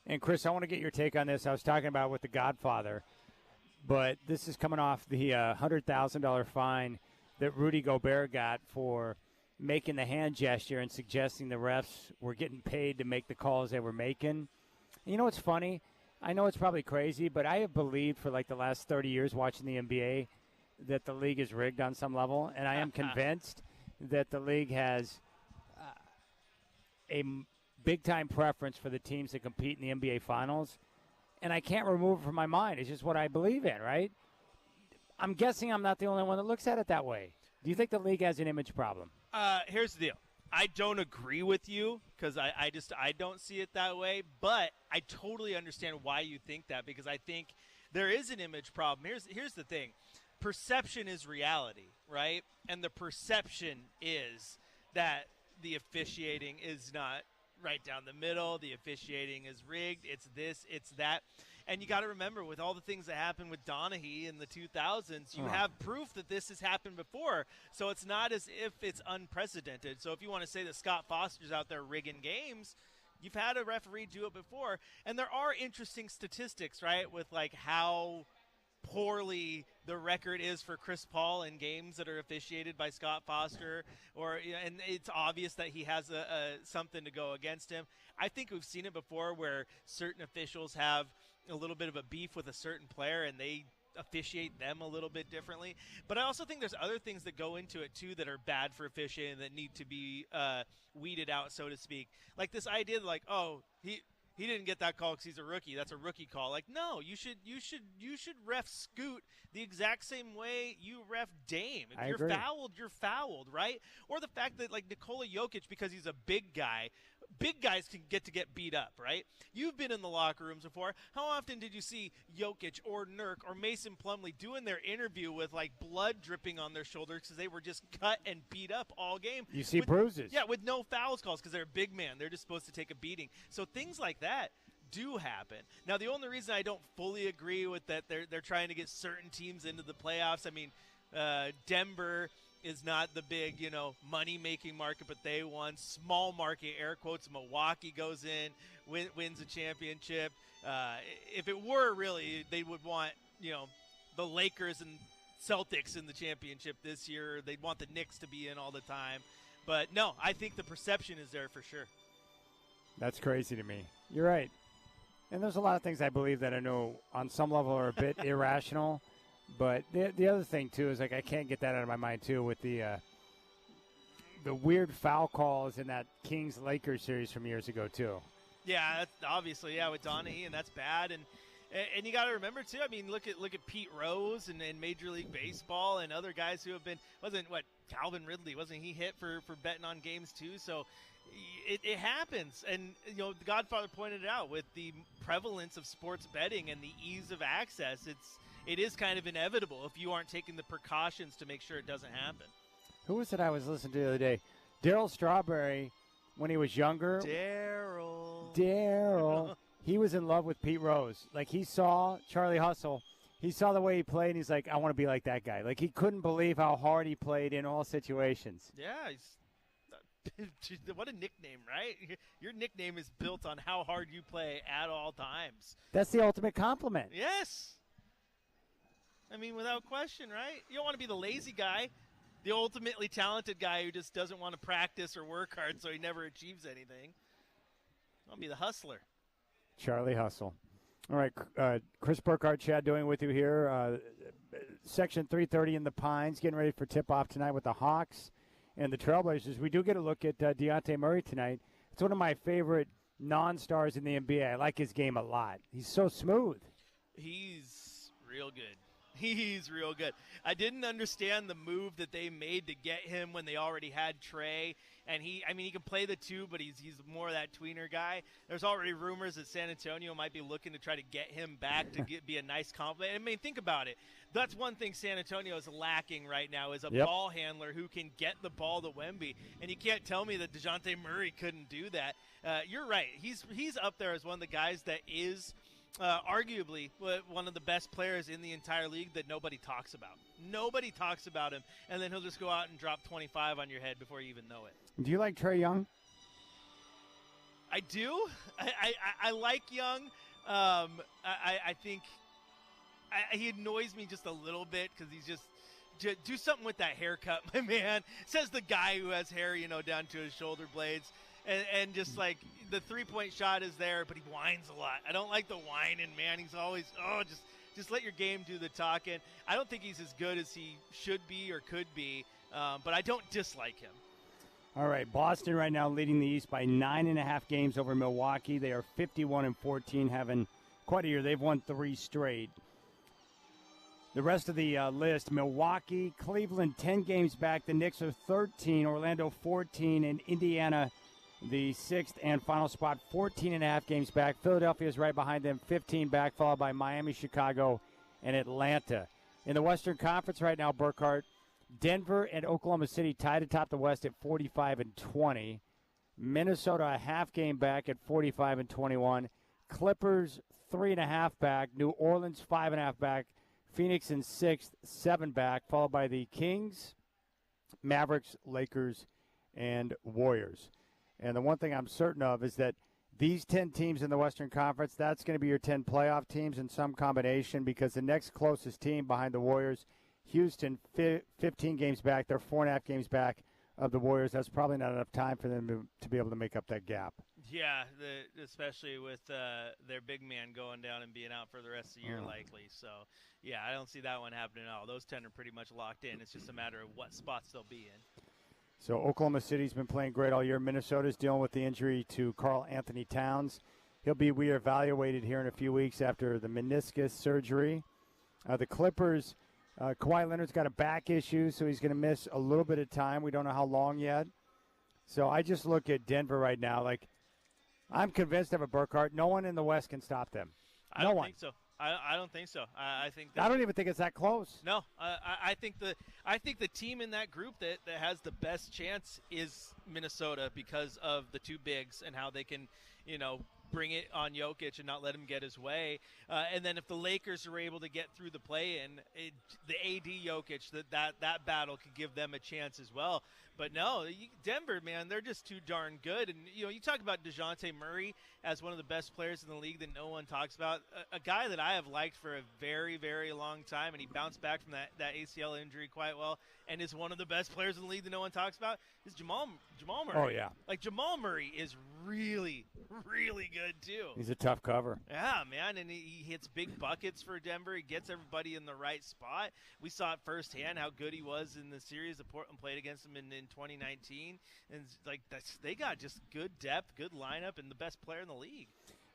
And, Chris, I want to get your take on this. I was talking about with The Godfather, but this is coming off the $100,000 fine that Rudy Gobert got for making the hand gesture and suggesting the refs were getting paid to make the calls they were making. And you know what's funny? I know it's probably crazy, but I have believed for like the last 30 years watching the NBA that the league is rigged on some level, and I am convinced that the league has a big-time preference for the teams that compete in the NBA Finals, and I can't remove it from my mind. It's just what I believe in, right? I'm guessing I'm not the only one that looks at it that way. Do you think the league has an image problem? Here's the deal. I don't agree with you because I don't see it that way, but I totally understand why you think that because I think there is an image problem. Here's the thing. Perception is reality, right? And the perception is that the officiating is not right down the middle. The officiating is rigged. It's this, it's that. And you got to remember, with all the things that happened with Donaghy in the 2000s, you have proof that this has happened before. So it's not as if it's unprecedented. So if you want to say that Scott Foster's out there rigging games, you've had a referee do it before. And there are interesting statistics, right, with like how poorly the record is for Chris Paul in games that are officiated by Scott Foster, and it's obvious that he has something to go against him. I think we've seen it before where certain officials have a little bit of a beef with a certain player and they officiate them a little bit differently. But I also think there's other things that go into it too that are bad for officiating that need to be weeded out, so to speak. Like this idea that like, oh, he didn't get that call because he's a rookie. That's a rookie call. Like, no, you should ref Scoot the exact same way you ref Dame. If you're fouled, you're fouled, right? Or the fact that like Nikola Jokic, because he's a big guys can get beat up, right? You've been in the locker rooms before. How often did you see Jokic or Nurk or Mason Plumlee doing their interview with like blood dripping on their shoulders because they were just cut and beat up all game? You see bruises. Yeah, with no fouls calls because they're a big man. They're just supposed to take a beating. So things like that do happen. Now, the only reason I don't fully agree with that, they're trying to get certain teams into the playoffs. I mean, Denver is not the big, money-making market, but they won. Small market, air quotes, Milwaukee goes in, wins a championship. If it were really, they would want, the Lakers and Celtics in the championship this year. They'd want the Knicks to be in all the time. But, no, I think the perception is there for sure. That's crazy to me. You're right. And there's a lot of things I believe that I know on some level are a bit irrational. But the other thing, too, is like I can't get that out of my mind, too, with the weird foul calls in that Kings-Lakers series from years ago, too. Yeah, that's obviously, with Donaghy, and that's bad. And you got to remember, too, I mean, look at Pete Rose and Major League Baseball and other guys who have been – Calvin Ridley, wasn't he hit for betting on games, too? So it happens. And, the Godfather pointed it out with the prevalence of sports betting and the ease of access, it is kind of inevitable if you aren't taking the precautions to make sure it doesn't happen. Who was it I was listening to the other day? Darryl Strawberry, when he was younger. Darryl. He was in love with Pete Rose. Like, he saw Charlie Hustle. He saw the way he played, and he's like, I want to be like that guy. Like, he couldn't believe how hard he played in all situations. Yeah, what a nickname, right? Your nickname is built on how hard you play at all times. That's the ultimate compliment. Yes. I mean, without question, right? You don't want to be the lazy guy, the ultimately talented guy who just doesn't want to practice or work hard so he never achieves anything. You want to be the hustler. Charlie Hustle. All right, Chris Burkhardt, Chad Doing with you here. Section 330 in the Pines, getting ready for tip-off tonight with the Hawks and the Trailblazers. We do get a look at Dejounte Murray tonight. It's one of my favorite non-stars in the NBA. I like his game a lot. He's so smooth. He's real good. He's real good. I didn't understand the move that they made to get him when they already had Trey. And he can play the two, but he's more of that tweener guy. There's already rumors that San Antonio might be looking to try to get him back to be a nice compliment. I mean, think about it. That's one thing San Antonio is lacking right now is a ball handler who can get the ball to Wemby. And you can't tell me that Dejounte Murray couldn't do that. You're right. He's up there as one of the guys that is arguably one of the best players in the entire league that nobody talks about. Nobody talks about him, and then he'll just go out and drop 25 on your head before you even know it. Do you like Trae Young? I do. I like Young. I think he annoys me just a little bit because he's just do something with that haircut, my man. Says the guy who has hair, down to his shoulder blades. And just like the 3-point shot is there, but he whines a lot. I don't like the whining, man. He's always, just let your game do the talking. I don't think he's as good as he should be or could be, but I don't dislike him. All right, Boston right now leading the East by 9.5 games over Milwaukee. They are 51-14, having quite a year. They've won 3 straight. The rest of the list, Milwaukee, Cleveland 10 games back. The Knicks are 13, Orlando 14, and Indiana the 6th and final spot, 14.5 games back. Philadelphia is right behind them, 15 back, followed by Miami, Chicago, and Atlanta. In the Western Conference right now, Burkhart, Denver and Oklahoma City tied atop the West at 45-20. Minnesota a half game back at 45-21. Clippers 3.5 back. New Orleans 5.5 back. Phoenix in 6th, 7 back, followed by the Kings, Mavericks, Lakers, and Warriors. And the one thing I'm certain of is that these 10 teams in the Western Conference, that's going to be your 10 playoff teams in some combination, because the next closest team behind the Warriors, Houston, 15 games back. They're 4.5 games back of the Warriors. That's probably not enough time for them to be able to make up that gap. Yeah, especially with their big man going down and being out for the rest of the year likely. So, yeah, I don't see that one happening at all. Those 10 are pretty much locked in. It's just a matter of what spots they'll be in. So Oklahoma City's been playing great all year. Minnesota's dealing with the injury to Karl Anthony Towns. He'll be reevaluated here in a few weeks after the meniscus surgery. The Clippers, Kawhi Leonard's got a back issue, so he's going to miss a little bit of time. We don't know how long yet. So I just look at Denver right now. Like, I'm convinced of a Burkhart. No one in the West can stop them. I don't think so. I don't think so. I think I don't even think it's that close. No, I think the team in that group that has the best chance is Minnesota because of the two bigs and how they can, bring it on Jokic and not let him get his way. And then if the Lakers are able to get through the play-in, the AD Jokic, that battle could give them a chance as well. But no, Denver, man, they're just too darn good. And, you talk about DeJounte Murray as one of the best players in the league that no one talks about, a guy that I have liked for a very, very long time, and he bounced back from that ACL injury quite well, and is one of the best players in the league that no one talks about, is Jamal Murray. Oh, yeah. Like, Jamal Murray is really, really good, too. He's a tough cover. Yeah, man, and he hits big buckets for Denver. He gets everybody in the right spot. We saw it firsthand how good he was in the series that Portland played against him in 2019. And, they got just good depth, good lineup, and the best player in the league.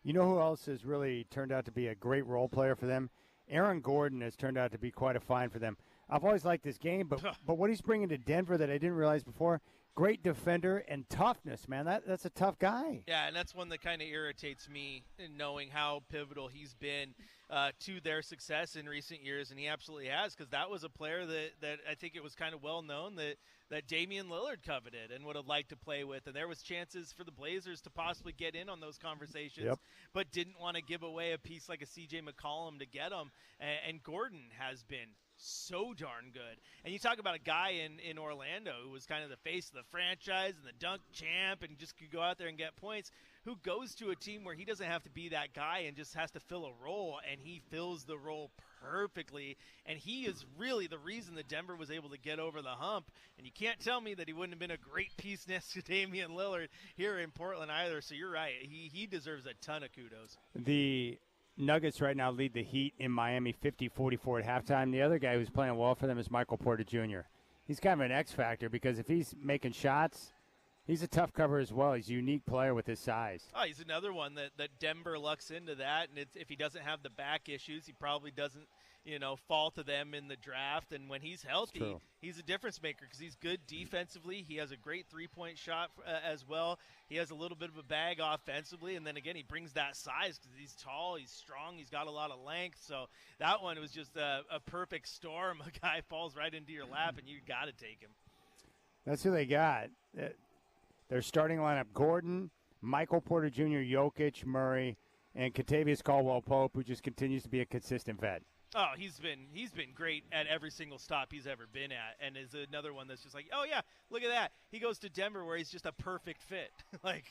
You know who else has really turned out to be a great role player for them? Aaron Gordon has turned out to be quite a find for them. I've always liked this game, but what he's bringing to Denver that I didn't realize before, great defender and toughness, man. That's a tough guy. Yeah, and that's one that kind of irritates me, in knowing how pivotal he's been to their success in recent years, and he absolutely has, because that was a player that I think it was kind of well known that Damian Lillard coveted and would have liked to play with, and there was chances for the Blazers to possibly get in on those conversations, but didn't want to give away a piece like a C.J. McCollum to get them, and Gordon has been so darn good. And you talk about a guy in Orlando who was kind of the face of the franchise and the dunk champ and just could go out there and get points, who goes to a team where he doesn't have to be that guy and just has to fill a role, and he fills the role perfectly, and he is really the reason that Denver was able to get over the hump. And you can't tell me that he wouldn't have been a great piece next to Damian Lillard here in Portland either. So you're right, he deserves a ton of kudos. The Nuggets right now lead the Heat in Miami 50-44 at halftime. The other guy who's playing well for them is Michael Porter Jr. He's kind of an X factor, because if he's making shots, he's a tough cover as well. He's a unique player with his size. Oh, he's another one that Denver lucks into that, and if he doesn't have the back issues, he probably doesn't fall to them in the draft. And when he's healthy, he's a difference maker, because he's good defensively. He has a great three-point shot as well. He has a little bit of a bag offensively, and then again, he brings that size because he's tall, he's strong, he's got a lot of length. So that one was just a perfect storm. A guy falls right into your lap, and you got to take him. That's who they got. Their starting lineup: Gordon, Michael Porter Jr., Jokic, Murray, and Kentavious Caldwell-Pope, who just continues to be a consistent vet. Oh, he's been great at every single stop he's ever been at, and is another one that's just like, oh yeah, look at that. He goes to Denver where he's just a perfect fit. Like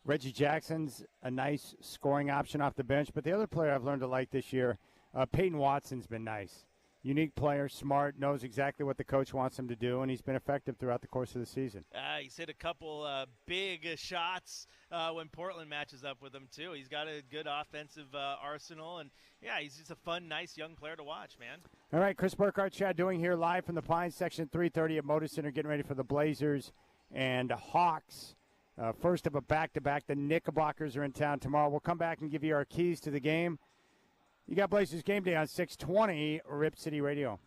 Reggie Jackson's a nice scoring option off the bench, but the other player I've learned to like this year, Peyton Watson's been nice. Unique player, smart, knows exactly what the coach wants him to do, and he's been effective throughout the course of the season. He's hit a couple big shots when Portland matches up with him, too. He's got a good offensive arsenal, and, yeah, he's just a fun, nice young player to watch, man. All right, Chris Burkhardt, Chad Doing here live from the Pines, Section 330 at Moda Center, getting ready for the Blazers and Hawks. First of a back-to-back. The Knickerbockers are in town tomorrow. We'll come back and give you our keys to the game. You got Blazers Game Day on 620 Rip City Radio.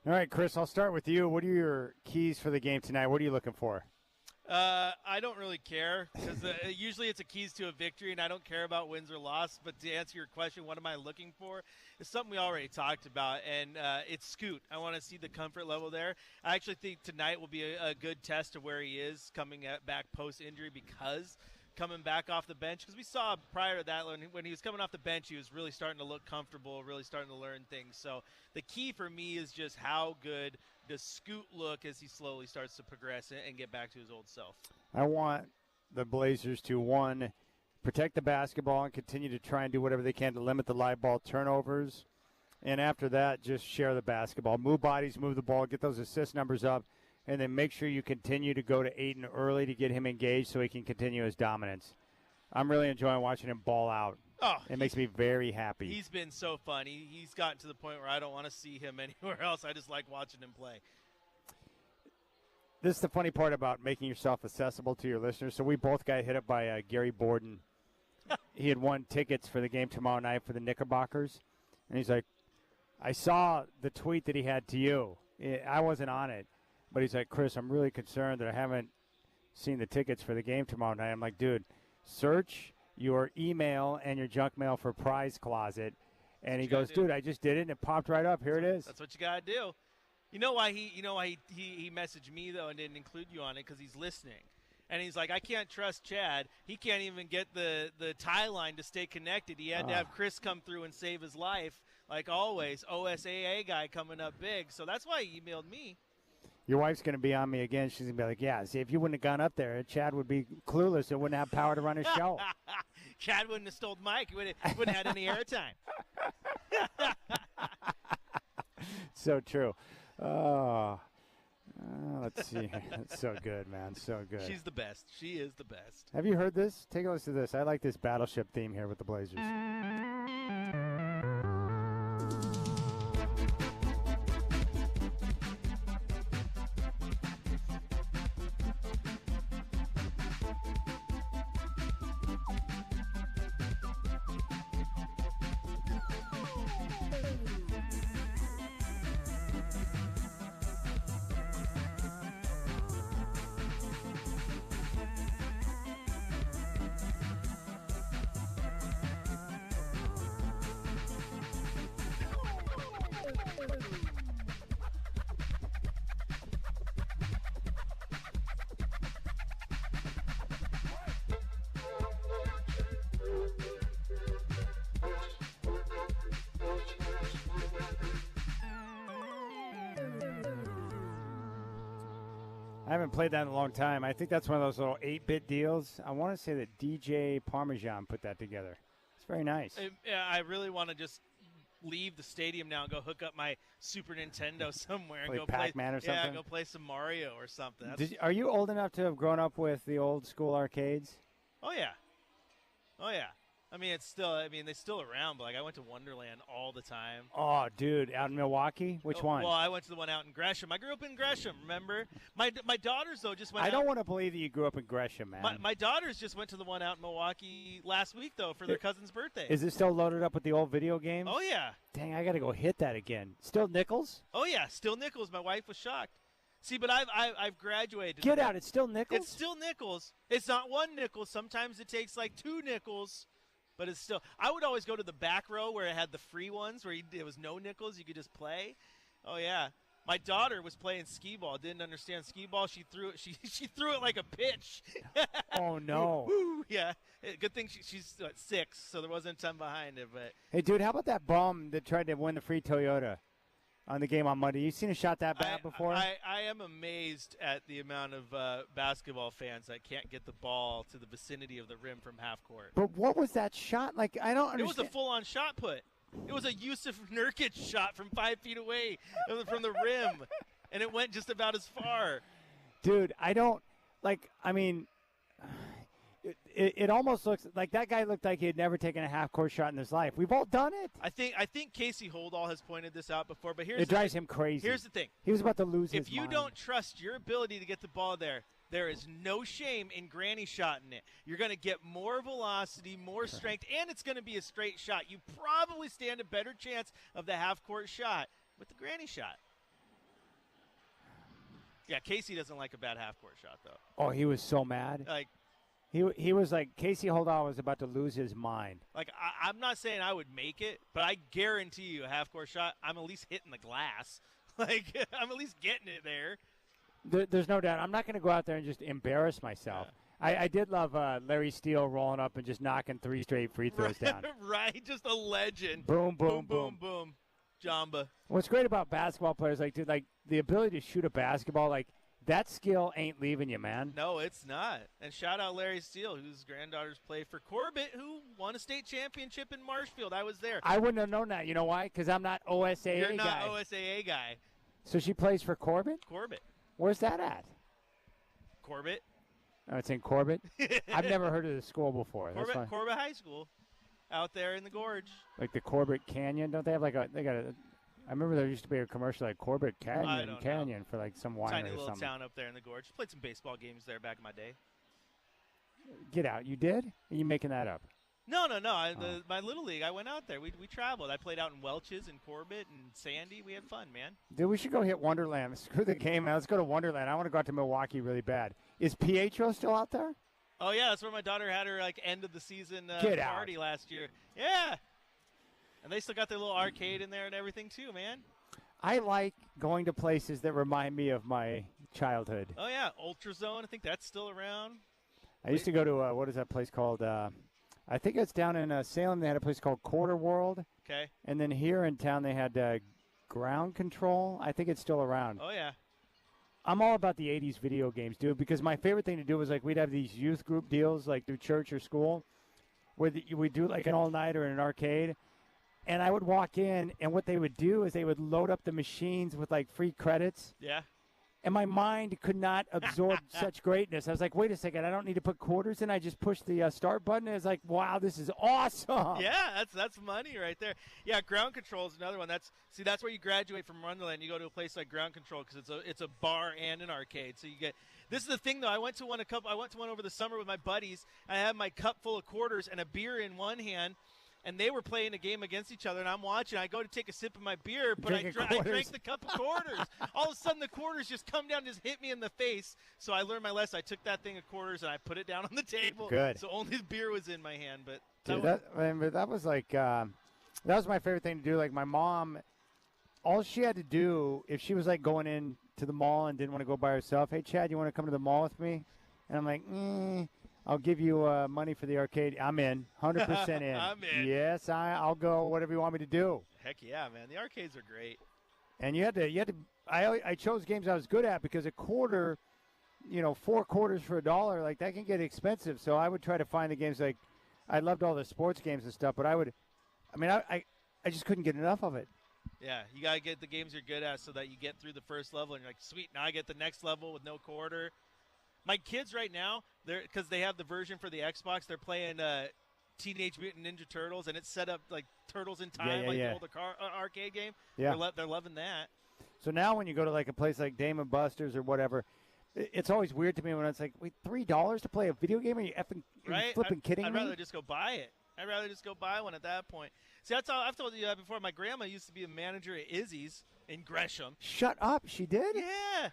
All right, Chris, I'll start with you. What are your keys for the game tonight? What are you looking for? I don't really care because usually it's a keys to a victory, and I don't care about wins or loss. But to answer your question, what am I looking for? It's something we already talked about, and it's Scoot. I want to see the comfort level there. I actually think tonight will be a good test of where he is coming back post-injury because coming back off the bench, because we saw prior to that when he was coming off the bench, he was really starting to look comfortable, really starting to learn things. So the key for me is just how good does Scoot look as he slowly starts to progress and get back to his old self. I want the Blazers to, one, protect the basketball and continue to try and do whatever they can to limit the live ball turnovers. And after that, just share the basketball. Move bodies, move the ball, get those assist numbers up, and then make sure you continue to go to Aiden early to get him engaged so he can continue his dominance. I'm really enjoying watching him ball out. Oh, it makes me very happy. He's been so fun. He's gotten to the point where I don't want to see him anywhere else. I just like watching him play. This is the funny part about making yourself accessible to your listeners. So we both got hit up by Gary Borden. He had won tickets for the game tomorrow night for the Knickerbockers. And he's like, I saw the tweet that he had to you. I wasn't on it. But he's like, Chris, I'm really concerned that I haven't seen the tickets for the game tomorrow night. I'm like, dude, search your email and your junk mail for prize closet. And he goes, dude, I just did it, and it popped right up. Here it is. That's what you got to do. You know why he messaged me, though, and didn't include you on it? Because he's listening. And he's like, I can't trust Chad. He can't even get the tie line to stay connected. He had to have Chris come through and save his life, like always. OSAA guy coming up big. So that's why he emailed me. Your wife's going to be on me again. She's going to be like, yeah, see, if you wouldn't have gone up there, Chad would be clueless and wouldn't have power to run his show. Chad wouldn't have stole Mike. He wouldn't have had any airtime. So true. Let's see. That's so good, man. So good. She's the best. She is the best. Have you heard this? Take a listen to this. I like this battleship theme here with the Blazers. I haven't played that in a long time. I think that's one of those little 8-bit deals. I want to say that DJ Parmesan put that together. It's very nice. I really want to just leave the stadium now and go hook up my Super Nintendo somewhere and Play go Pac-Man or something? Yeah, go play some Mario or something. Are you old enough to have grown up with the old school arcades? Oh yeah. I mean, they're still around, but like I went to Wonderland all the time. Oh, dude, out in Milwaukee? Which one? Well, I went to the one out in Gresham. I grew up in Gresham, remember? My daughters, though, just went I don't want to believe that you grew up in Gresham, man. My daughters just went to the one out in Milwaukee last week, though, for their cousin's birthday. Is it still loaded up with the old video games? Oh, yeah. Dang, I got to go hit that again. Still Nichols? Oh, yeah, still Nichols. My wife was shocked. See, but I've graduated. Get out. It's still Nichols? It's still Nichols. It's not one nickel. Sometimes it takes like 2 nickels. But it's still – I would always go to the back row where it had the free ones where it was no nickels. You could just play. Oh, yeah. My daughter was playing skee ball, didn't understand skee ball. She threw it. She threw it like a pitch. Oh, no. Woo, yeah. Good thing she's 6, so there wasn't a ton behind it. But hey, dude, how about that bum that tried to win the free Toyota on the game on Monday? You seen a shot that bad before? I am amazed at the amount of basketball fans that can't get the ball to the vicinity of the rim from half court. But what was that shot? Like, I don't understand. It was a full-on shot put. It was a Yusuf Nurkic shot from 5 feet away from the rim, and it went just about as far. Dude, I don't – like, I mean – It almost looks like that guy looked like he had never taken a half-court shot in his life. We've all done it. I think Casey Holdall has pointed this out before, but it drives him crazy. Here's the thing. He was about to lose his mind. If you don't trust your ability to get the ball there, there is no shame in granny shotting it. You're going to get more velocity, more strength, and it's going to be a straight shot. You probably stand a better chance of the half-court shot with the granny shot. Yeah, Casey doesn't like a bad half-court shot, though. Oh, he was so mad. Like, he was like, Casey Holdahl was about to lose his mind. Like, I'm not saying I would make it, but I guarantee you a half-court shot, I'm at least hitting the glass. Like, I'm at least getting it there. There's no doubt. I'm not going to go out there and just embarrass myself. Yeah. I did love Larry Steele rolling up and just knocking 3 straight free throws down. Right, just a legend. Boom, boom, boom, boom, boom. Jamba. What's great about basketball players, like, dude, like the ability to shoot a basketball, like that skill ain't leaving you, man. No, it's not. And shout out Larry Steele, whose granddaughters play for Corbett, who won a state championship in Marshfield. I was there. I wouldn't have known that. You know why? Because I'm not OSAA guy. You're not OSAA guy. So she plays for Corbett? Corbett. Where's that at? Corbett. Oh, it's in Corbett? I've never heard of the school before. Corbett High School out there in the gorge. Like the Corbett Canyon? Don't they have I remember there used to be a commercial like Corbett Canyon for like some winery Tiny or little something. town up there in the gorge. Played some baseball games there back in my day. Get out. You did? Are you making that up? No. My Little League, I went out there. We traveled. I played out in Welch's and Corbett and Sandy. We had fun, man. Dude, we should go hit Wonderland. Screw the game, man. Let's go to Wonderland. I want to go out to Milwaukee really bad. Is Pietro still out there? Oh, yeah. That's where my daughter had her like end of the season party last year. Yeah. And they still got their little arcade in there and everything, too, man. I like going to places that remind me of my childhood. Oh, yeah. Ultrazone. I think that's still around. I used to go to, what is that place called? I think it's down in Salem. They had a place called Quarter World. Okay. And then here in town they had Ground Control. I think it's still around. Oh, yeah. I'm all about the 80s video games, dude, because my favorite thing to do was, like, we'd have these youth group deals, like, through church or school, where we'd do, like, an all-nighter in an arcade. And I would walk in, and what they would do is they would load up the machines with, like, free credits. Yeah. And my mind could not absorb such greatness. I was like, wait a second, I don't need to put quarters in. I just push the start button. It's like, wow, this is awesome. Yeah, that's money right there. Yeah, Ground Control is another one. That's where you graduate from Wonderland. You go to a place like Ground Control because it's a bar and an arcade. So you get. This is the thing though. I went to one over the summer with my buddies. I had my cup full of quarters and a beer in one hand. And they were playing a game against each other, and I'm watching. I go to take a sip of my beer, but I drank the cup of quarters. All of a sudden, the quarters just come down and just hit me in the face. So I learned my lesson. I took that thing of quarters, and I put it down on the table. Good. So only the beer was in my hand. But that was like that was my favorite thing to do. Like, my mom, all she had to do, if she was, like, going in to the mall and didn't want to go by herself, hey, Chad, you want to come to the mall with me? And I'm like, I'll give you money for the arcade. I'm in, 100% in. I'm in. Yes, I'll go. Whatever you want me to do. Heck yeah, man! The arcades are great. And you had to. I chose games I was good at because a quarter, 4 quarters for $1, like that can get expensive. So I would try to find the games like I loved all the sports games and stuff, but I just couldn't get enough of it. Yeah, you gotta get the games you're good at so that you get through the first level and you're like, sweet, now I get the next level with no quarter. My kids right now, because they have the version for the Xbox, they're playing Teenage Mutant Ninja Turtles, and it's set up like Turtles in Time, the old arcade game. Yeah. They're loving that. So now when you go to like a place like Dave & Buster's or whatever, it's always weird to me when it's like, wait, $3 to play a video game? Are you flipping kidding me? I'd rather just go buy it. I'd rather just go buy one at that point. See, that's how I've told you that before. My grandma used to be a manager at Izzy's in Gresham. Shut up. She did? Yeah.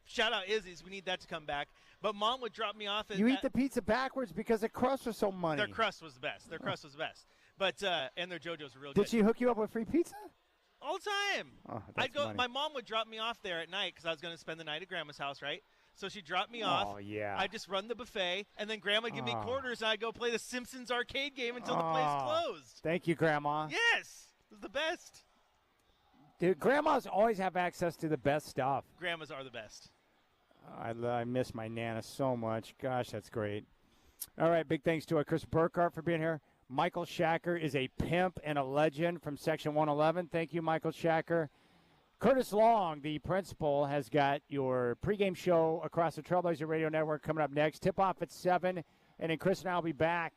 Shout out Izzy's. We need that to come back. But Mom would drop me off. You eat the pizza backwards because the crust was so money. Their crust was the best. But and their JoJo's were real good. Did she hook you up with free pizza? All the time. Oh, that's money. My mom would drop me off there at night because I was going to spend the night at Grandma's house, right? So she'd drop me off. Oh, yeah. I'd just run the buffet, and then Grandma would give me quarters, and I'd go play the Simpsons arcade game until the place closed. Thank you, Grandma. Yes. It was the best. Dude, Grandmas always have access to the best stuff. Grandmas are the best. I miss my Nana so much. Gosh, that's great. All right, big thanks to Chris Burkhart for being here. Michael Shacker is a pimp and a legend from Section 111. Thank you, Michael Shacker. Curtis Long, the principal, has got your pregame show across the Trailblazer Radio Network coming up next. Tip-off at 7, and then Chris and I will be back